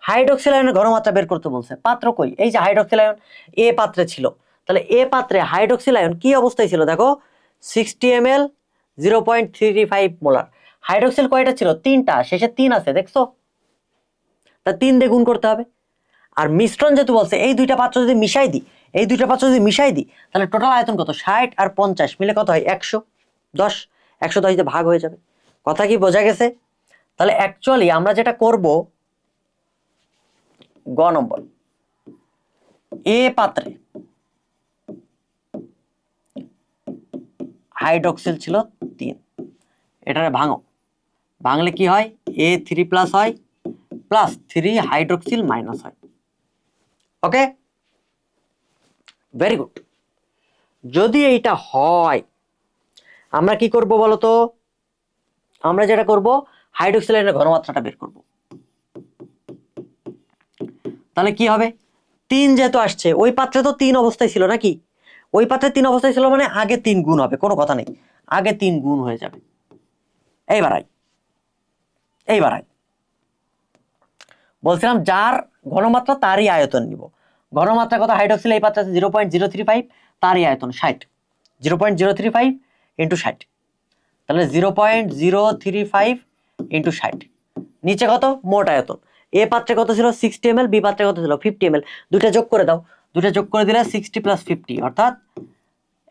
হাইড্রোক্সিল আয়নের ঘনমাত্রা বের করতে বলছে, পাত্র কই, এই যে হাইড্রোক্সিল আয়ন এ পাত্রে ছিল, তাহলে এ পাত্রে হাইড্রোক্সিল আয়ন কি অবস্থায় ছিল দেখো, 60 ml 0.35 মোলার। হাইড্রোক্সিল কয়টা ছিল, তিনটা, শেষে 3 আছে দেখছো, তা 3 দিয়ে গুণ করতে হবে। আর মিশ্রণ যেহেতু বলছে, এই দুইটা পাত্র যদি মিশাই দিই, এই দুইটা পাত্র যদি মিশাই দিই, তাহলে টোটাল আয়তন কত, 60 আর 50 মিলে কত হয়, 110, 110 দিয়ে ভাগ হয়ে যাবে। কথা কি বোঝা গেছে? তাহলে অ্যাকচুয়ালি আমরা যেটা করব, গ নম্বর, এ পাত্রে হাইড্রোক্সিল ছিল 3, এটারে ভাঙো, ভাঙলে কি হয়, A3+ হয় প্লাস 3 হাইড্রোক্সিল মাইনাস হয়। ওকে, ভেরি গুড। যদি এইটা হয় আমরা কি করব বলতো, আমরা যেটা করব, হাইড্রোক্সিল আয়নের ঘনমাত্রাটা বের করব। তাহলে কি হবে, 3 যেহেতু আসছে, ওই পাত্রে তো 3 অবস্থায় ছিল নাকি, ওই পাত্রে 3 অবস্থায় ছিল মানে আগে 3 গুণ হবে, কোনো কথা নেই, আগে 3 গুণ হয়ে যাবে। এইবার আই বলছিলাম যার ঘনমাত্রা তারই আয়তন নিব। ঘনমাত্রা কত, হাইড্রোক্সিল এই পাত্রে আছে 0.035, তারই আয়তন 60, 0.035 ইন্টু 60, তাহলে 0.035 ইন্টু 60, নিচে কত, মোট আয়তন। এ পাত্রে কত ছিল, 60 ml, বি পাত্রে কত ছিল, 50 ml, দুইটা যোগ করে দাও, দুইটা যোগ করে দিলে 60 + 50 অর্থাৎ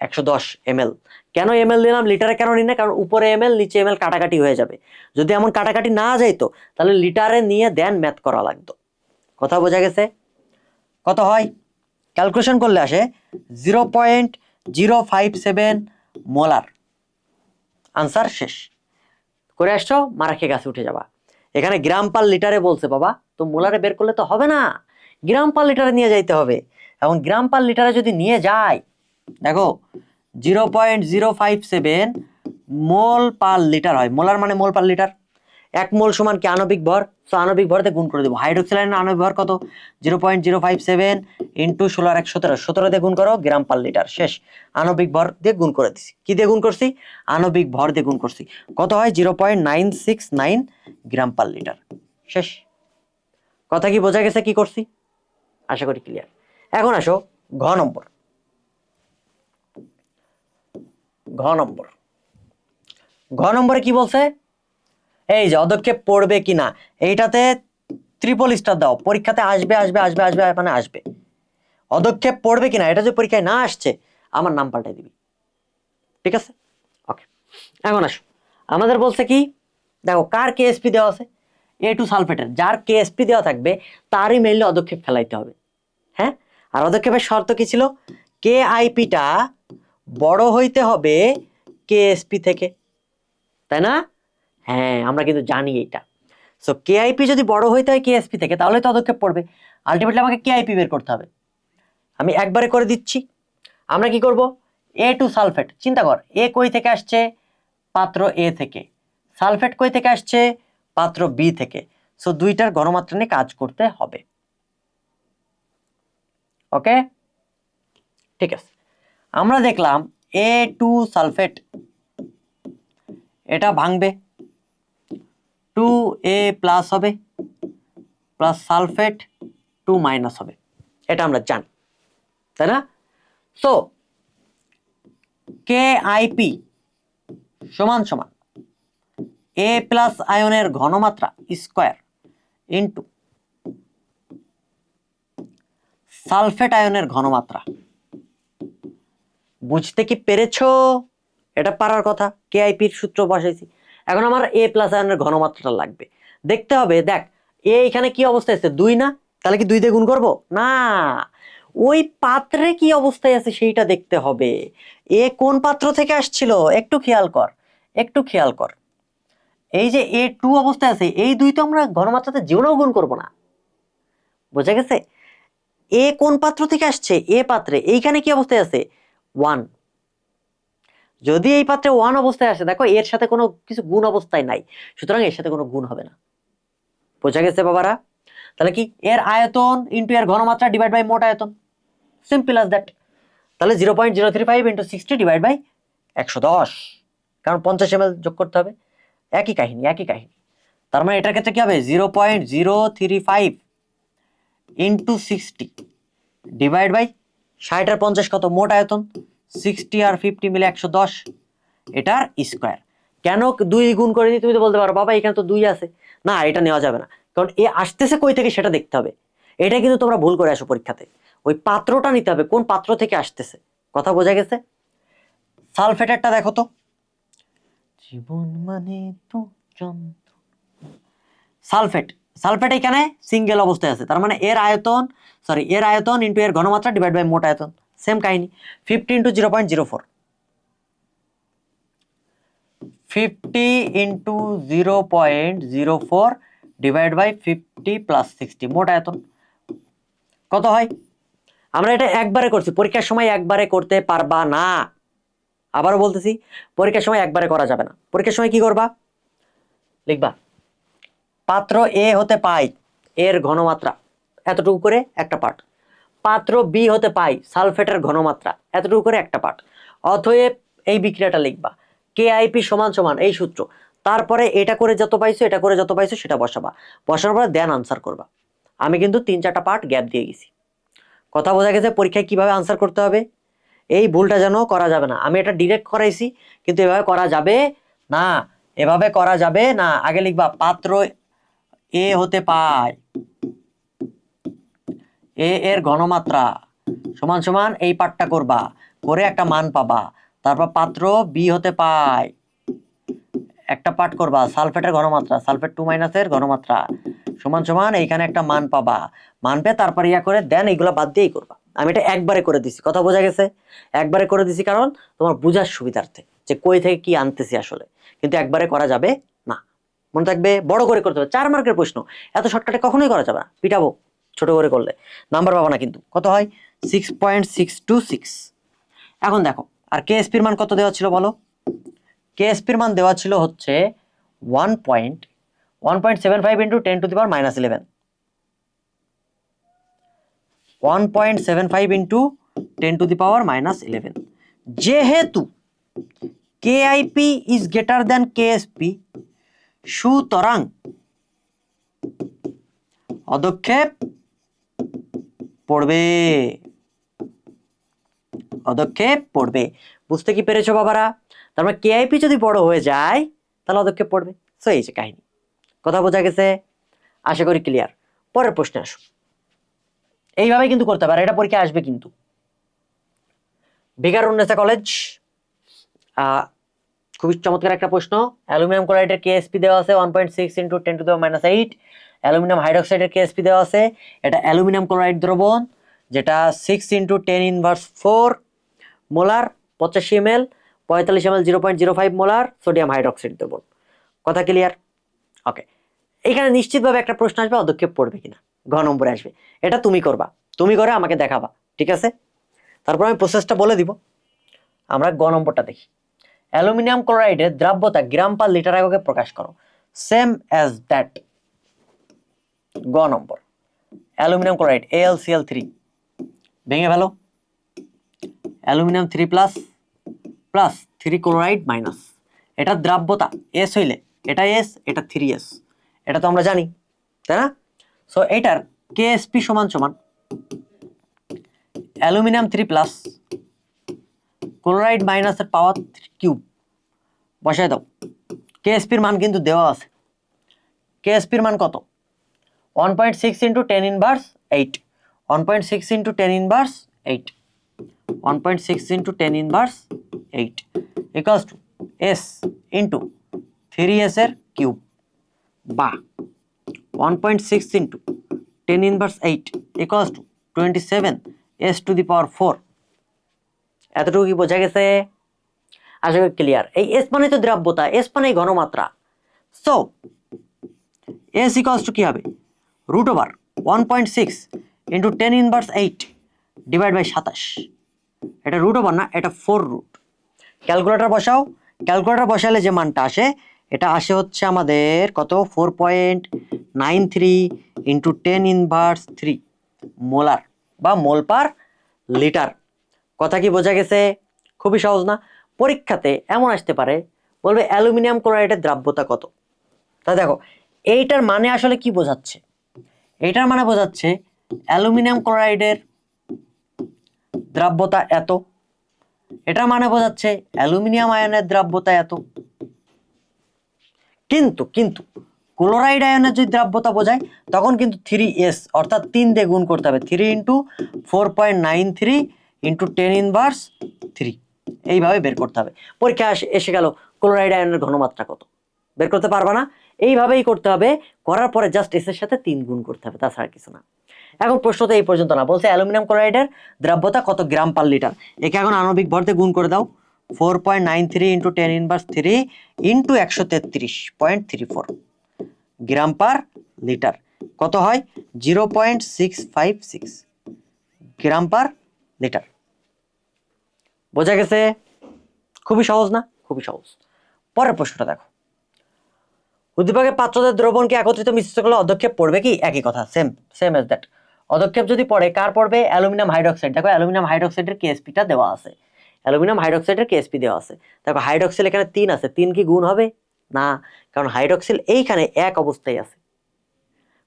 110 ml। কেন ml দিলাম, লিটারে কেন নিই না, কারণ উপরে ml নিচে ml কাটাকাটি হয়ে যাবে, যদি এমন কাটাকাটি না যাইতো তাহলে লিটারে নিয়ে দেন ম্যাথ করা লাগতো। কথা বোঝা গেছে? কত হয়, ক্যালকুলেশন করলে আসে 0.057 মোলার। আনসার শেষ করে আসছো, মারা খেয়ে গাছে উঠে যাবা। এখানে গ্রাম পার লিটারে বলছে বাবা, তো মোলারে বের করলে তো হবে না, গ্রাম পার লিটারে নিয়ে যাইতে হবে। এখন গ্রাম পার লিটারে যদি নিয়ে যায়, দেখো 0.057 মোল পার লিটার হয়, মোলার মানে মোল পার লিটার, 1 মোল সমান কি, আণবিক ভর, তো আণবিক ভর দিয়ে গুণ করে দেবো। হাইড্রোক্সিল আয়নের আণবিক ভর কত, 0.057 ইন্টু 16 আর 1 17, 17 দিয়ে গুণ করো, গ্রাম পার লিটার, শেষ। আণবিক ভর দিয়ে গুণ করে দিছি, কি দিয়ে গুণ করছি, আণবিক ভর দিয়ে গুণ করছি, কত হয় 0.969 গ্রাম পার লিটার, শেষ। কথা কি বোঝা গেছে কি করছি, আশা করি ক্লিয়ার। এখন আসো ঘ নম্বর, ঘ নম্বর, ঘ নম্বরে কি বলছে, এই যে অদক্ষেপ পড়বে কিনা, এইটাতে ট্রিপল স্টার দাও, পরীক্ষাতে আসবে আসবে আসবে আসবে মানে আসবে। অদক্ষেপ পড়বে কিনা, এটা যে পরীক্ষায় না আসছে আমার নাম পাল্টাই দিবি, ঠিক আছে? ওকে, এখন আসো, আমাদের বলছে কি, দেখো কার কেএসপি দেওয়া আছে, A2 সালফেটের, যার কেএসপি দেওয়া থাকবে তারই মেইনলি অদক্ষেপ ফেলাইতে হবে, হ্যাঁ। আর অদক্ষেপের শর্ত কি ছিল, কেআইপিটা বড় হইতে হবে কেএসপি থেকে, তাই না? হ্যাঁ, আমরা কিন্তু জানি এটা। সো কেআইপি যদি বড় হইতে হয় কেএসপি থেকে, তাহলে তো পদক্ষেপ পড়বে, আলটিমেটলি আমাকে কেআইপি বের করতে হবে। আমি একবারে করে দিচ্ছি, আমরা কি করব, A2 সালফেট, চিন্তা কর এ কই থেকে আসছে, পাত্র এ থেকে, সালফেট কই থেকে আসছে, পাত্র বি থেকে, সো দুইটার ঘনমাত্রা নিয়ে কাজ করতে হবে। ওকে, ঠিক আছে, আমরা দেখলাম A2 সালফেট এটা ভাঙবে, 2A+ হবে প্লাস সালফেট 2- হবে, এটা আমরা জানি, তাই না? সো কেআইপি সমান সমান A+ আয়নের ঘনমাত্রা স্কয়ার ইন্টু সালফেট আয়নের ঘনমাত্রা। বুঝতে কি পেরেছো? এটা পারার কথা, কেআইপির সূত্র বসাইছি, এখন আমার A+ আয়নের ঘনমাত্রাটা লাগবে, দেখতে হবে, দেখ এ এখানে কি অবস্থায় আছে, 2 না, তাহলে কি 2 দিয়ে গুণ করবো না, ওই পাত্রে কি অবস্থায় আছে সেইটা দেখতে হবে, এ কোন পাত্র থেকে আসছিল একটু খেয়াল কর, একটু খেয়াল কর, এই যে A2 অবস্থায় আছে, এই দুই তো আমরা ঘনমাত্রাতে জীবনেও গুণ করব না। বোঝা গেছে? এ কোন পাত্র থেকে আসছে? এ পাত্রে। এইখানে কি অবস্থায় আছে? 1। যদি এই পাত্রে 1 অবস্থায় আসে, দেখো এর সাথে কোনো কিছু গুণ অবস্থায় নাই, সুতরাং এর সাথে কোনো গুণ হবে না। বোঝা গেছে বাবারা? তাহলে কি এর আয়তন ইন্টু এর ঘনমাত্রা ডিভাইড বাই মোট আয়তন, সিম্পল অ্যাজ দ্যাট। তাহলে 0.035 ইন্টু 60 ডিভাইড বাই 110, কারণ 50 ml যোগ করতে হবে। একই কাহিনী, একই কাহিনী। তার মানে এটার ক্ষেত্রে কি হবে? 0.035 ইন্টু 60 ডিভাইড বাই 60 আর 50 কত? মোট আয়তন। 60 আর 50 মিলে 110, এটার স্কোয়ার। কেন 2 গুণ করে দিই? তুমি তো বলতে পারো বাবা এখানে তো 2 আছে। না, এটা নেওয়া যাবে না, কারণ এ আসতেছে কই থেকে সেটা দেখতে হবে। এটা কিন্তু তোমরা ভুল করে আসো পরীক্ষাতে। ওই পাত্রটা নিতে হবে, কোন পাত্র থেকে আসতেছে। কথা বোঝা গেছে? সালফেটেরটা দেখো তো। জীবন মানে তো সালফেট, সালফেট এখানে সিঙ্গেল অবস্থায় আছে, তার মানে এর আয়তন ইন্টু এর ঘনমাত্রা ডিভাইড বাই মোট আয়তন, সেম কাহিনী। 50 into 0.04, 50 into 0.04 divide by 50 plus 60 মোট আয়তন কত হয়? আমরা এটা একবারে করছি, পরীক্ষার সময় একবারে করতে পারবা না। আবারও বলতেছি, পরীক্ষার সময় একবারে করা যাবে না। পরীক্ষার সময় কি করবা? লিখবা পাত্র এ হতে পাই এর ঘনমাত্রা এতটুকু করে একটা পার্ট, পাত্র বি হতে পাই সালফেটের ঘনমাত্রা এতটুকু করে একটা পার্ট। অতএব এই বিক্রিয়াটা লিখবা KIP সমান সমান এই সূত্র, তারপরে এটা করে যত পাইছো এটা করে যত পাইছো সেটা বসাবা, বসানোর পরে দেন আনসার করবা। আমি কিন্তু 3-4টা পার্ট গ্যাপ দিয়ে গেছি। কথা বোঝা গেছে? পরীক্ষায় কিভাবে আনসার করতে হবে, এই ভুলটা যেন করা যাবে না। আমি এটা ডিরেক্ট করাইছি, কিন্তু এভাবে করা যাবে না, এভাবে করা যাবে না। আগে লিখবা পাত্র এ হতে পায় এ এর ঘনমাত্রা সমান সমান এই পার্টটা করবা, করে একটা মান পাবা। তারপর পাত্র বি হতে পায় একটা পার্ট করবা সালফেটের ঘনমাত্রা, সালফেট 2 এর ঘনমাত্রা সমান সমান এইখানে একটা মান পাবা, মান পেয়ে তারপর ইয়া করে দেন এইগুলো বাদ দিয়েই করবা। আমি এটা একবারে করে দিছি। কথা বোঝা গেছে? একবারে করে দিছি কারণ তোমার বোঝার সুবিধার্থে যে কই থেকে কি আনতেছি আসলে, কিন্তু একবারে করা যাবে না। মনে থাকবে, বড় করে করতে হবে। 4 মার্কের প্রশ্ন, এত শর্টকাটে কখনোই করা যাবে না, পিটাবো ছোট করে করলে, নাম্বার পাবা না কিন্তু। কত হয়? 6.626। এখন দেখো আর KSPর মান কত দেওয়া ছিল বলো? KSPর মান দেওয়া ছিল হচ্ছে 1.75 into 10 to the power minus 11, 1.75 into 10 to the power minus 11। যেহেতু KIP is greater than KSP, সুতরাং পদক্ষেপ পড়বে, পদক্ষেপ পড়বে। বুঝতে কি পেরেছো বাবারা? তার মানে KIP যদি বড় হয়ে যায় তাহলে পদক্ষেপ পড়বে। সো এই যে কাহিনী। কথা বোঝা গেছে? আশা করি ক্লিয়ার। পরের প্রশ্নে আসো। এইভাবে কিন্তু করতে পারে, এটা পরীক্ষা আসবে কিন্তু। ভিকারুন্নেসা কলেজ, খুবই চমৎকার একটা প্রশ্ন। অ্যালুমিনিয়াম ক্লোরাইডের KSP দেওয়া আছে 1.6 into 10 to the power minus 8। অ্যালুমিনিয়াম হাইড্রোক্সাইডের KSP দেওয়া আছে, এটা অ্যালুমিনিয়াম ক্লোরাইড দ্রবণ, যেটা 6 into 10 inverse 4 molar 85 ml, 45 ml 0.05 molar sodium hydroxide দ্রবণ। কথা ক্লিয়ার? ওকে। এখানে নিশ্চিতভাবে একটা প্রশ্ন আসবে, পদক্ষেপ পড়বে কিনা, ঘ নম্বরে আসবে। এটা তুমি করবা, তুমি করে আমাকে দেখাবা, ঠিক আছে? তারপর আমি প্রসেসটা বলে দিব। আমরা গ নম্বরটা দেখি। অ্যালুমিনিয়াম ক্লোরাইডের দ্রাব্যতা গ্রাম পার লিটার এককে প্রকাশ করো। Same as that. গ নম্বর, অ্যালুমিনিয়াম ক্লোরাইড AlCl3 ভেঙে ফেলো। Aluminium 3 plus plus 3 chloride minus, এটা দ্রাব্যতা S হইলে এটা S, এটা 3S, এটা তো আমরা জানি, তাই না? সো এটার KSP সমান সমান অ্যালুমিনিয়াম 3 প্লাস ক্লোরাইড মাইনাসের পাওয়ার কিউব, বসায় দাও। KSPর মান কিন্তু দেওয়া আছে। KSPর মান কত? 1.6 into 10 inverse 8, 1.6 into 10 inverse 8, 1.6 into 10 inverse 8 equals to S into 3S এর কিউব, বা 1.6 into 10 inverse 8 equals to 27 S to the power 4। এতটুকু কি বোঝা গেছে? আশা করি ক্লিয়ার। এই S মানে তো দ্রাব্যতা, S মানে ঘনমাত্রা, সো এস ইকুয়ালস টু কি হবে root over 1.6 into 10⁻8 divide by 27। এটা রুট ওভার না, এটা 4 রুট। ক্যালকুলেটর বসাও, ক্যালকুলেটর বসালে যে মানটা আসে এটা আসে হচ্ছে আমাদের কত 4.93 ইন্টু 10⁻3 মোলার বা মোল পার লিটার। কথা কি বোঝা গেছে? খুবই সহজ না? পরীক্ষাতে এমন আসতে পারে, বলবে অ্যালুমিনিয়াম ক্লোরাইডের দ্রাব্যতা কত। তা দেখো এইটার মানে আসলে কি বোঝাচ্ছে? এইটার মানে বোঝাচ্ছে অ্যালুমিনিয়াম ক্লোরাইডের দ্রাব্যতা এত, এটার মানে বোঝাচ্ছে অ্যালুমিনিয়াম আয়নের দ্রাব্যতা এত। কিন্তু কিন্তু ক্লোরাইড আয়নের যদি দ্রাব্যতা বোঝায় তখন কিন্তু 3s অর্থাৎ 3 দিয়ে গুণ করতে হবে। 3 ইন্টু 4.93 ইন্টু 10⁻3 এইভাবে বের করতে হবে। পরীক্ষা এসে গেল ক্লোরাইড আয়নের ঘনমাত্রা কত, বের করতে পারবা না? এইভাবেই করতে হবে, করার পরে জাস্ট এস এর সাথে 3 গুণ করতে হবে, তাছাড়া কিছু না। এখন প্রশ্ন তো এই পর্যন্ত না, বলছে অ্যালুমিনিয়াম ক্লোরাইডের দ্রাব্যতা কত গ্রাম পার লিটার। একে এখন আণবিক ভর দিয়ে গুণ করে দাও। 4.93 ইন্টু 10⁻3 ইন্টু 133.34 গ্রাম পার লিটার কত হয় 0.656 গ্রাম পার লিটার। বোঝা গেছে? খুবই সহজ না? খুবই সহজ। পরের প্রশ্নটা দেখো, উদ্দীপকের পাত্রদের দ্রবণকে একত্রিত মিশ্রিত করলে অধক্ষেপ পড়বে কি? একই কথা, সেম সেম এজ দ্যাট। অধক্ষেপ যদি পড়ে কার পড়বে? Aluminium hydroxide. দেখো অ্যালুমিনিয়াম হাইড্রোক্সাইডের কেএসপিটা দেওয়া আছে, অ্যালুমিনিয়াম হাইড্রোক্সাইডের কেএসপি দেওয়া আছে। দেখো হাইড্রোক্সিল এখানে 3 আছে, 3 কি গুণ হবে? না, কারণ হাইড্রোক্সিল এইখানে এক অবস্থায় আছে।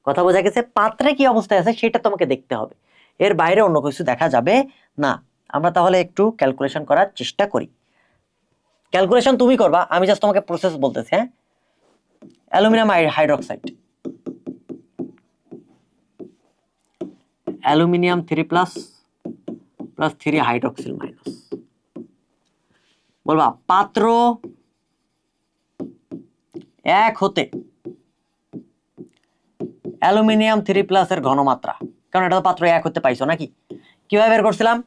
কথা বোঝা গেছে? পাত্রে কি অবস্থায় আছে সেটা তোমাকে দেখতে হবে, এর বাইরে অন্য কিছু দেখা যাবে না। আমরা তাহলে একটু ক্যালকুলেশন করার চেষ্টা করি। ক্যালকুলেশন তুমি করবা, আমি জাস্ট তোমাকে প্রসেস বলতেছি। হ্যাঁ, aluminium hydroxide, aluminium 3 plus plus 3 hydroxyl minus. বলবা পাত্র এক হতে অ্যালুমিনিয়াম 3 প্লাস এর ঘনমাত্রা, কারণ এটা তো পাত্র এক হতে পাইছো নাকি? কিভাবে বের করছিলাম?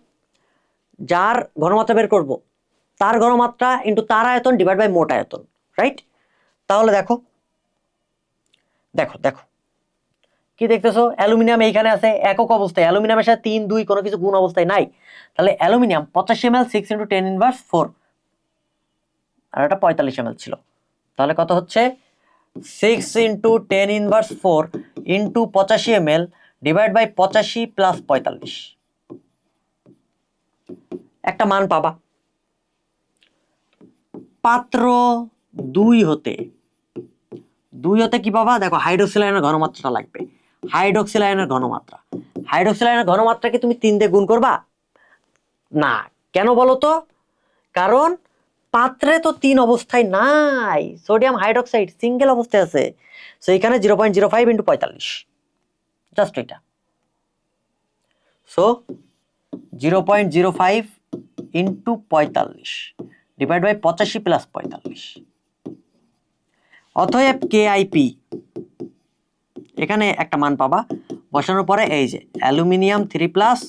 যার ঘনমাত্রা বের করব তার ঘনমাত্রা ইন্টু তার আয়তন ডিভাইড বাই মোট আয়তন, রাইট? তাহলে দেখো দেখো দেখো কি দেখতেছো? অ্যালুমিনিয়াম এইখানে আছে একক অবস্থায়, অ্যালুমিনিয়ামের সাথে 3 2 কোনো কিছু গুণ অবস্থায় নাই। তাহলে অ্যালুমিনিয়াম 85 ml 6 ইন্টু 10⁻4 আর এটা 45 ml ছিল। তাহলে কত হচ্ছে 6 into 10⁻4 into 85 ml divide by 85 plus 45, একটা মান পাবা। পাত্র দুই হতে কি পাবা? দেখো হাইড্রোক্সিল আয়নের ঘনমাত্রাটা লাগবে, হাইড্রোক্সিল আয়নের ঘনমাত্রা। হাইড্রোক্সিল আয়নের ঘনমাত্রাকে তুমি 3 দিয়ে গুণ করবা না, কেন বলো তো? কারণ পাত্রে তো 3 অবস্থায় নাই, সোডিয়াম হাইড্রোক্সাইড সিঙ্গেল অবস্থায় আছে। সো এখানে 0.05 ইন্টু 45, জাস্ট এটা। So 0.05 into 45 divide by 85 plus 45। অতএব কেআইপি এখানে একটা মান পাবা, বসানোর পরে এই যে অ্যালুমিনিয়াম 3 প্লাস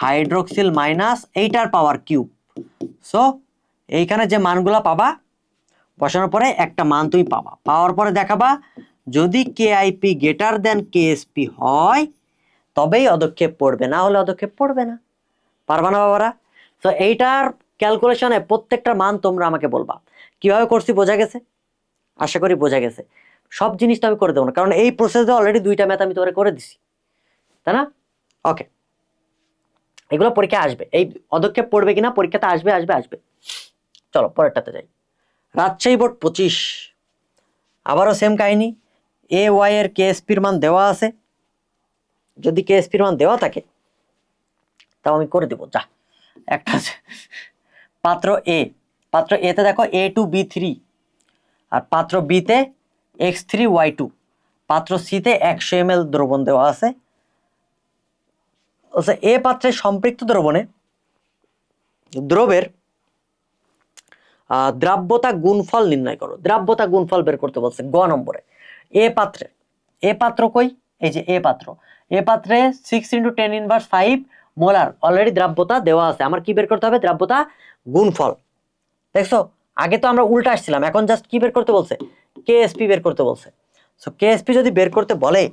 হাইড্রোক্সিল মাইনাস এইটার পাওয়ার কিউব। সো এইখানে যে মানগুলা পাবা বসানোর পরে একটা মান তুমি পাবা, পাওয়ার পরে দেখাবা যদি কেআইপি গ্রেটার দেন কেএসপি হয় তবেই অধক্ষেপ পড়বে, না হলে অধক্ষেপ পড়বে না। পারবা না বাবারা? তো এইটার ক্যালকুলেশনে প্রত্যেকটা মান তোমরা আমাকে বলবা। কিভাবে করছি বোঝা গেছে? আশা করি বোঝা গেছে। সব জিনিস তো আমি করে দেবো না, কারণ এই প্রসেসে অলরেডি 2টা ম্যাথ আমি তোমাকে করে দিছি, তাই না? ওকে, এগুলো পরীক্ষা আসবে, এই অধক্ষেপ পড়বে কিনা পরীক্ষাতে আসবে আসবে আসবে। চলো পরেরটাতে যাই। রাজশাহী বোর্ড 25, আবারও সেম কাহিনী। এ ওয়াই এর কেএসপির মান দেওয়া আছে, যদি কেএসপির মান দেওয়া থাকে তাও আমি করে দেবো। যা একটা আছে পাত্র এ, পাত্র এতে দেখো A2B3 আর পাত্র বিতে X3Y2, পাত্র সিতে 100 ml দ্রবণ দেওয়া আছে। এ পাত্রের সম্পৃক্ত দ্রবণে দ্রবের দ্রাব্যতা গুণফল নির্ণয় করো। দ্রাব্যতা গুণফল বের করতে বলছে গ নম্বরে। এ পাত্রে, এ পাত্র কই? এই যে এ পাত্র, এ পাত্রে 6 ইন্টু 10⁻5 মোলার অলরেডি দ্রাব্যতা দেওয়া আছে। আমার কি বের করতে হবে? দ্রাব্যতা গুণফল। দেখছো আগে তো আমরা উল্টা আসছিলাম, এখন জাস্ট কি বের করতে বলছে, কেএসপি বের করতে বলছে। সো কেএসপি যদি বের করতে বলে,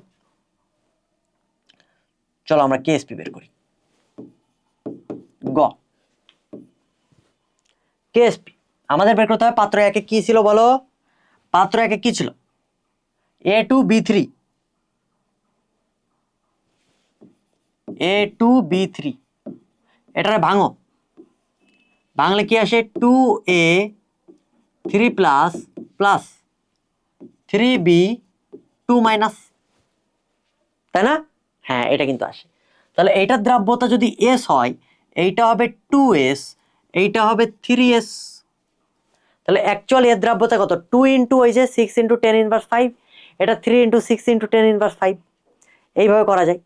চলো আমরা কেএসপি বের করি। গ, কেএসপি আমাদের বের করতে হবে। পাত্র একে কি ছিল বলো, পাত্র একে কি ছিল, A2B3, A2B3, এটারে ভাঙো, ভাঙলে কি আসে, 2A3 plus plus 3B2 minus, তাই না? হ্যাঁ, এটা কিন্তু আসে। তাহলে এইটার দ্রাব্যতা যদি S হয়, এইটা হবে 2S, এইটা হবে 3S। তাহলে অ্যাকচুয়ালি এর দ্রাব্যতা কত, 2 ইন্টু ওই যে 6 ইন্টু 10 ইনভার্স 5, এটা 3 ইন্টু 6 ইন্টু 10 ইনভার্স 5, এইভাবে করা যায়।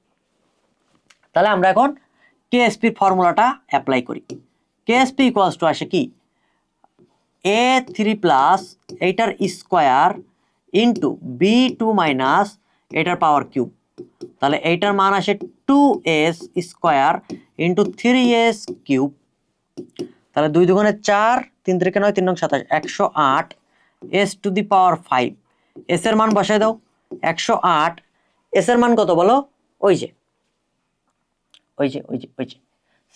তাহলে আমরা এখন কেএসপির ফর্মুলাটা অ্যাপ্লাই করি। কেএসপি ইকুয়ালস টু আসে কি, A3 প্লাস এইটার স্কোয়ার ইন্টু B2 মাইনাস এটার পাওয়ার কিউব। তাহলে এইটার মান আসে 2S square into 3S cube. তাহলে 2 দুগুণে 4, 3 3 9, 3 9 27, 108 S to the power 5। S এর মান বসাই দাও, 108। এস এর মান কত বলো, ওই যে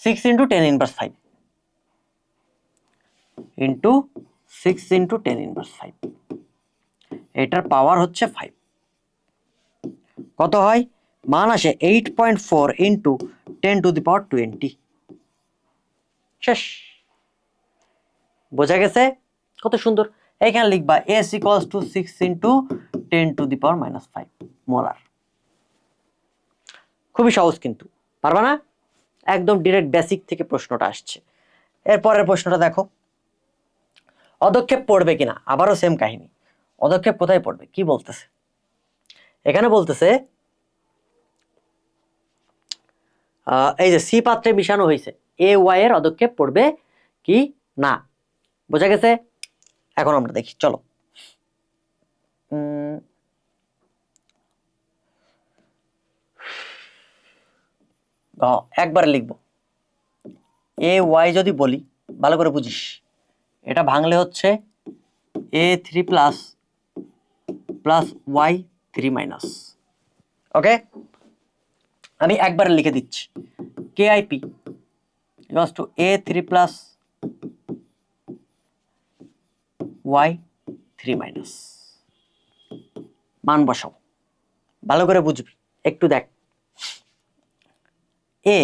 6 into 10 inverse 5 into 6 into 10 inverse 5, এটার পাওয়ার হচ্ছে 5। কত হয়, মান আসে 8.4 ইন্টু 10 টু দি পাওয়ার 20। শেষ, বোঝা গেছে? কত সুন্দর। এখানে লিখবা S equals two 6 into 10 to the power minus 5 molar. খুবই সহজ কিন্তু, পারবা না? একদম ডিরেক্ট বেসিক থেকে প্রশ্নটা আসছে। এরপরের প্রশ্নটা দেখো, অদক্ষেপ পড়বে কিনা, আবারও সেম কাহিনী। অদক্ষেপ কোথায় পড়বে, কি বলতেছে এখানে, বলতেছে এই যে সি পাত্রে মিশানো হয়েছে, AY এর অদক্ষেপ পড়বে কি না। বোঝা গেছে? এখন আমরা দেখি, চলো। একবারে লিখবো, AY যদি বলি, ভালো করে বুঝিস, এটা ভাঙলে হচ্ছে A3 plus plus Y3 minus. ওকে, আমি একবারে লিখে দিচ্ছি, KIP equals to A3 plus Y3 minus. মান বসাও, ভালো করে বুঝবি, একটু দেখ। এ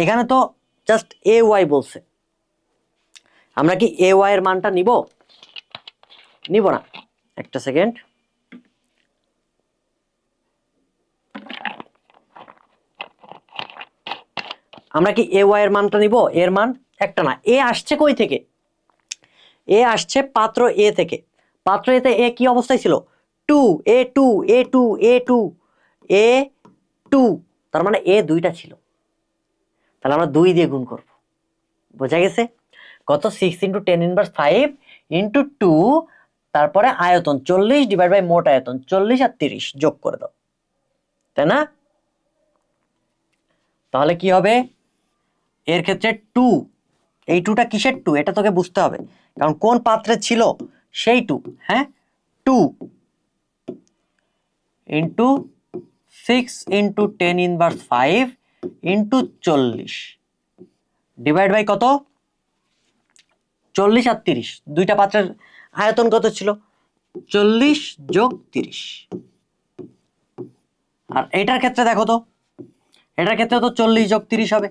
এখানে তো জাস্ট AY বলছে, আমরা কি AY এর মানটা নিব না? একটা সেকেন্ড, আমরা কি AY এর মানটা নিব? এর মান একটা না, এ আসছে কই থেকে, এ আসছে পাত্র এ থেকে। পাত্র এতে এ কি অবস্থায় ছিল, 2, A2 A2 A2 A2, তার মানে এ দুইটা ছিল। তাহলে আমরা 2 দিয়ে গুণ করব। বোঝা গেছে? কত, 6 ইন্টু 10 ইনভার্স 5 ইন্টু 2, তারপরে আয়তন 40 ডিভাইড বাই মোট আয়তন 40 আর 30 যোগ করে দাও, তাই না? তাহলে কি হবে, এর ক্ষেত্রে 2, এই 2টা কিসের 2 এটা তোকে বুঝতে হবে, কারণ কোন পাত্রে ছিল সেই 2। হ্যাঁ, 2 into 6 into 10 inverse 5 into 40 divide by কত, 40 আর 30। দুইটা পাত্রের আয়তন কত ছিল, 40 যোগ 30। আর এটার ক্ষেত্রে দেখো তো, এটার ক্ষেত্রে তো 40 যোগ 30 হবে।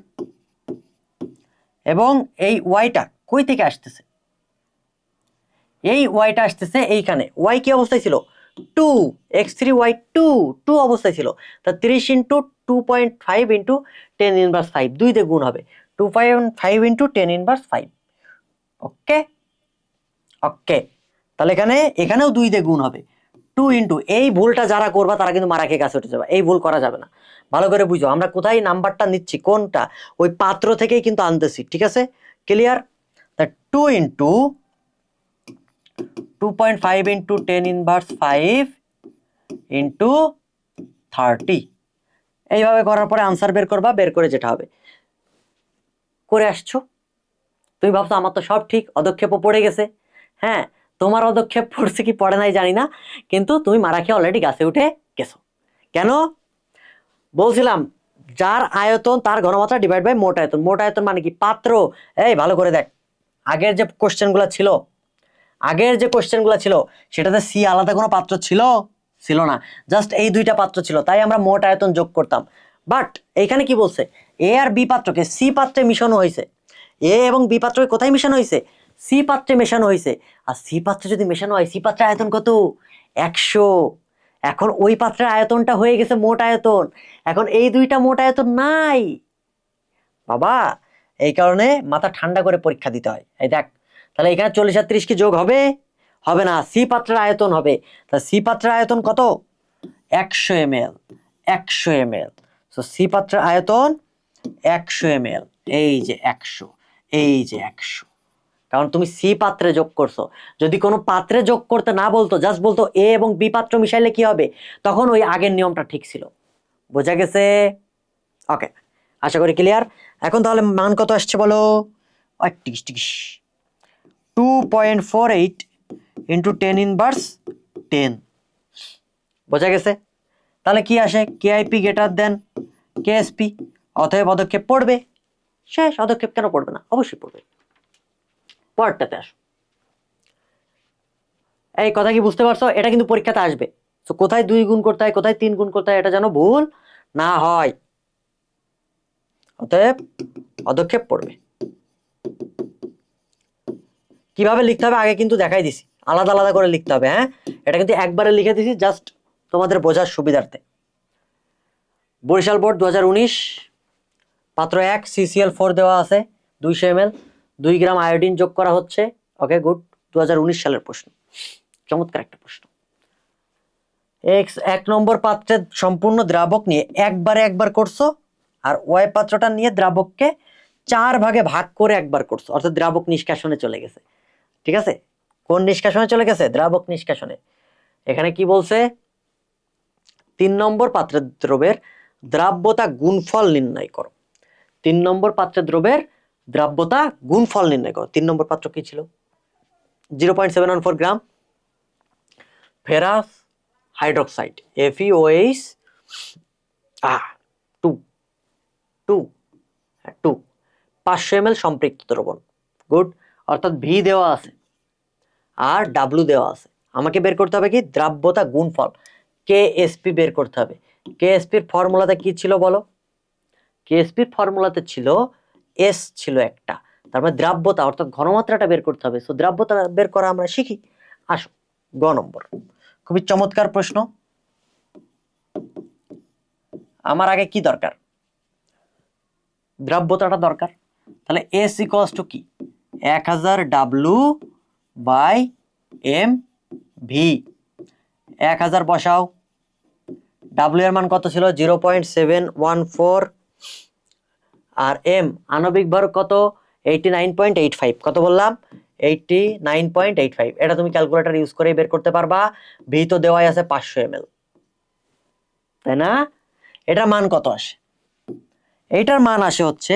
এবং এই ওয়াইটা কই থেকে আসতেছে, এই ওয়াইটা আসতেছে এইখানে। ওয়াই কি অবস্থায় ছিল, 2, x3y 2 অবস্থায় ছিল। তা 30 ইন্টু 2.5 ইন্টু 10 ইনভার্স 5, 2 দিয়ে গুণ হবে, 2.5 ইন্টু 10 ইনভার্স 5। ওকে ওকে, তাহলে এখানেও 2 দিয়ে গুণ হবে, 2 ইন্টু, এই ভুলটা যারা করবা তারা কিন্তু মারা খেয়ে কাছে উঠে যাবে, এই ভুল করা যাবে না। ভালো করে বুঝো আমরা কোথায় নাম্বারটা নিচ্ছি, কোনটা, ওই পাত্র থেকেই কিন্তু আনতেছি, ঠিক আছে? ক্লিয়ার? তা 2 ইন্টু 2.5 ইন্টু 10 ইনভার্স 5 ইন্টু 30, এইভাবে করার পরে আনসার বের করবা, বের করে যেটা হবে করে আসছো। তুমি ভাবছো আমার তো সব ঠিক, অদক্ষেপও পড়ে গেছে। হ্যাঁ, তোমার অদক্ষেপ পড়ছে কি পড়ে নাই জানি না, কিন্তু তুমি মারা খেয়ে অলরেডি গাছে উঠে গেছো। কেন? বলছিলাম যার আয়তন তার ঘনমাত্রা ডিভাইড বাই মোট আয়তন। মোট আয়তন মানে কি? পাত্র। এই ভালো করে দেখ, আগের যে কোশ্চেনগুলো ছিল, সেটাতে সি আলাদা কোনো পাত্র ছিল না, জাস্ট এই দুইটা পাত্র ছিল, তাই আমরা মোট আয়তন যোগ করতাম। বাট এইখানে কি বলছে? এ আর বি পাত্রকে সি পাত্রে মিশানো হয়েছে। এ এবং বি পাত্রকে কোথায় মেশানো হয়েছে? সি পাত্রে মেশানো হয়েছে। আর সি পাত্রে যদি মেশানো হয়, সি পাত্রের আয়তন কত? 100। এখন ওই পাত্রের আয়তনটা হয়ে গেছে মোট আয়তন, এখন এই দুইটা মোট আয়তন নাই বাবা। এই কারণে মাথা ঠান্ডা করে পরীক্ষা দিতে হয়। এই দেখ, তাহলে এখানে 40 আর 30 কি যোগ হবে? হবে না। সি পাত্রের আয়তন হবে। তাহলে সি পাত্রের আয়তন কত? 100 ml। 100 ml। সো সি পাত্রের আয়তন 100 ml। এই যে 100, এই যে 100, কারণ তুমি সি পাত্রে যোগ করছো। যদি কোনো পাত্রে যোগ করতে না বলতো, জাস্ট বলতো এ এবং বি পাত্র মিশাইলে কি হবে, তখন ওই আগের নিয়মটা ঠিক ছিল। বোঝা গেছে? ওকে, আশা করি ক্লিয়ার। এখন তাহলে মান কত আসছে বলো? 2.48 ইন্টু 10 ইনভার্স 10। বোঝা গেছে? তাহলে কি আসে? কেআইপি গ্রেটার দেন কেএসপি, অতএব পদক্ষেপ পড়বে। শেষ। পদক্ষেপ কেন পড়বে না? অবশ্যই পড়বে। পরেরটাতে আসো। এই কথা কি বুঝতে পারছো? এটা কিন্তু পরীক্ষাতে আসবে। তো কোথায় 2 গুণ করতে হয়, কোথায় 3 গুণ করতে হয়, এটা যেন ভুল না হয়। অতএব পদক্ষেপ পড়বে। কিভাবে লিখতে হবে আগে কিন্তু দেখাই দিছি, আলাদা আলাদা করে লিখতে হবে। হ্যাঁ, এটা কিন্তু একবারে লিখে দিছি জাস্ট তোমাদের বোঝার সুবিধার্থে। বরিশাল বোর্ড 2019, পাত্র 1 CCl4 দেওয়া আছে 200 ml, 2 গ্রাম আয়োডিন যোগ করা হচ্ছে। ওকে, গুড। 2019 সালের প্রশ্ন, চমৎকার একটা প্রশ্ন। এক নম্বর পাত্রের সম্পূর্ণ দ্রাবক নিয়ে একবার করছো, আর ওয়াই পাত্রটা নিয়ে দ্রাবককে 4 ভাগে ভাগ করে একবার করছো, অর্থাৎ দ্রাবক নিষ্কাশনে চলে গেছে। ঠিক আছে? কোন নিষ্কাশনে চলে গেছে? দ্রাবক নিষ্কাশনে। এখানে কি বলছে? 3 নম্বর পাত্রের দ্রবের দ্রাব্যতা গুণফল নির্ণয় করো। 3 নম্বর পাত্রের দ্রবের দ্রাব্যতা গুণফল নির্ণয় করো। 3 নম্বর পাত্র কি ছিল? 0.714 গ্রাম ফেরাস হাইড্রোক্সাইড FeOH 2 2 2 500 ml সম্পৃক্ত দ্রবণ। গুড। অর্থাৎ ভি দেওয়া আছে আর ডাব্লু দেওয়া আছে। আমাকে বের করতে হবে কি? দ্রাব্যতা গুণফল, কেএসপি বের করতে হবে। কেএসপির ফর্মুলাতে কি ছিল বলো? কেএসপির ফর্মুলাতে ছিল এস ছিল একটা, তার মানে দ্রাব্যতা অর্থাৎ ঘনমাত্রাটা বের করতে হবে। সো দ্রাব্যতা বের করা আমরা শিখি। আসো গ নম্বর, খুবই চমৎকার প্রশ্ন। আমার আগে কি দরকার? দ্রাব্যতাটা দরকার। তাহলে এস ইকুয়ালস টু কি? 1000 ডাব্লু বাই এম ভি। 1000 বসাও। ডাব্লিউ এর মান কত ছিল? 0.714। আর এম আণবিক ভর কত? 89.85। কত বললাম? 89.85। এটা তুমি ক্যালকুলেটর ইউজ করে বের করতে পারবা। ভি তো দেওয়াই আছে 500 ml, তাই না? এটার মান কত আসে? এইটার মান আসে হচ্ছে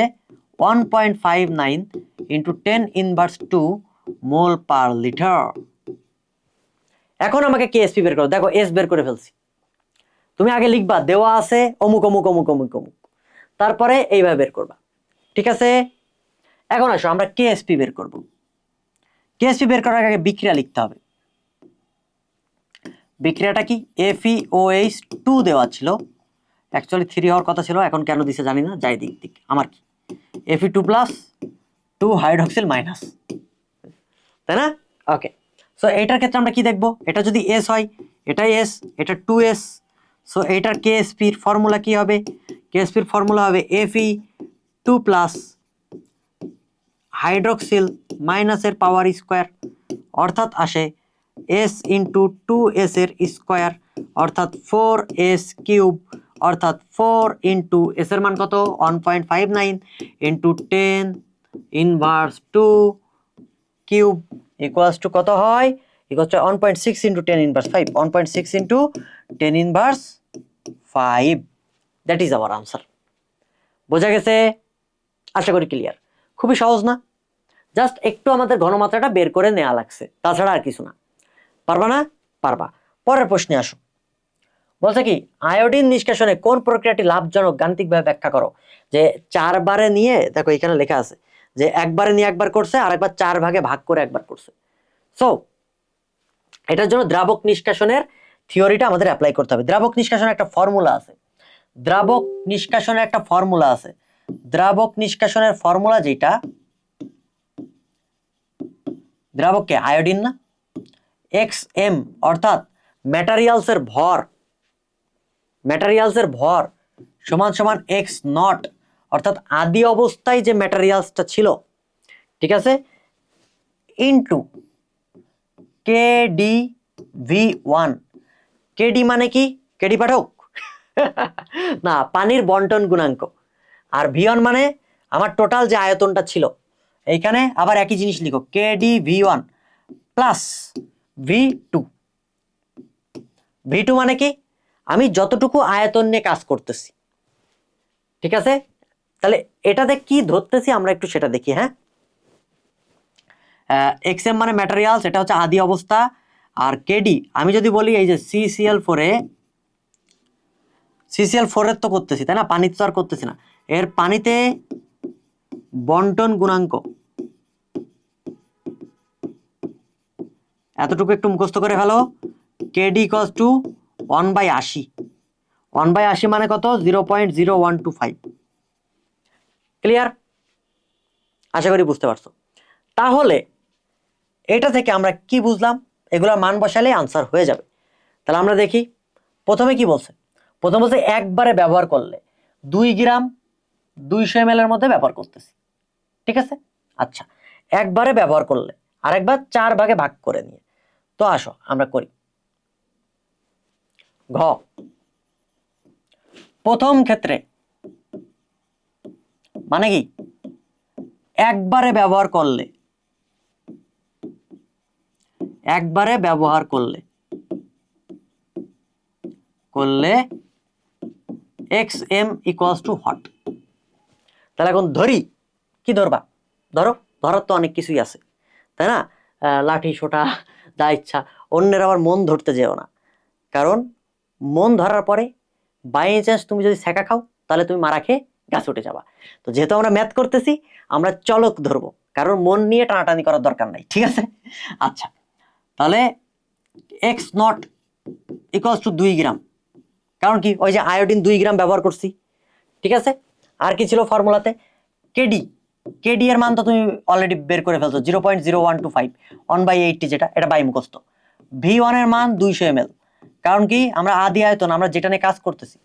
1.59 ইন্টু 10 ইনভার্স 2 মোল পার লিটার। এখন আমাকে কেএসপি বের করো। দেখো এস বের করে ফেলছি। তুমি আগে লিখবা দেওয়া আছে অমুক অমুক অমুক অমুক অমুক, তারপরে এইভাবে বের করবা। ঠিক আছে? এখন আসো আমরা কেএসপি বের করব। কেএসপি বের করার আগে বিক্রিয়া লিখতে হবে। বিক্রিয়াটা কি? FeOH2 দেওয়া ছিল, অ্যাকচুয়ালি 3 হওয়ার কথা ছিল, এখন কেন দিছে জানি না, যাই দিক আমার কি Fe2 প্লাস 2 হাইড্রক্সিল মাইনাস, তাই না? ওকে, সো এটার ক্ষেত্রে আমরা কি দেখব? এটা যদি এস হয়, এটাই এস, এটা 2s। সো এটার কেএসপির ফর্মুলা কি হবে? কেএসপির ফর্মুলা হবে Fe2 প্লাস হাইড্রক্সিল মাইনাসের পাওয়ার স্কোয়ার, অর্থাৎ আসে s ইন্টু 2s এর স্কোয়ার, অর্থাৎ 4s কিউব, অর্থাৎ 4 ইন্টু s এর মান কত? 1.59 into 10 inverse 2 cube equals to কত হয়? Equals to 1.6 into 10 inverse 5। 1.6 into 10 inverse 5। That is our answer. বোঝা গেছে? আশা করি ক্লিয়ার। খুবই সহজ না? জাস্ট একটু আমাদের ঘনমাত্রাটা বের করে নেওয়া লাগছে, তাছাড়া আর কিছু না। পারবা না? পারবা। পরের প্রশ্নে আসো। বলছে কি আয়োডিন নিষ্কাশনে কোন প্রক্রিয়াটি লাভজনক গাণিতিকভাবে ব্যাখ্যা করো। যে 4 বারে নিয়ে, দেখো এখানে লেখা আছে যে একবারে নিয়ে একবার করছে আর একবার 4 ভাগে ভাগ করে একবার করছে। সো এটার জন্য দ্রাবক নিষ্কাশনের থিওরিটা আমাদের অ্যাপ্লাই করতে হবে। দ্রাবক নিষ্কাশনের একটা ফর্মুলা আছে, দ্রাবক নিষ্কাশনের একটা ফর্মুলা আছে। দ্রাবক নিষ্কাশনের ফর্মুলা যেটা, দ্রাবককে আয়োডিন না, এক্স এম অর্থাৎ ম্যাটেরিয়ালসের ভর, ম্যাটেরিয়ালসের ভর সমান সমান এক্স নট অর্থাৎ আদি অবস্থায় যে ম্যাটেরিয়ালসটা ছিল, ঠিক আছে, into K D V one. KD মানে কি? কেডি পাঠক না, পানির বন্টন গুণাঙ্ক। আর ভি1 মানে আমার টোটাল যে আয়তনটা ছিল। এইখানে আবার একই জিনিস লিখো, KD V one plus V two. V two মানে কি? আমি যতটুকু আয়তন নিয়ে কাজ করতেছি, ঠিক আছে। তাহলে এটাতে কি ধরতেছি আমরা একটু সেটা দেখি। হ্যাঁ, এক্সএম মানে ম্যাটেরিয়ালস, এটা হচ্ছে আদি অবস্থা। আর কেডি আমি যদি বলি এই যে CCl4 এ, CCl4 এর তো করতেছি তাই না, পানিতে তো আর করতেছি না। এর পানিতে বন্টন গুণাঙ্ক এতটুকু একটু মুখস্থ করে ফেলো, কেডি ইকুয়ালস টু 1/80। 1/80 মানে কত? 0.0125। ক্লিয়ার? আশা করি বুঝতে পারছো। তাহলে এটা থেকে আমরা কি বুঝলাম? এগুলোর মান বসালে আনসার হয়ে যাবে। তাহলে আমরা দেখি প্রথমে কি বলছে। প্রথম বলছে একবারে ব্যবহার করলে 2 গ্রাম 200 ml এর মধ্যে ব্যবহার করতেছি, ঠিক আছে। আচ্ছা, একবারে ব্যবহার করলে আরেকবার 4 ভাগে ভাগ করে নিয়ে, তো আসো আমরা করি। ঘ প্রথম ক্ষেত্রে মানে কি একবারে ব্যবহার করলে, একবারে ব্যবহার করলে xm ইকুয়ালস টু হোয়াট। তাহলে এখন ধরি, কি ধরবা? ধরো, ধরার তো অনেক কিছুই আছে তাই না, লাঠি সোটা যা ইচ্ছা। অন্যের আবার মন ধরতে যেও না, কারণ মন ধরার পরে বাই চান্স তুমি যদি ছ্যাঁকা খাও তাহলে তুমি মারা খেয়ে গাছ উঠে যাবা। তো যেহেতু আমরা ম্যাথ করতেছি আমরা চলক ধরবো, কারণ মন নিয়ে টানাটানি করার দরকার নাই, ঠিক আছে। আচ্ছা, তাহলে এক্স নট ইকুয়ালস টু 2 গ্রাম, কারণ কি ওই যে আয়োডিন 2 গ্রাম ব্যবহার করছি, ঠিক আছে। আর কি ছিল ফর্মুলাতে? কেডি, কেডি এর মান তো তুমি অলরেডি বের করে ফেলছো, 0.0125 1/80, যেটা এটা বাই মুখস্থ। ভি1 এর মান 200 ml, কারণ কি আমরা আদি আয়তন আমরা যেটা নিয়ে কাজ করতেছি।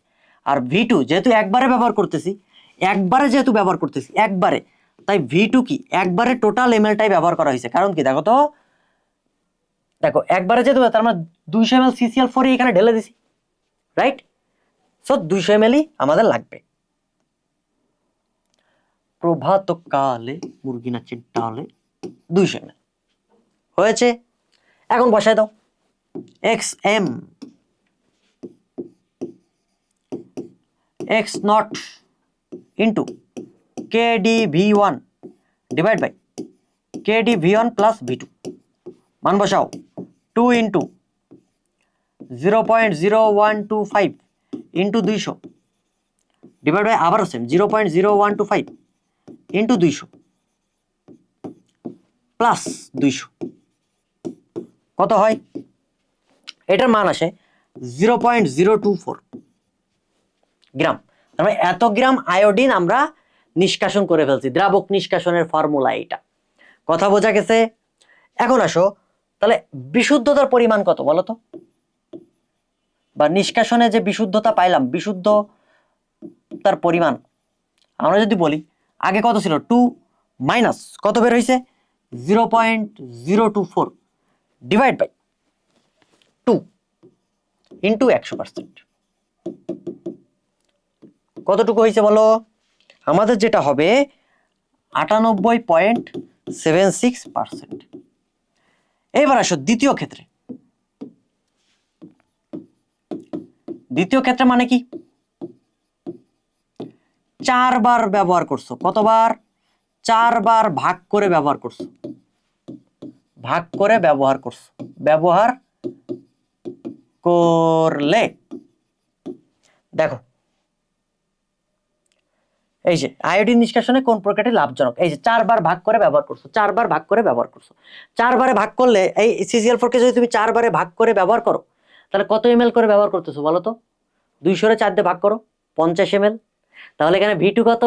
আর ভি2 যেহেতু একবারে ব্যবহার করতেছি, একবারে যেহেতু ব্যবহার করতেছি একবারে, তাই ভি2 কি একবারে টোটাল এমএলটাই ব্যবহার করা হয়েছে। কারণ কি দেখো তো, দেখো একবারে যেহেতু তার মানে 200 ml CCl4 এখানে ঢেলে দিছি, রাইট। সো 200 ml আমাদের লাগবে। প্রভাত কালে মুরগি নাচে ডালে 200 ml হয়েছে। এখন বসায় দাও, X M X not into KD V one divide by KD V one plus V two. মান বসাও, 2 ইন্টু 0.0125 ইন্টু 200 ডিভাইড বাই আবারও সেম 0.0125 ইন্টু 200 প্লাস 200। কত হয়? এটার মান আসে 0.024 গ্রাম। তার মানে এত গ্রাম আয়োডিন আমরা নিষ্কাশন করে ফেলছি। দ্রাবক নিষ্কাশনের ফর্মুলা এটা। কথা বোঝা গেছে? এখন আসো, তাহলে বিশুদ্ধতার পরিমাণ কত বলো তো? বা নিষ্কাশনে যে বিশুদ্ধতা পাইলাম, বিশুদ্ধতার পরিমাণ আমরা যদি বলি, আগে কত ছিল? 2 মাইনাস কত বের হয়েছে? 0.024 ডিভাইড বাই 2 ইন্টু 100%। কতটুকু হয়েছে বলো? আমাদের যেটা হবে 98.76%। এবার আসো দ্বিতীয় ক্ষেত্রে। দ্বিতীয় ক্ষেত্রে মানে কি? 4 বার ব্যবহার করছো। কতবার? 4 বার ভাগ করে ব্যবহার করছো, ভাগ করে ব্যবহার করছো, ব্যবহার করলে দেখো এই যে আয়োডিন নিষ্কাশনে কোন প্রক্রিয়াটি লাভজনক, এই যে 4 বার ভাগ করে ব্যবহার করছো, 4 বার ভাগ করে ব্যবহার করছো। 4 বারে ভাগ করলে এই CCl4 কে যদি তুমি 4 বারে ভাগ করে ব্যবহার করো তাহলে কত ml করে ব্যবহার করতেছো বলো তো? 200 4 দিয়ে ভাগ করো, 50 ml। তাহলে এখানে V2 কত?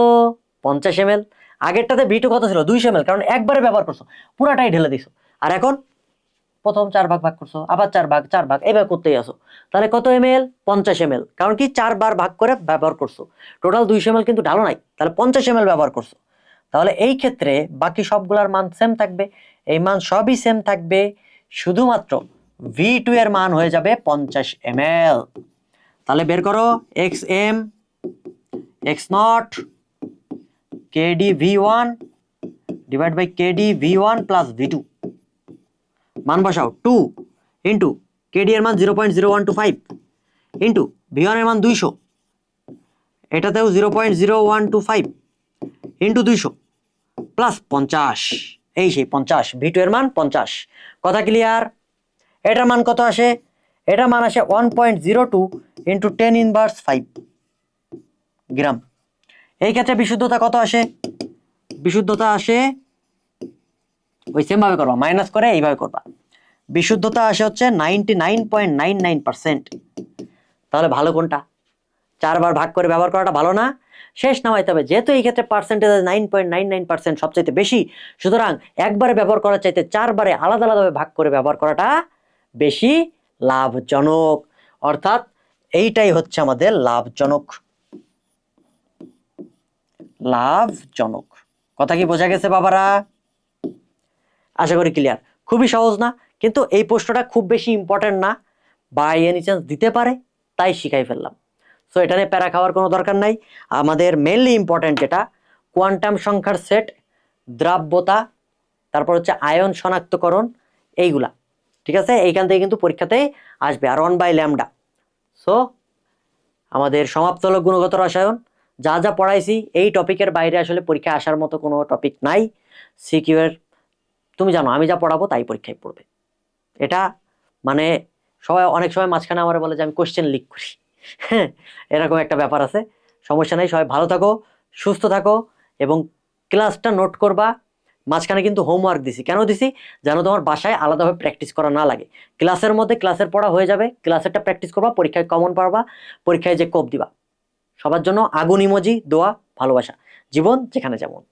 50 ml। আগেরটাতে V2 কত ছিল? 200 ml, কারণ একবারে ব্যবহার করছো, পুরাটাই ঢেলে দিছো। আর এখন প্রথম 4 ভাগ ভাগ করছো, আবার 4 ভাগ এইভাবে করতেই আসো। তাহলে কত ml? 50 ml, কারণ কি 4 বার ভাগ করে ব্যবহার করছো। টোটাল 200 ml কিন্তু ঢালো নাই, তাহলে 50 ml ব্যবহার করছো। তাহলে এই ক্ষেত্রে বাকি সবগুলোর মান সেম থাকবে, এই মান সবই সেম থাকবে, শুধুমাত্র V2 এর মান হয়ে যাবে 50 ml। তাহলে বের করো xm x0 kd v1 divide by kd v1 plus v2, মান বসাও 2 ইন্টু kd এর মান 0.0125 ইন্টু v1 এর মান 200, এটাতেও 0.0125 ইন্টু 200 প্লাস 50, এই সেই 50, V2 এর মান 50। কথা ক্লিয়ার? এটার মান কত আসে? এটার মান আসে 1.02 ইন্টু 10⁻5 গ্রাম। এই ক্ষেত্রে বিশুদ্ধতা কত আসে? বিশুদ্ধতা আসে ওই সেম ভাবে করবা, মাইনাস করে এইভাবে করবা। বিশুদ্ধতা আসে হচ্ছে 99.99%। তাহলে ভালো কোনটা? 4 বার ভাগ করে ব্যবহার করাটা ভালো না? শেষ নামাইতে হবে, যেহেতু এই ক্ষেত্রে পার্সেন্টেজ 9.99% সবচাইতে বেশি, সুতরাং একবারে ব্যবহার করার চাইতে 4 বারে আলাদা আলাদাভাবে ভাগ করে ব্যবহার করাটা বেশি লাভজনক। অর্থাৎ এইটাই হচ্ছে আমাদের লাভজনক। লাভজনক কথা কি বোঝা গেছে বাবারা? আশা করি ক্লিয়ার। খুবই সহজ না? কিন্তু এই প্রশ্নটা খুব বেশি ইম্পর্টেন্ট না, বাই এনি চান্স দিতে পারে, তাই শিখাই ফেললাম। সো এটা নিয়ে প্যারা খাওয়ার কোনো দরকার নাই। আমাদের মেনলি ইম্পর্টেন্ট যেটা কোয়ান্টাম সংখ্যার সেট, দ্রাব্যতা, তারপর হচ্ছে আয়ন শনাক্তকরণ, এইগুলা, ঠিক আছে? এইখান থেকে কিন্তু পরীক্ষাতে আসবে। আর 1/λ। সো আমাদের সমাপ্ত হলো গুণগত রসায়ন। যা যা পড়াইছি এই টপিকের বাইরে আসলে পরীক্ষায় আসার মতো কোনো টপিক নাই। সিকিউ এর তুমি জানো আমি যা পড়াবো তাই পরীক্ষায় পড়বে। এটা মানে সবাই অনেক সময় মাঝখানে আমার বলে যে আমি কোশ্চেন লিক করি, হ্যাঁ, এরকম একটা ব্যাপার আছে। সমস্যা নেই, সবাই ভালো থাকো, সুস্থ থাকো এবং ক্লাসটা নোট করবা। মাঝখানে কিন্তু হোমওয়ার্ক দিছি, কেন দিছি? যেন তোমার বাসায় আলাদাভাবে প্র্যাকটিস করা না লাগে। ক্লাসের মধ্যে ক্লাসের পড়া হয়ে যাবে, ক্লাসেরটা প্র্যাকটিস করবা, পরীক্ষায় কমন পারবা, পরীক্ষায় যে কোপ দিবা। সবার জন্য আগুন ইমোজি, দোয়া, ভালোবাসা। জীবন যেখানে যেমন।